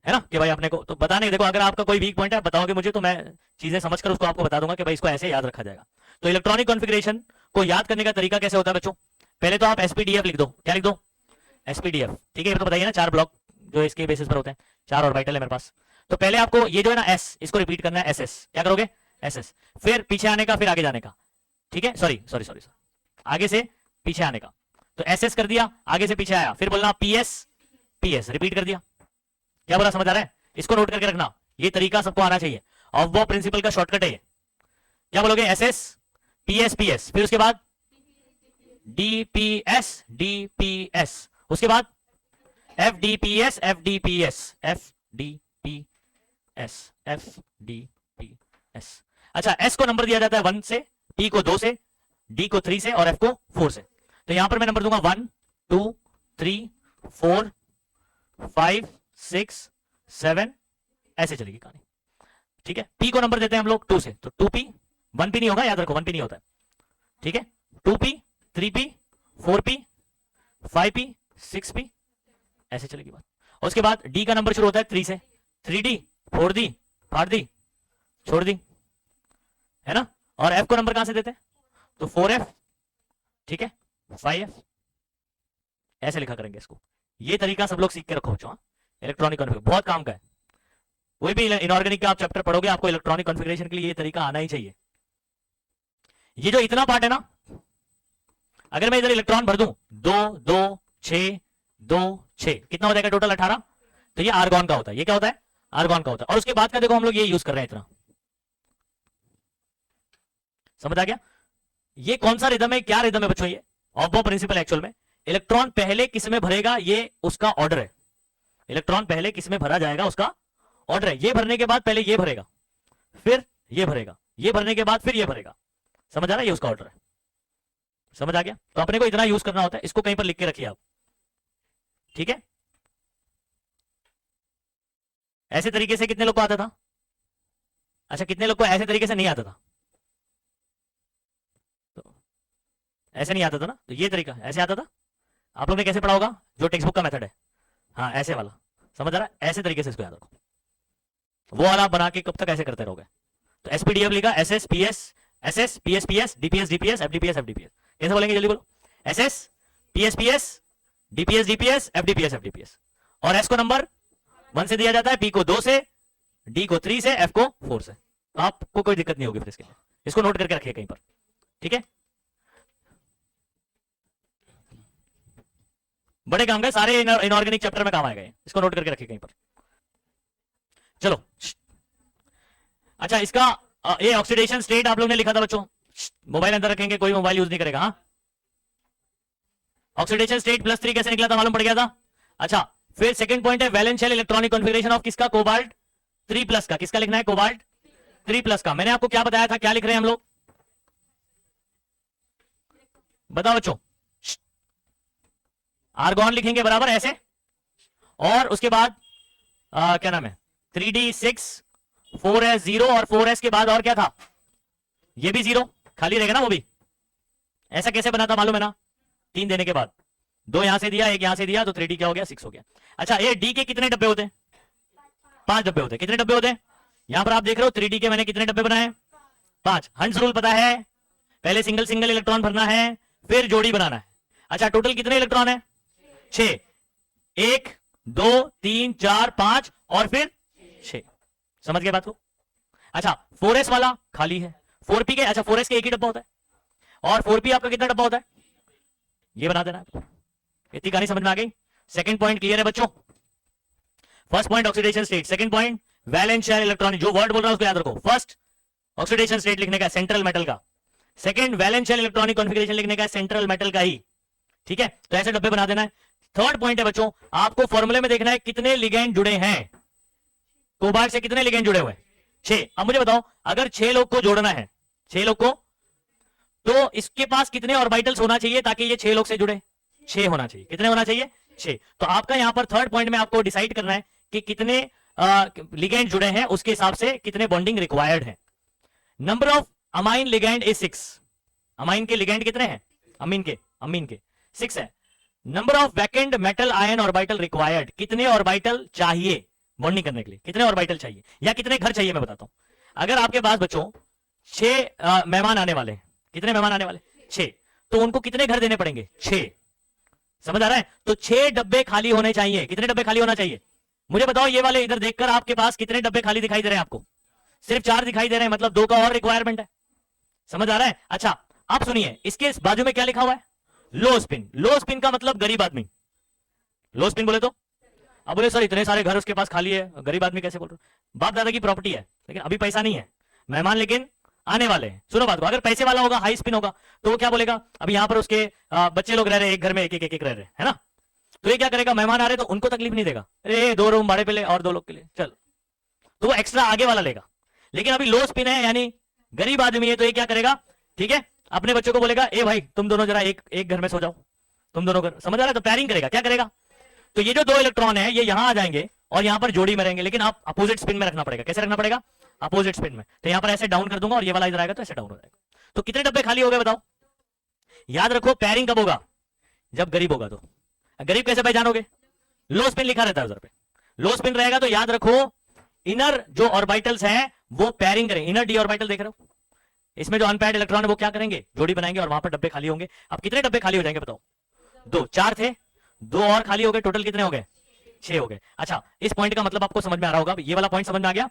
है ना, कि भाई अपने को तो बताने, देखो अगर आपका कोई वीक पॉइंट है बताओगे मुझे तो मैं चीजें समझकर उसको आपको बता दूंगा कि भाई इसको ऐसे याद रखा जाएगा। तो इलेक्ट्रॉनिक कॉन्फ़िगरेशन को याद करने का तरीका कैसे होता है बच्चों? पहले तो आप एसपीडीएफ लिख दो। क्या लिख दो? एसपीडीएफ। ठीक है, ये तो बताइए ना, 4 ब्लॉक जो इसके बेसिस पर होते हैं, 4 ऑर्बिटल है मेरे पास। तो पहले आपको ये जो है ना एस, इसको रिपीट करना है, एसएस। क्या करोगे? SS, फिर पीछे आने का, फिर आगे जाने का, ठीक है, सॉरी सॉरी सॉरी, आगे से पीछे आने का, तो SS कर दिया, आगे से पीछे आया, फिर बोलना PS PS, रिपीट कर दिया। क्या बोला, समझ आ रहा है? इसको नोट करके रखना, ये तरीका सबको आना चाहिए, ऑफ प्रिंसिपल का शॉर्टकट है ये। क्या बोलोगे, SS PS PS, फिर उसके बाद DPS DPS, उसके बाद FDPS FDPS FDPS FDPS। अच्छा, S को नंबर दिया जाता है 1 से, P को 2 से, D को 3 से और F को 4 से। तो यहां पर मैं नंबर दूंगा 1 2 3 4 5 6 7, ऐसे चलेगी कहानी, ठीक है। P को नंबर देते हैं हम लोग 2 से, तो 2P, 1P नहीं होगा, याद रखो 1P नहीं होता है, ठीक है। 2P 3P 4P 5P 6P, ऐसे चलेगी बात। और उसके बाद D का नंबर शुरू होता है 3 से, 3D 4D फाड़ दी छोड़ दी, है ना। और F को नंबर कहां से देते हैं, तो 4F, ठीक है, 5F, ऐसे लिखा करेंगे इसको। ये तरीका सब लोग सीख के रखो बच्चों, इलेक्ट्रॉनिक कॉन्फ़िगरेशन बहुत काम का है। कोई भी इनऑर्गेनिक का आप चैप्टर पढ़ोगे, आपको इलेक्ट्रॉनिक कॉन्फ़िगरेशन के लिए ये तरीका आना ही चाहिए। ये जो इतना पार्ट है ना, अगर मैं इधर इलेक्ट्रॉन भर दूं 2 2 6 2 6, कितना हो जाएगा टोटल 18, तो ये आर्गॉन का होता है। ये क्या होता है, आर्गॉन का होता है। और उसके बाद का देखो हम लोग ये यूज कर रहे हैं इतना, समझ आ गया। ये कौन सा रिदम है, क्या रिदम है बच्चों, ये ऑफ बॉ प्रिंसिपल। एक्चुअल में इलेक्ट्रॉन पहले किस में भरेगा, ये उसका ऑर्डर है। इलेक्ट्रॉन पहले किस में भरा जाएगा, उसका ऑर्डर है। ये भरने के बाद पहले ये भरेगा, फिर ये भरेगा, ये भरने के बाद फिर ये भरेगा, समझ आ रहा है, ये उसका ऑर्डर है, समझ आ गया। तो अपने को इतना यूज करना होता है, इसको कहीं पर लिख के रखिए आप, ठीक है। ऐसे तरीके से कितने लोग को आता था, अच्छा कितने लोग को ऐसे तरीके से नहीं आता था, तो ऐसे नहीं आता था ना, तो ये तरीका ऐसे आता था। आप लोग ने कैसे पढ़ा होगा, जो टेक्स्ट बुक का मेथड है, हाँ ऐसे वाला, समझ आ रहा है, ऐसे तरीके से इसको याद रखो। वो वाला बना के कब तक ऐसे करते रहोगे। तो SPDF लिखा, SS PS SS PS PS DPS DPS FDPS FDPS, कैसे बोलेंगे जल्दी बोलो, SS PS PS DPS DPS FDPS FDPS। और S को नंबर 1 से दिया जाता है, P को 2 से, D को 3 से, F को 4 से। तो आपको कोई दिक्कत नहीं होगी फिर इसके लिए, इसको नोट करके रखिए कहीं पर, ठीक है। बड़े काम का, सारे इनऑर्गेनिक चैप्टर में काम आएगा, इसको नोट करके रखिए कहीं पर। चलो अच्छा, इसका ये ऑक्सीडेशन स्टेट आप लोग ने लिखा था बच्चों, मोबाइल अंदर रखेंगे, कोई मोबाइल यूज नहीं करेगा, हाँ। ऑक्सीडेशन स्टेट +3 कैसे निकला था, मालूम पड़ गया था। अच्छा, फिर सेकंड पॉइंट है valence shell electronic configuration of किसका, कोबाल्ट 3+ का। किसका लिखना है, कोबाल्ट 3+ का। मैंने आपको क्या बताया था, क्या लिख रहे हैं हम लोग, बताओ बच्चों। आर्गॉन लिखेंगे बराबर ऐसे, और उसके बाद क्या नाम है, 3D 6 4S 0, और 4S के बाद और क्या था, ये भी 0 खाली रहेगा ना, वो भी। ऐसा कैसे बना था मालूम है ना, 3 देने के बाद 2 यहां से दिया, 1 यहां से दिया, तो 3D क्या हो गया, 6 हो गया। अच्छा, ये D के कितने डब्बे होते हैं, 5 डब्बे होते हैं। कितने डब्बे होते हैं, यहां पर आप देख रहे हो 3D के मैंने कितने डब्बे बनाए, 5। हंस रूल पता है, पहले सिंगल सिंगल इलेक्ट्रॉन भरना है, फिर जोड़ी बनाना है। अच्छा, टोटल कितने इलेक्ट्रॉन है, 6, 1 2 3 4 5 और फिर 6, समझ गए बात को। अच्छा, 4S वाला खाली है, 4P के, अच्छा 4S के एक ही डब्बा होता है, और 4P आपका कितना डब्बा होता है, ये बना देना। इतनी कहानी समझ में आ गई। सेकंड पॉइंट क्लियर है बच्चों। First point oxidation state, second point valence shell electronic, जो वर्ड बोल रहा है उसको याद रखो। फर्स्ट ऑक्सीडेशन स्टेट लिखने का सेंट्रल मेटल का, second valence shell electronic configuration लिखने का सेंट्रल मेटल का ही, ठीक है। तो ऐसे डब्बे बना देना है। थर्ड पॉइंट है बच्चों, आपको फॉर्मूले में देखना है कितने लिगेंड जुड़े हैं, कोबाल्ट से कितने लिगेंड जुड़े हुए हैं, 6। अब मुझे बताओ, अगर 6 लोग को जोड़ना है, 6 लोग को, तो इसके पास कितने ऑर्बिटल्स होना चाहिए ताकि ये 6 लोग से जुड़े, 6 होना चाहिए। कितने होना चाहिए, 6। तो आपका यहां पर थर्ड पॉइंट में आपको डिसाइड करना है कि कितने लिगेंड जुड़े हैं, उसके हिसाब से कितने बॉन्डिंग रिक्वायर्ड है। Number of amine ligand is 6। Amine के लिगेंड कितने हैं, अमीन के 6 है। Number of vacant metal ion orbital required, कितने ऑर्बिटल चाहिए बॉन्डिंग करने के लिए, कितने ऑर्बिटल चाहिए या कितने घर चाहिए, मैं बताता हूं। अगर आपके पास बच्चों 6 मेहमान आने वाले, कितने मेहमान आने वाले, 6, तो उनको कितने घर देने पड़ेंगे, 6, समझ आ रहा है। तो 6 डब्बे खाली होने चाहिए। कितने डब्बे खाली होना चाहिए, मुझे बताओ। ये वाले इधर देखकर आपके पास कितने डब्बे खाली दिखाई दे रहे हैं आपको, सिर्फ 4 दिखाई दे रहे हैं, मतलब 2 का और रिक्वायरमेंट है। समझ आ रहा है? अच्छा आप सुनिए, इसके बाजू में क्या लिखा हुआ है? Low spin. लो स्पिन का मतलब गरीब आदमी। लो स्पिन बोले तो, अब बोले सर इतने सारे घर उसके पास खाली है, गरीब आदमी कैसे बोल रहे हो? बाप दादा की प्रॉपर्टी है, लेकिन अभी पैसा नहीं है, मेहमान लेकिन आने वाले हैं। सुनो बात को, अगर पैसे वाला होगा, हाई स्पिन होगा, तो वो क्या बोलेगा, अभी यहां पर उसके बच्चे लोग रह रहे हैं, एक घर में एक एक एक रह रहे हैं, है ना? तो ये क्या करेगा, मेहमान आ रहे तो उनको तकलीफ नहीं देगा, अरे 2 रूम भाड़े पे ले और 2 लोग के लिए चल, तो वो एक्स्ट्रा आगे वाला लेगा। लेकिन अभी लो स्पिन है, यानी गरीब आदमी है, तो ये क्या करेगा, ठीक है, अपने बच्चों को बोलेगा, ए भाई तुम दोनों जरा एक घर में सो जाओ, तुम दोनों घर। समझ आ रहा है? तो पैरिंग करेगा, क्या करेगा? तो ये जो 2 इलेक्ट्रॉन है ये यहां आ जाएंगे और यहां पर जोड़ी में रहेंगे, लेकिन आप अपोजिट स्पिन में रखना पड़ेगा। कैसे रखना पड़ेगा? अपोजिट स्पिन में। तो यहां पर ऐसे डाउन कर दूंगा और ये वाला इधर आएगा तो ऐसे डाउन हो जाएगा। तो कितने डब्बे खाली हो गए बताओ? याद रखो पैरिंग कब होगा? जब गरीब होगा। तो गरीब कैसे पहचानोगे? लो स्पिन लिखा रहता है उधर पे, लो स्पिन रहेगा तो याद रखो इनर जो ऑर्बिटल्स हैं वो पैरिंग करेंगे। इनर डी ऑर्बिटल देख रहे हो, इसमें जो अनपेयर्ड इलेक्ट्रॉन है वो क्या करेंगे, जोड़ी बनाएंगे और वहां पर डब्बे खाली होंगे। अब कितने डब्बे खाली हो जाएंगे बताओ? 2, 4 थे, 2 और खाली हो गए, टोटल कितने हो गए? 6 हो गए। अच्छा इस पॉइंट का मतलब आपको समझ में आ रहा होगा, ये वाला पॉइंट समझ में आ गया।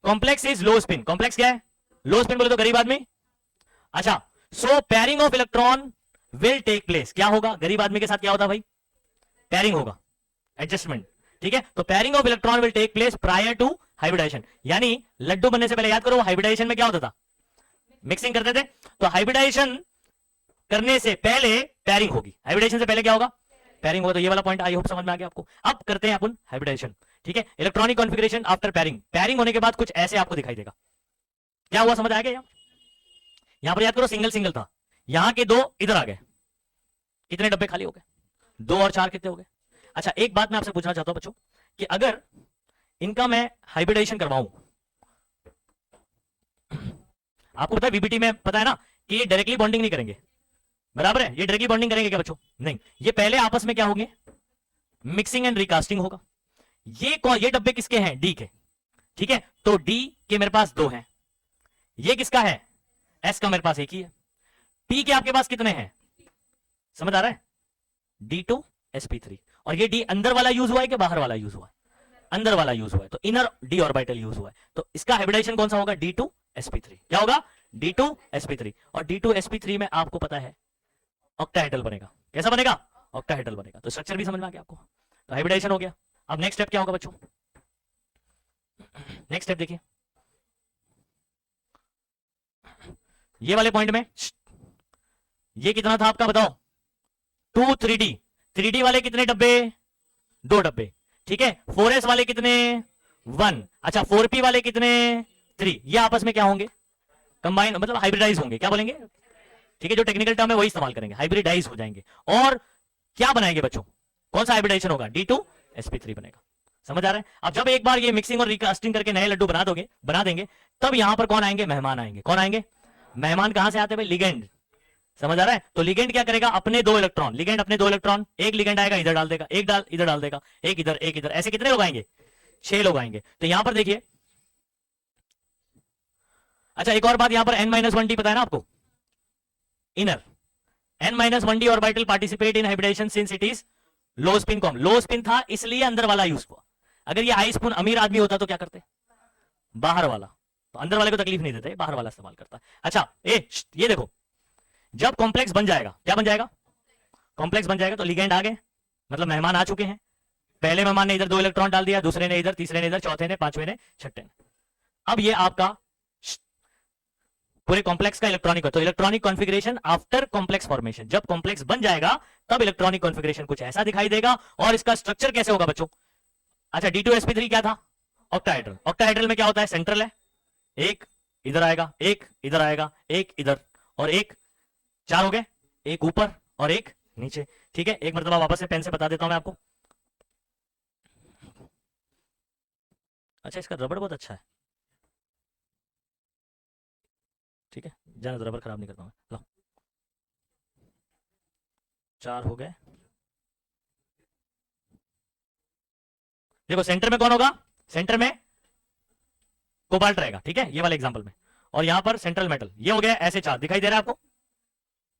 Complex is low spin. Complex क्या है? लो स्पिन बोले तो गरीब आदमी। अच्छा so pairing of electron will take place. क्या होगा? गरीब आदमी के साथ क्या होता भाई? पेयरिंग होगा, एडजस्टमेंट। ठीक है, तो pairing of electron will take place prior to hybridisation. यानी लड्डू बनने से पहले, याद करो हाइब्रिडाइजेशन में क्या होता था? मिक्सिंग करते थे। तो हाइब्रिडाइजेशन करने से पहले पेयरिंग होगी, हाइब्रिडाइजेशन से पहले क्या होगा? पेयरिंग होगा। तो ये वाला पॉइंट आई होप समझ में आ गया आपको। अब करते हैं अपन हाइब्रिडाइजेशन। ठीक है, electronic configuration after pairing. Pairing होने के बाद कुछ ऐसे आपको दिखाई देगा। क्या हुआ समझ आ गया? यहां पर याद करो सिंगल सिंगल था, यहां के 2 इधर आ गए, कितने डब्बे खाली हो गए? 2 और 4 कितने हो गए? अच्छा एक बात मैं आपसे पूछना चाहता हूं बच्चों, कि अगर इनका मैं हाइब्रिडाइजेशन करवाऊं, आपको पता है वीबीटी में पता है ना कि ये डायरेक्टली बॉन्डिंग नहीं करेंगे, बराबर है? ये डायरेक्टली बॉन्डिंग करेंगे क्या बच्चों? नहीं, ये पहले आपस में क्या होंगे? मिक्सिंग एंड रिकास्टिंग होगा। ये डब्बे किसके हैं? डी के। ठीक है, तो डी के मेरे पास 2 हैं, ये किसका है? एस का मेरे पास एक ही है। पी के आपके पास कितने हैं? समझ आ रहा है? D2sp3। और ये डी अंदर वाला यूज हुआ है कि बाहर वाला यूज हुआ है? अंदर वाला यूज हुआ है, तो इनर डी ऑर्बिटल यूज हुआ है। तो इसका हाइब्रिडाइजेशन कौन सा होगा? D2sp3। क्या होगा? D2sp3। और D2sp3 में आपको पता है ऑक्टाहेड्रल बनेगा। कैसा बनेगा? ऑक्टाहेड्रल बनेगा। तो स्ट्रक्चर भी समझ में आ गया आपको। तो हाइब्रिडाइजेशन हो गया। अब नेक्स्ट स्टेप क्या होगा बच्चों? नेक्स्ट स्टेप देखिए, ये वाले पॉइंट में ये कितना था आपका बताओ? 2 3D। 3D वाले कितने डब्बे? 2 डब्बे। ठीक है, 4S वाले कितने? 1। अच्छा 4P वाले कितने? 3। ये आपस में क्या होंगे? कंबाइन, मतलब हाइब्रिडाइज होंगे। क्या बोलेंगे? ठीक है, जो टेक्निकल टर्म है वही इस्तेमाल करेंगे, हाइब्रिडाइज हो जाएंगे। और क्या बनाएंगे बच्चों? कौन सा हाइब्रिडाइजेशन होगा? D2sp3 बनेगा। समझ आ रहा है? अब जब एक बार ये मिक्सिंग और रिकास्टिंग करके नए लड्डू बना देंगे, तब यहां पर कौन आएंगे? मेहमान आएंगे। कौन आएंगे? मेहमान कहां से आते हैं भाई? लिगेंड। समझ आ रहा है? तो लिगेंड क्या करेगा? अपने 2 इलेक्ट्रॉन, लिगेंड अपने 2 इलेक्ट्रॉन, एक लिगेंड आएगा इधर डाल देगा, इधर डाल देगा, एक इधर, ऐसे कितने लोग आएंगे? 6 लोग आएंगे। तो यहां पर देखिए, अच्छा एक और बात, यहां पर n-1d पता है ना आपको? Inner n-1d orbital participate in hybridisation since it is low spin. कौन? लो स्पिन था इसलिए अंदर वाला यूज हुआ। अगर ये हाई स्पिन अमीर आदमी होता तो क्या करते? बाहर वाला। तो अंदर वाले को तकलीफ नहीं देते, बाहर वाला इस्तेमाल करता। अच्छा ये देखो, जब कॉम्प्लेक्स बन जाएगा, क्या बन जाएगा? कॉम्प्लेक्स बन जाएगा तो लिगेंड आ गए, मतलब मेहमान आ चुके हैं। पहले मेहमान ने इधर 2 इलेक्ट्रॉन डाल दिया, दूसरे ने इधर, तीसरे ने इधर, चौथे ने, पांचवें ने, छठे ने। अब ये आपका पूरे कॉम्प्लेक्स का इलेक्ट्रॉनिक, तो electronic configuration after complex formation. जब कॉम्प्लेक्स बन जाएगा तब इलेक्ट्रॉनिक कॉन्फ़िगरेशन कुछ ऐसा दिखाई देगा। और इसका स्ट्रक्चर कैसे होगा बच्चों? अच्छा D2sp3 क्या था? ऑक्टाहेड्रल। ऑक्टाहेड्रल में क्या होता है? सेंट्रल है, एक इधर आएगा, एक इधर आएगा, एक इधर, और एक, 4 हो गए, एक ऊपर और एक नीचे। ठीक है, एक मतलब वापस से पेन से बता देता हूं मैं आपको। अच्छा इसका रबड़ बहुत अच्छा है। ठीक है, ज्यादा रबड़ खराब नहीं करता मैं। लो 4 हो गए। देखो सेंटर में कौन होगा? सेंटर में कोबाल्ट रहेगा। ठीक है, ये वाले एग्जांपल में। और यहां पर सेंट्रल मेटल। ये हो गया ऐसे 4 दिखाई दे रहा है आपको?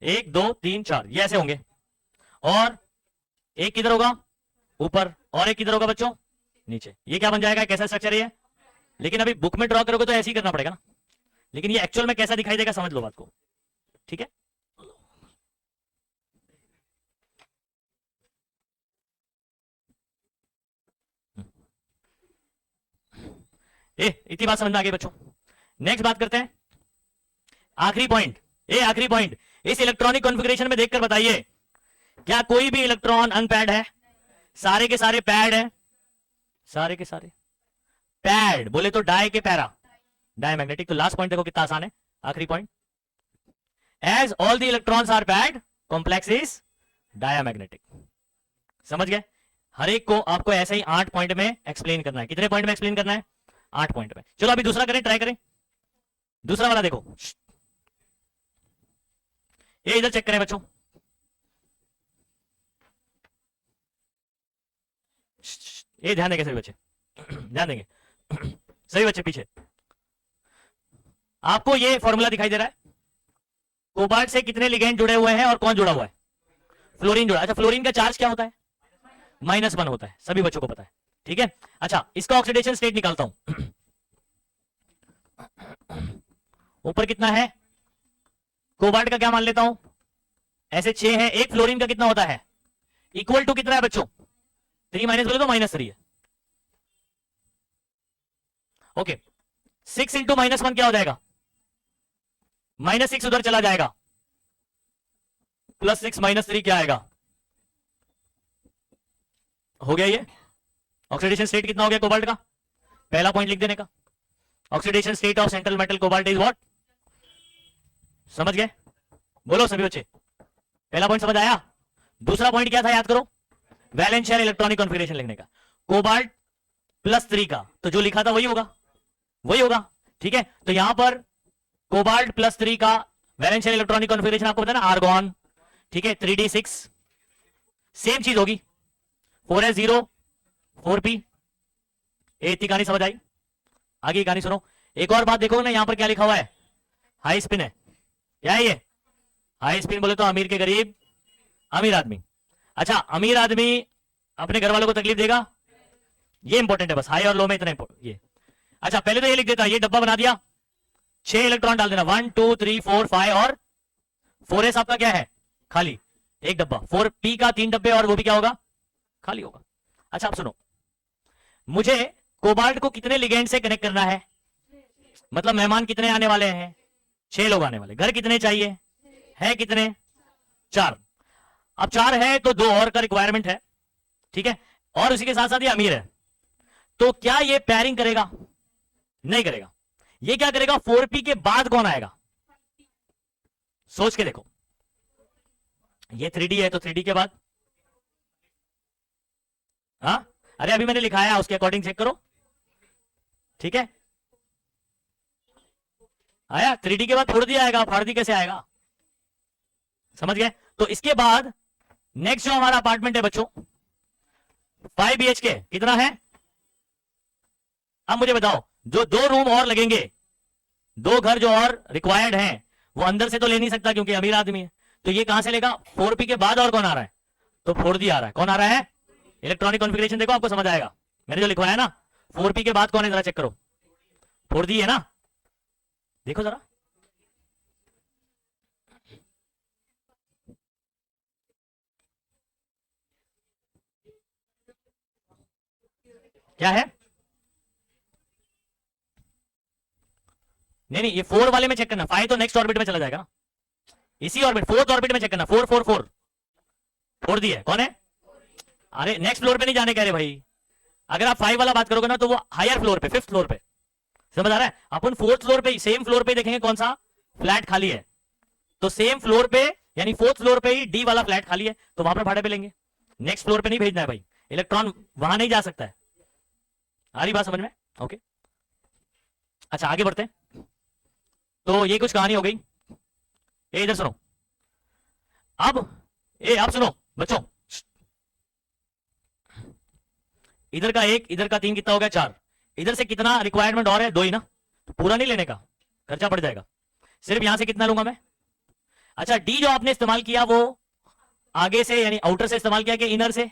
1 2 3 4 ये ऐसे होंगे। और एक किधर होगा? ऊपर, और एक किधर होगा बच्चों? नीचे। ये क्या बन जाएगा? कैसा स्ट्रक्चर है ये? लेकिन अभी बुक में ड्रॉ करोगे तो ऐसे ही करना पड़ेगा ना, लेकिन ये एक्चुअल में कैसा दिखाई देगा समझ लो बात को, ठीक है। इतनी बात समझ में आ गई बच्चों। नेक्स्ट बात करते हैं आखिरी पॉइंट। आखिरी पॉइंट, इस इलेक्ट्रॉनिक कॉन्फ़िगरेशन में देखकर बताइए क्या कोई भी इलेक्ट्रॉन अनपैड है? सारे के सारे पैड है, सारे के सारे पैड, बोले तो डाई के पैरा, डायमैग्नेटिक। तो लास्ट पॉइंट देखो कितना आसान है, आखिरी point, as all the electrons are paired complex is diamagnetic. समझ गए? हर एक को आपको ऐसे ही 8 पॉइंट में एक्सप्लेन करना है। कितने पॉइंट में एक्सप्लेन करना है? 8 पॉइंट में। चलो अभी दूसरा करें, ट्राई करें। दूसरा वाला देखो, ये इधर चेक करें बच्चों, ये ध्यान देंगे सभी बच्चे, ध्यान देंगे सभी बच्चे पीछे। आपको ये फॉर्मूला दिखाई दे रहा है, कोबाल्ट से कितने लिगेंड जुड़े हुए हैं और कौन जुड़ा हुआ है? फ्लोरीन जुड़ा। अच्छा, फ्लोरीन का चार्ज क्या होता है? -1 होता है, सभी बच्चों को पता है, ठीक है। अच्छा, इसका ऑक्सीडेशन स्टेट निकालता हूं। ऊपर कितना है? कोबाल्ट का क्या मान लेता हूं, ऐसे 6 है। एक फ्लोरीन का कितना होता है? इक्वल टू कितना है बच्चों? 3 माइनस बोले तो -3 है। ओके, 6 इंटू -1 क्या हो जाएगा? -6 उधर चला जाएगा, +6 -3 क्या आएगा? हो गया ये ऑक्सीडेशन स्टेट कितना हो गया कोबाल्ट का? पहला पॉइंट लिख देने का, oxidation state of central metal cobalt is what? समझ गए? बोलो सभी बच्चे, पहला पॉइंट समझ आया? दूसरा पॉइंट क्या था याद करो, वैलेंस शेल इलेक्ट्रॉनिक कॉन्फ़िगरेशन लिखने का। कोबाल्ट +3 का, तो जो लिखा था वही होगा, वही होगा, ठीक है। तो यहां पर कोबाल्ट +3 का वैलेंस शेल इलेक्ट्रॉनिक कॉन्फ़िगरेशन आपको पता है ना, आर्गॉन, ठीक है, 3d6, सेम चीज होगी, 4s0 4p। इतनी कहानी समझ आई? आगे कहानी सुनो। एक और बात देखो ना, यहां पर क्या लिखा हुआ है? हाई स्पिन है, क्या है ये? हाई स्पिन बोले तो अमीर के गरीब अमीर आदमी। अच्छा, अमीर आदमी अपने घर वालों को तकलीफ देगा, ये इंपॉर्टेंट है बस, हाई और लो में इतना इंपॉर्टेंट ये। अच्छा, पहले तो ये लिख देता, ये डब्बा बना दिया, 6 इलेक्ट्रॉन डाल देना, 1 2 3 4 5 और 4s आपका क्या है? खाली, एक डब्बा। 4p का 3 डब्बे और वो भी क्या होगा? खाली होगा। अच्छा अब सुनो, मुझे कोबाल्ट को कितने लिगेंड से कनेक्ट करना है? मतलब मेहमान कितने आने वाले हैं? 6 लोग आने वाले। घर कितने चाहिए? है कितने? 4। अब 4 है तो 2 और का रिक्वायरमेंट है, ठीक है, और उसी के साथ साथ ये अमीर है, तो क्या ये पैरिंग करेगा? नहीं करेगा। ये क्या करेगा? 4p के बाद कौन आएगा? सोच के देखो, ये 3d है तो 3d के बाद, हाँ, अरे अभी मैंने लिखा है उसके अकॉर्डिंग चेक करो, ठीक है। आया 3d के बाद 4d आएगा, 4d कैसे आएगा? समझ गए? तो इसके बाद नेक्स्ट जो हमारा अपार्टमेंट है बच्चों, 5 BHK कितना है? अब मुझे बताओ, जो 2 रूम और लगेंगे, 2 घर जो और रिक्वायर्ड हैं, वो अंदर से तो ले नहीं सकता क्योंकि अमीर आदमी है, तो ये कहां से लेगा? 4p के बाद और कौन आ रहा है? तो 4d आ रहा है। कौन आ रहा है? इलेक्ट्रॉनिक कॉन्फ़िगरेशन देखो, आपको समझ आएगा। मैंने जो लिखवाया ना, 4p के बाद कौन है जरा चेक करो, 4d है ना, देखो जरा, क्या है? नहीं, ये 4 वाले में चेक करना, 5 तो नेक्स्ट ऑर्बिट में चला जाएगा, इसी ऑर्बिट 4th ऑर्बिट में चेक करना, 4 4 4 4d है। कौन है? अरे नेक्स्ट फ्लोर पे नहीं जाने कह रहे भाई, अगर आप 5 वाला बात करोगे ना तो वो हायर फ्लोर पे, 5th फ्लोर पे, समझ आ रहा है? अपन 4th फ्लोर पे, सेम फ्लोर पे देखेंगे कौन सा फ्लैट खाली है, तो सेम फ्लोर पे यानी 4th फ्लोर पे ही डी वाला फ्लैट खाली है, तो वहां पर भाड़े पे लेंगे। नेक्स्ट फ्लोर पे नहीं भेजना है भाई, इलेक्ट्रॉन वहां नहीं जा सकता है। आ रही बात समझ में? ओके, अच्छा आगे बढ़ते हैं। तो ये कुछ कहानी हो गई। ये इधर सुनो, अब सुनो बच्चों, इधर का 1, इधर का 3, कितना हो गया? 4। इधर से कितना रिक्वायरमेंट और है? 2 ही ना, तो पूरा नहीं लेने का, खर्चा पड़ जाएगा। सिर्फ यहां से कितना लूंगा मैं? अच्छा, डी जो आपने इस्तेमाल किया वो आगे से यानी आउटर से इस्तेमाल किया कि इनर से?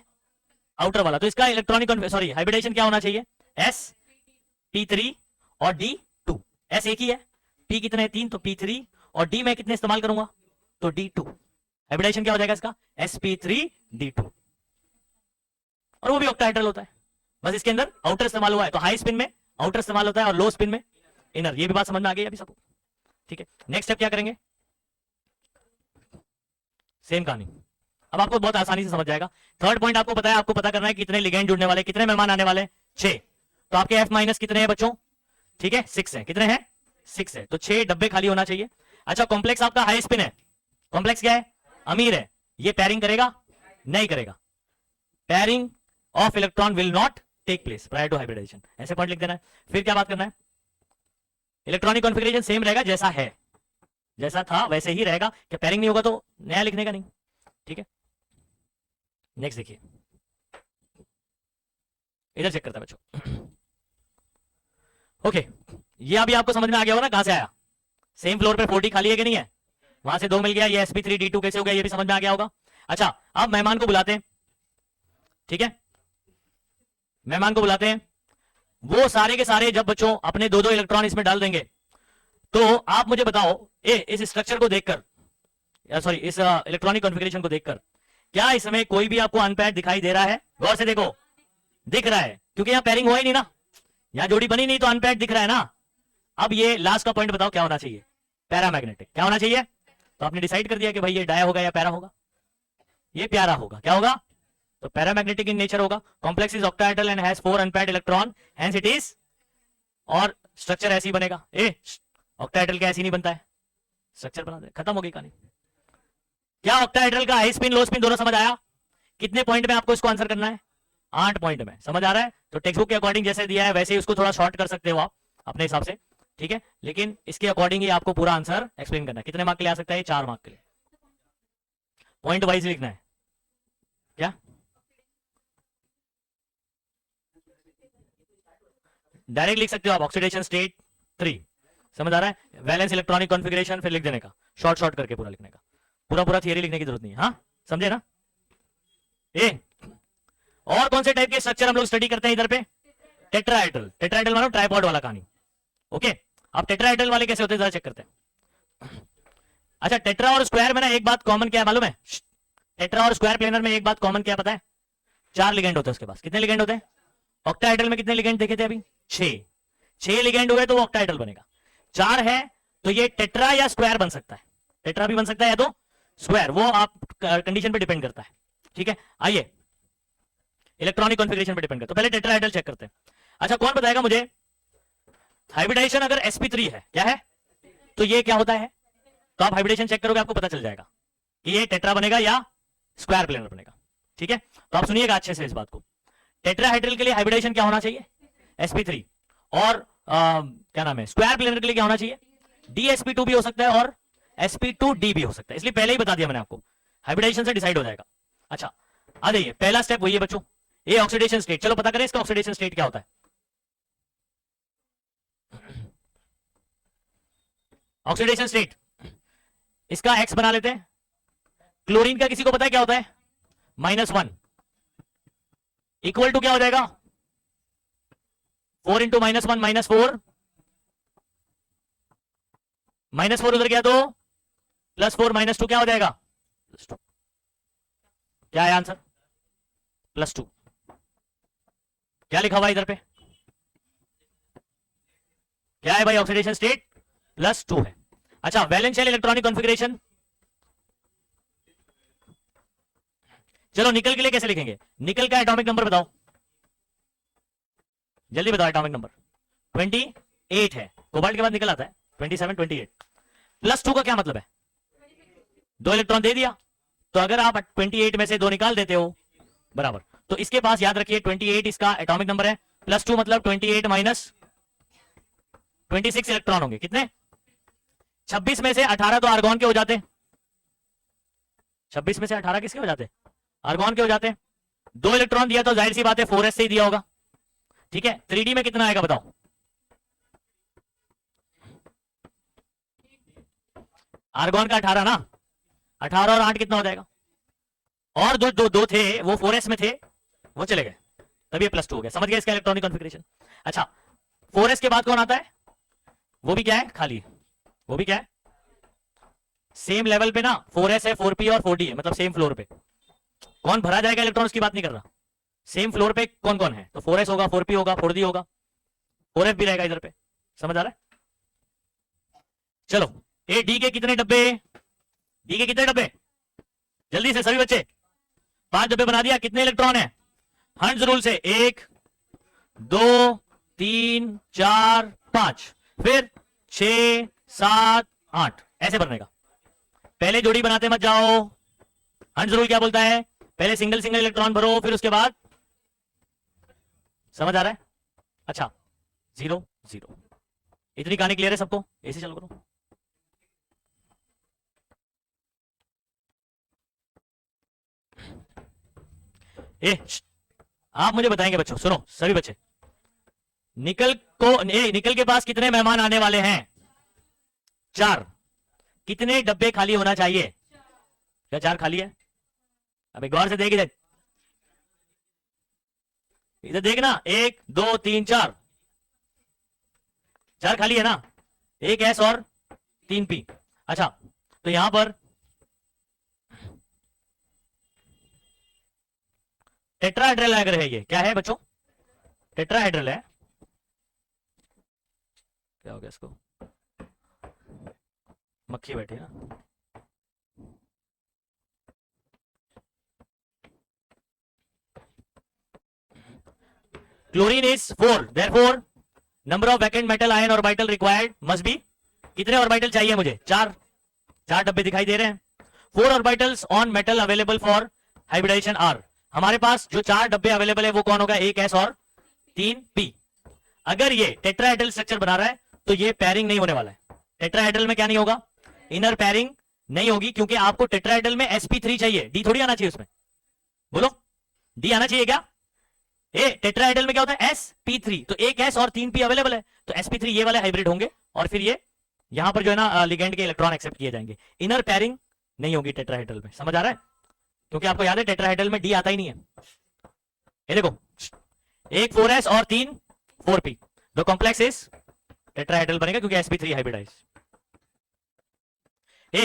आउटर वाला। तो इसका इलेक्ट्रॉनिक हाइब्रिडेशन क्या होना चाहिए? sp3 और D2। S एक ही है, P कितने 3 तो P3 और D में कितने इस्तेमाल करूंगा तो D2। हाइब्रिडाइजेशन क्या हो जाएगा इसका sp3d2 और वो भी ऑक्टाहेड्रल होता है, बस इसके अंदर आउटर इस्तेमाल हुआ है। तो हाई स्पिन में आउटर इस्तेमाल होता है और लो स्पिन में इनर। ये भी बात समझ में आ गई अभी सबको, ठीक है। नेक्स्ट स्टेप क्या करेंगे, सेम कहानी, अब आपको बहुत आसानी से समझ जाएगा। थर्ड पॉइंट आपको पता है, आपको पता करना है कितने लिगेंड जुड़ने वाले, कितने मेहमान आने वाले 6। तो आपके F माइनस कितने हैं बच्चों, ठीक है 6 है, कितने हैं 6 है, तो 6 डब्बे खाली होना चाहिए। अच्छा कॉम्प्लेक्स आपका हाई स्पिन है, कॉम्प्लेक्स क्या है अमीर है, ये पैरिंग करेगा नहीं करेगा, pairing of electron will not take place prior to hybridisation, ऐसे पॉइंट लिख देना है। फिर क्या बात करना है, इलेक्ट्रॉनिक कॉन्फ़िगरेशन सेम रहेगा जैसा है, जैसा था वैसे ही रहेगा, क्या पैरिंग नहीं होगा तो नया लिखने का नहीं, ठीक है। नेक्स्ट देखिए, इधर चेक करता है बच्चों। ओके ये अभी आपको समझ में आ गया होगा ना कहां से आया, सेम फ्लोर पे 40 खाली है कि नहीं है, वहां से 2 मिल गया, ये sp3d2 कैसे हो गया ये भी समझ में आ गया होगा। अच्छा अब मेहमान को बुलाते हैं, ठीक है मेहमान को बुलाते हैं, वो सारे के सारे जब बच्चों अपने 2-2 इलेक्ट्रॉन इसमें डाल देंगे तो आप मुझे बताओ इस स्ट्रक्चर को देखकर, सॉरी इस इलेक्ट्रॉनिक कॉन्फ़िगरेशन को देखकर क्या इसमें कोई भी आपको अनपैड दिखाई दे रहा है, गौर से देखो दिख रहा है क्योंकि यहां पैरिंग हुआ ही नहीं ना, यहां जोड़ी बनी नहीं तो अनपैड दिख रहा है ना। अब ये लास्ट का पॉइंट बताओ क्या होना चाहिए, पैरामैग्नेटिक, क्या होना चाहिए, तो आपने डिसाइड कर दिया कि भाई ये डाया होगा या पैरा होगा, ये प्यारा होगा, क्या होगा तो पैरामैग्नेटिक इन नेचर होगा। Complex is octahedral and has 4 unpaid electron hence it is, और स्ट्रक्चर ऐसे ही बनेगा। ऑक्टाहेड्रल क्या ऐसे नहीं बनता है, स्ट्रक्चर बना दे, खत्म हो गई कहानी। क्या ऑक्टाहेड्रल का हाई स्पिन लो स्पिन दोनों समझ आया, कितने पॉइंट में आपको इसको आंसर करना है 8 पॉइंट में, समझ आ रहा है। तो टेक्स्ट बुक के अकॉर्डिंग जैसे दिया है वैसे ही उसको थोड़ा शॉर्ट कर सकते हो आप अपने हिसाब से, ठीक है, लेकिन इसके अकॉर्डिंग ही आपको पूरा आंसर एक्सप्लेन करना है। कितने मार्क के लिए आ सकता है, 4 मार्क के लिए, पॉइंट वाइज लिखना है। क्या डायरेक्ट लिख सकते हो आप, ऑक्सीडेशन स्टेट 3, समझ आ रहा है, वैलेंस इलेक्ट्रॉनिक कॉन्फ़िगरेशन फिर लिख देने का, शॉर्ट शॉर्ट करके पूरा लिखने का, पूरा पूरा थियरी लिखने की जरूरत नहीं है, हाँ समझे ना। और कौन से टाइप के स्ट्रक्चर हम लोग स्टडी करते हैं इधर पे, टेट्राहेड्रल, टेट्राहेड्रल मानो ट्राइपॉड वाला कहानी, ओके। अब टेट्राहेड्रल वाले कैसे होते हैं जरा चेक करते हैं। अच्छा टेट्रा और स्क्वायर में ना एक बात कॉमन क्या है मालूम है, टेट्रा और स्क्वायर प्लेनर में एक बात कॉमन क्या पता है, 4 लिगेंड होते हैं उसके पास, कितने लिगेंड होते हैं, ऑक्टाहेड्रल में कितने लिगेंड देखे थे अभी 6 लिगेंड हुए तो वो ऑक्टाहेड्रल बनेगा। 4 है तो ये टेट्रा या स्क्वायर बन सकता है, टेट्रा भी बन सकता है या तो स्क्वायर, वो आप कंडीशन पे डिपेंड करता है, ठीक है। आइए इलेक्ट्रॉनिक कॉन्फ़िगरेशन पे डिपेंड करता है, तो पहले टेट्राहेड्रल चेक करते हैं। अच्छा कौन बताएगा मुझे, हाइब्रिडाइजेशन अगर sp3 है, क्या है तो ये क्या होता है, तो आप हाइब्रिडाइजेशन चेक करोगे आपको पता चल जाएगा कि ये टेट्रा बनेगा या स्क्वायर प्लेनर बनेगा, ठीक है। तो आप सुनिएगा अच्छे से इस बात को, टेट्राहेड्रल के लिए हाइब्रिडाइजेशन क्या होना चाहिए sp3, और क्या नाम है स्क्वायर प्लेनर के लिए क्या होना चाहिए dsp2 भी हो सकता है और sp2d भी हो सकता है, इसलिए पहले ही बता दिया मैंने आपको, हाइब्रिडाइजेशन से डिसाइड हो जाएगा। अच्छा आ जाइए, पहला स्टेप वही है बच्चों, ये ऑक्सीडेशन स्टेट, चलो पता करें इसका ऑक्सीडेशन स्टेट क्या होता है। ऑक्सीडेशन स्टेट इसका x बना लेते हैं, क्लोरीन का किसी को पता है क्या होता है -1 इक्वल टू क्या हो जाएगा 4 इंटू -1 -4, -4 उधर गया तो +4 -2 क्या हो जाएगा +2, क्या है आंसर +2, क्या लिखा हुआ इधर पे क्या है भाई, ऑक्सीडेशन स्टेट +2 है। अच्छा वैलेंस शेल इलेक्ट्रॉनिक कॉन्फ़िगरेशन, चलो निकल के लिए कैसे लिखेंगे, निकल का एटॉमिक नंबर बताओ, जल्दी बताओ एटॉमिक नंबर 28 है, कोबाल्ट के बाद निकल आता है 27 28, +2 का क्या मतलब है 2 इलेक्ट्रॉन दे दिया, तो अगर आप 28 में से 2 निकाल देते हो बराबर, तो इसके पास याद रखिए 28 इसका एटॉमिक नंबर है, +2 मतलब 28 माइनस 26 इलेक्ट्रॉन होंगे, कितने 26 में से 18 तो आर्गॉन के हो जाते, 26 में से 18 किसके हो जाते आर्गॉन के हो जाते, 2 इलेक्ट्रॉन दिया तो जाहिर सी बात है 4s से ही दिया होगा, ठीक है। 3d में कितना आएगा बताओ, आर्गॉन का 18 ना, 18 और 8 कितना हो जाएगा, और दो थे वो 4s में थे वो चले गए, तब ये +2 हो गया, समझ गए इसका इलेक्ट्रॉनिक कॉन्फ़िगरेशन। अच्छा 4s के बाद कौन आता है? वो भी क्या है? खाली। वो भी क्या है? सेम लेवल पे ना 4s है, 4p और 4d है, मतलब सेम फ्लोर पे। कौन भरा जाएगा इलेक्ट्रॉन उसकी बात नहीं कर रहा, सेम फ्लोर पे कौन कौन है। तो 4s होगा, 4p होगा, 4d होगा, 4f भी रहेगा इधर पे। समझ आ रहा है? चलो, ए डी के कितने डब्बे? डी के कितने डब्बे? जल्दी से सभी बच्चे, 5 डब्बे बना दिया। कितने इलेक्ट्रॉन है? हंड्स रूल से 1 2 3 4 5, फिर 6 7 8, ऐसे भरने का। पहले जोड़ी बनाते मत जाओ। हंड्स रूल क्या बोलता है? पहले सिंगल सिंगल इलेक्ट्रॉन भरो, फिर उसके बाद। समझ आ रहा है? अच्छा, 0 0, इतनी कहानी क्लियर है सबको? ऐसे चलो करो। आप मुझे बताएंगे बच्चों, सुनो सभी बच्चे, निकल निकल के पास कितने मेहमान आने वाले हैं? 4। कितने डब्बे खाली होना चाहिए? क्या 4 खाली है? अबे गौर से देख, इधर इधर देखना, 1 2 3 4, 4 खाली है ना, 1 एस और 3 पी। अच्छा, तो यहां पर टेट्राहेड्रल अगर है, ये क्या है बच्चों? टेट्राहेड्रल है। क्या हो गया इसको? मक्खी बैठी है ना। Chlorine is 4, therefore number of vacant metal ion orbital required must be. कितने ऑर्बिटल चाहिए मुझे? 4। 4 डब्बे दिखाई दे रहे हैं। 4 orbitals on metal available for hybridisation are. हमारे पास जो 4 डब्बे अवेलेबल है वो कौन होगा? 1 एस और 3 पी। अगर ये टेट्राहेड्रल स्ट्रक्चर बना रहा है तो ये पेयरिंग नहीं होने वाला है। टेट्राहेड्रल में क्या नहीं होगा? इनर पेयरिंग नहीं होगी, क्योंकि आपको टेट्राहेड्रल में sp3 चाहिए, डी थोड़ी आना चाहिए उसमें। बोलो, डी आना चाहिए क्या? टेट्राहेड्रल में क्या होता है? sp3। तो 1 s और 3 p अवेलेबल है, तो sp3 ये वाले हाइब्रिड होंगे, और फिर ये यहां पर जो है ना लिगेंड के इलेक्ट्रॉन एक्सेप्ट किए जाएंगे। इनर पेयरिंग नहीं होगी टेट्राहेड्रल में। समझ आ रहा है? क्योंकि आपको याद है टेट्राहेड्रल में डी आता ही नहीं है। ये देखो, 1 4s और 3 4p, the complex is tetrahedral बनेगा क्योंकि sp3 hybridise.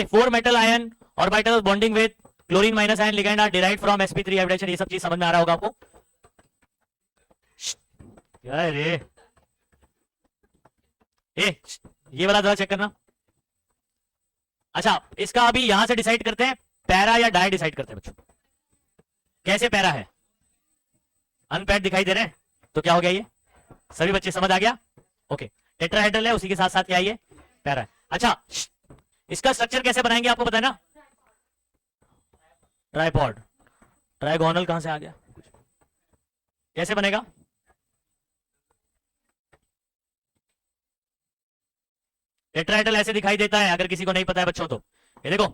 4 metal ion orbital bonding with chlorine minus ion ligand are derived from sp3 hybridisation. ये सब चीज समझ में आ रहा होगा आपको? क्या रे? ये वाला जरा चेक करना। अच्छा, इसका अभी यहां से डिसाइड करते हैं, पैरा या डाई डिसाइड करते हैं बच्चों। कैसे पैरा है? अनपैड दिखाई दे रहे हैं, तो क्या हो गया ये? सभी बच्चे समझ आ गया? ओके, टेट्राहेड्रल है, उसी के साथ साथ क्या ये? पैरा है। अच्छा, इसका स्ट्रक्चर कैसे बनाएंगे आपको पता है ना? ट्राइपॉड। ट्राइगोनल कहां से आ गया? कैसे बनेगा? टेट्राहेड्रल ऐसे दिखाई देता है, अगर किसी को नहीं पता है बच्चों तो ये देखो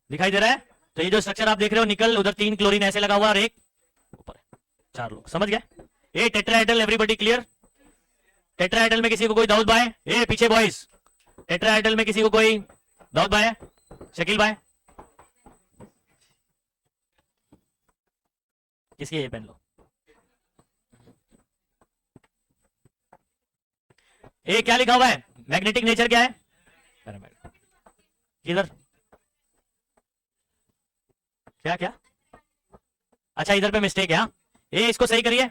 दिखाई दे रहा है। तो ये जो स्ट्रक्चर आप देख रहे हो, निकल, उधर 3 क्लोरीन ऐसे लगा हुआ और एक ऊपर है। 4 लोग समझ गए? ये टेट्राहेड्रल, एवरीबॉडी क्लियर? टेट्राहेड्रल में किसी को कोई दाऊद भाई? ए पीछे बॉयज, टेट्राहेड्रल में किसी को कोई दाऊद भाई है? शकील भाई, किसकी? ये पहन लो। ए क्या लिखा हुआ है? मैग्नेटिक नेचर क्या है? किधर? क्या क्या? अच्छा, इधर पे मिस्टेक है। हाँ, ए इसको सही करिए।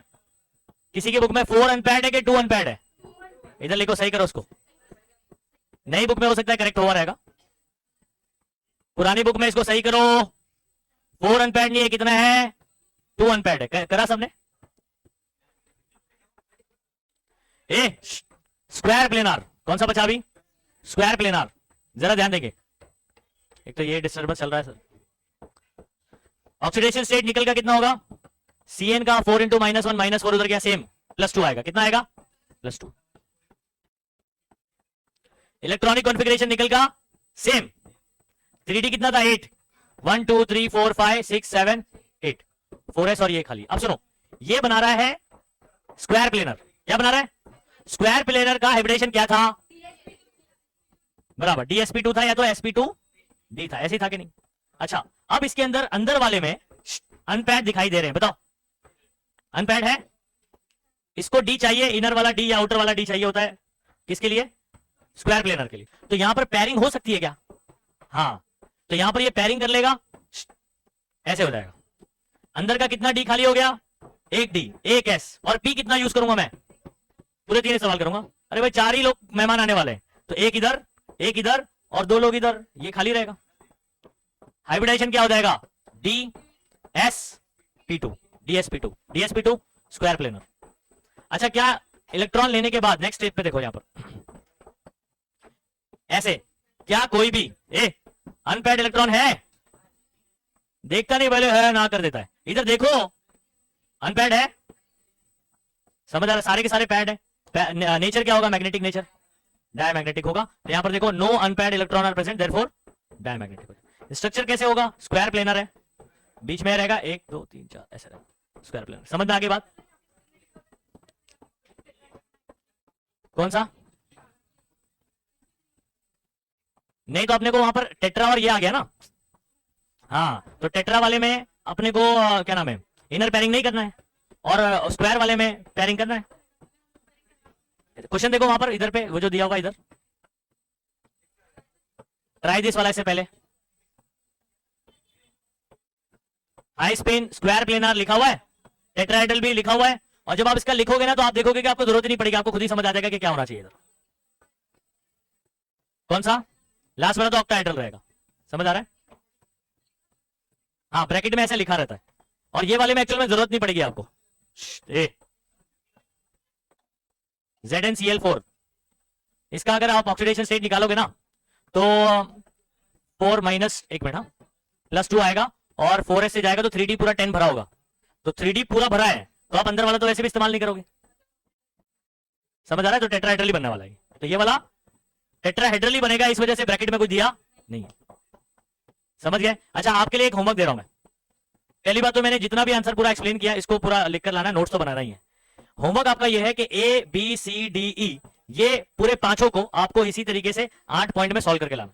किसी की बुक में 4 अनपैड है कि 2 अनपैड है? इधर लिखो, सही करो उसको। नई बुक में हो सकता है करेक्ट हुआ रहेगा, पुरानी बुक में इसको सही करो। 4 अनपैड नहीं है, कितना है? 2 अनपैड है। करा सबने? ए स्क्वायर प्लेनार कौन सा बचा अभी? स्क्वायर प्लेनार, जरा ध्यान देंगे। एक तो ये डिस्टर्बेंस चल रहा है सर। ऑक्सीडेशन स्टेट निकल का कितना होगा? Cn का 4 इंटू -1 -4 उधर गया, सेम +2 आएगा। कितना आएगा? +2। इलेक्ट्रॉनिक कॉन्फ़िगरेशन निकल का सेम। 3d कितना था? 8। 1 2 3 4 5 6 7 8, 4s और ये खाली। अब सुनो, ये बना रहा है स्क्वायर प्लेनर। क्या बना रहा है? स्क्वायर प्लेनर का हाइब्रिडेशन क्या था? बराबर, dsp2 था या तो sp2d था, ऐसे ही था कि नहीं? अच्छा, अब इसके अंदर अंदर वाले में अनपैड दिखाई दे रहे हैं, बताओ अनपैड है? इसको डी चाहिए, इनर वाला डी या आउटर वाला डी चाहिए होता है किसके लिए? स्क्वायर प्लेनर के लिए। तो यहां पर पेयरिंग हो सकती है क्या? हाँ, तो यहां पर ये पेयरिंग कर लेगा, ऐसे हो जाएगा। अंदर का कितना डी खाली हो गया? एक डी, एक एस, और पी कितना यूज करूंगा मैं? पूरे 3 इस्तेमाल करूंगा। अरे भाई 4 ही लोग मेहमान आने वाले हैं, तो एक इधर और 2 लोग इधर, ये खाली रहेगा। हाइब्रिडाइजेशन क्या हो जाएगा? D S P two, DsP2, DsP2 square planar. अच्छा, क्या इलेक्ट्रॉन लेने के बाद नेक्स्ट स्टेप पे देखो, यहां पर ऐसे क्या कोई भी अनपेयर्ड इलेक्ट्रॉन है? देखता नहीं, पहले है ना कर देता है। इधर देखो, अनपेयर्ड है, समझ आ रहा है? सारे के सारे पैड है। नेचर क्या होगा? मैग्नेटिक नेचर, डायमैग्नेटिक होगा। तो यहां पर देखो, no unpaired electron are present, therefore diamagnetic होगा। स्ट्रक्चर कैसे होगा? स्क्वायर प्लेनर है, बीच में रहेगा 1 2 3 4 ऐसे रहेगा स्क्वायर प्लेनर। समझ में आगे बात? कौन सा? नहीं तो अपने को वहां पर टेट्रा और ये आ गया ना। हाँ, तो टेट्रा वाले में अपने को क्या नाम है, इनर पेयरिंग नहीं करना है, और स्क्वायर वाले में पेयरिंग करना है। क्वेश्चन देखो वहां पर, इधर पे वो जो दिया होगा, इधर ट्राई दिस वाला। इससे पहले हाई स्पिन स्क्वायर प्लेनर लिखा हुआ है, टेट्राहेड्रल भी लिखा हुआ है, और जब आप इसका लिखोगे ना तो आप देखोगे कि आपको जरूरत ही नहीं पड़ेगी, आपको खुद ही समझ आ जाएगा कि क्या होना चाहिए इधर। कौन सा? लास्ट वाला तो ऑक्टाहेड्रल रहेगा, समझ आ रहा है? हाँ, ब्रैकेट में ऐसे लिखा रहता है, और ये वाले में एक्चुअल में जरूरत नहीं पड़ेगी आपको। ZnCl4, इसका अगर आप ऑक्सीडेशन स्टेट निकालोगे ना तो 4 माइनस, एक मिनट, हाँ, +2 आएगा, और 4s से जाएगा तो 3d पूरा 10 भरा होगा। तो 3d पूरा भरा है तो आप अंदर वाला तो वैसे भी इस्तेमाल नहीं करोगे, समझ आ रहा है? तो टेट्राहेड्रल ही बनने वाला है, तो ये वाला टेट्राहेड्रल ही बनेगा, इस वजह से ब्रैकेट में कुछ दिया नहीं है। समझ गए? अच्छा, आपके लिए एक होमवर्क दे रहा हूं मैं। पहली बात तो मैंने जितना भी आंसर पूरा एक्सप्लेन किया इसको पूरा लिखकर लाना है, नोट्स तो बनाना ही है। होमवर्क आपका ये है कि A B C D E ये पूरे 5 को आपको इसी तरीके से 8 पॉइंट में सॉल्व करके लाना।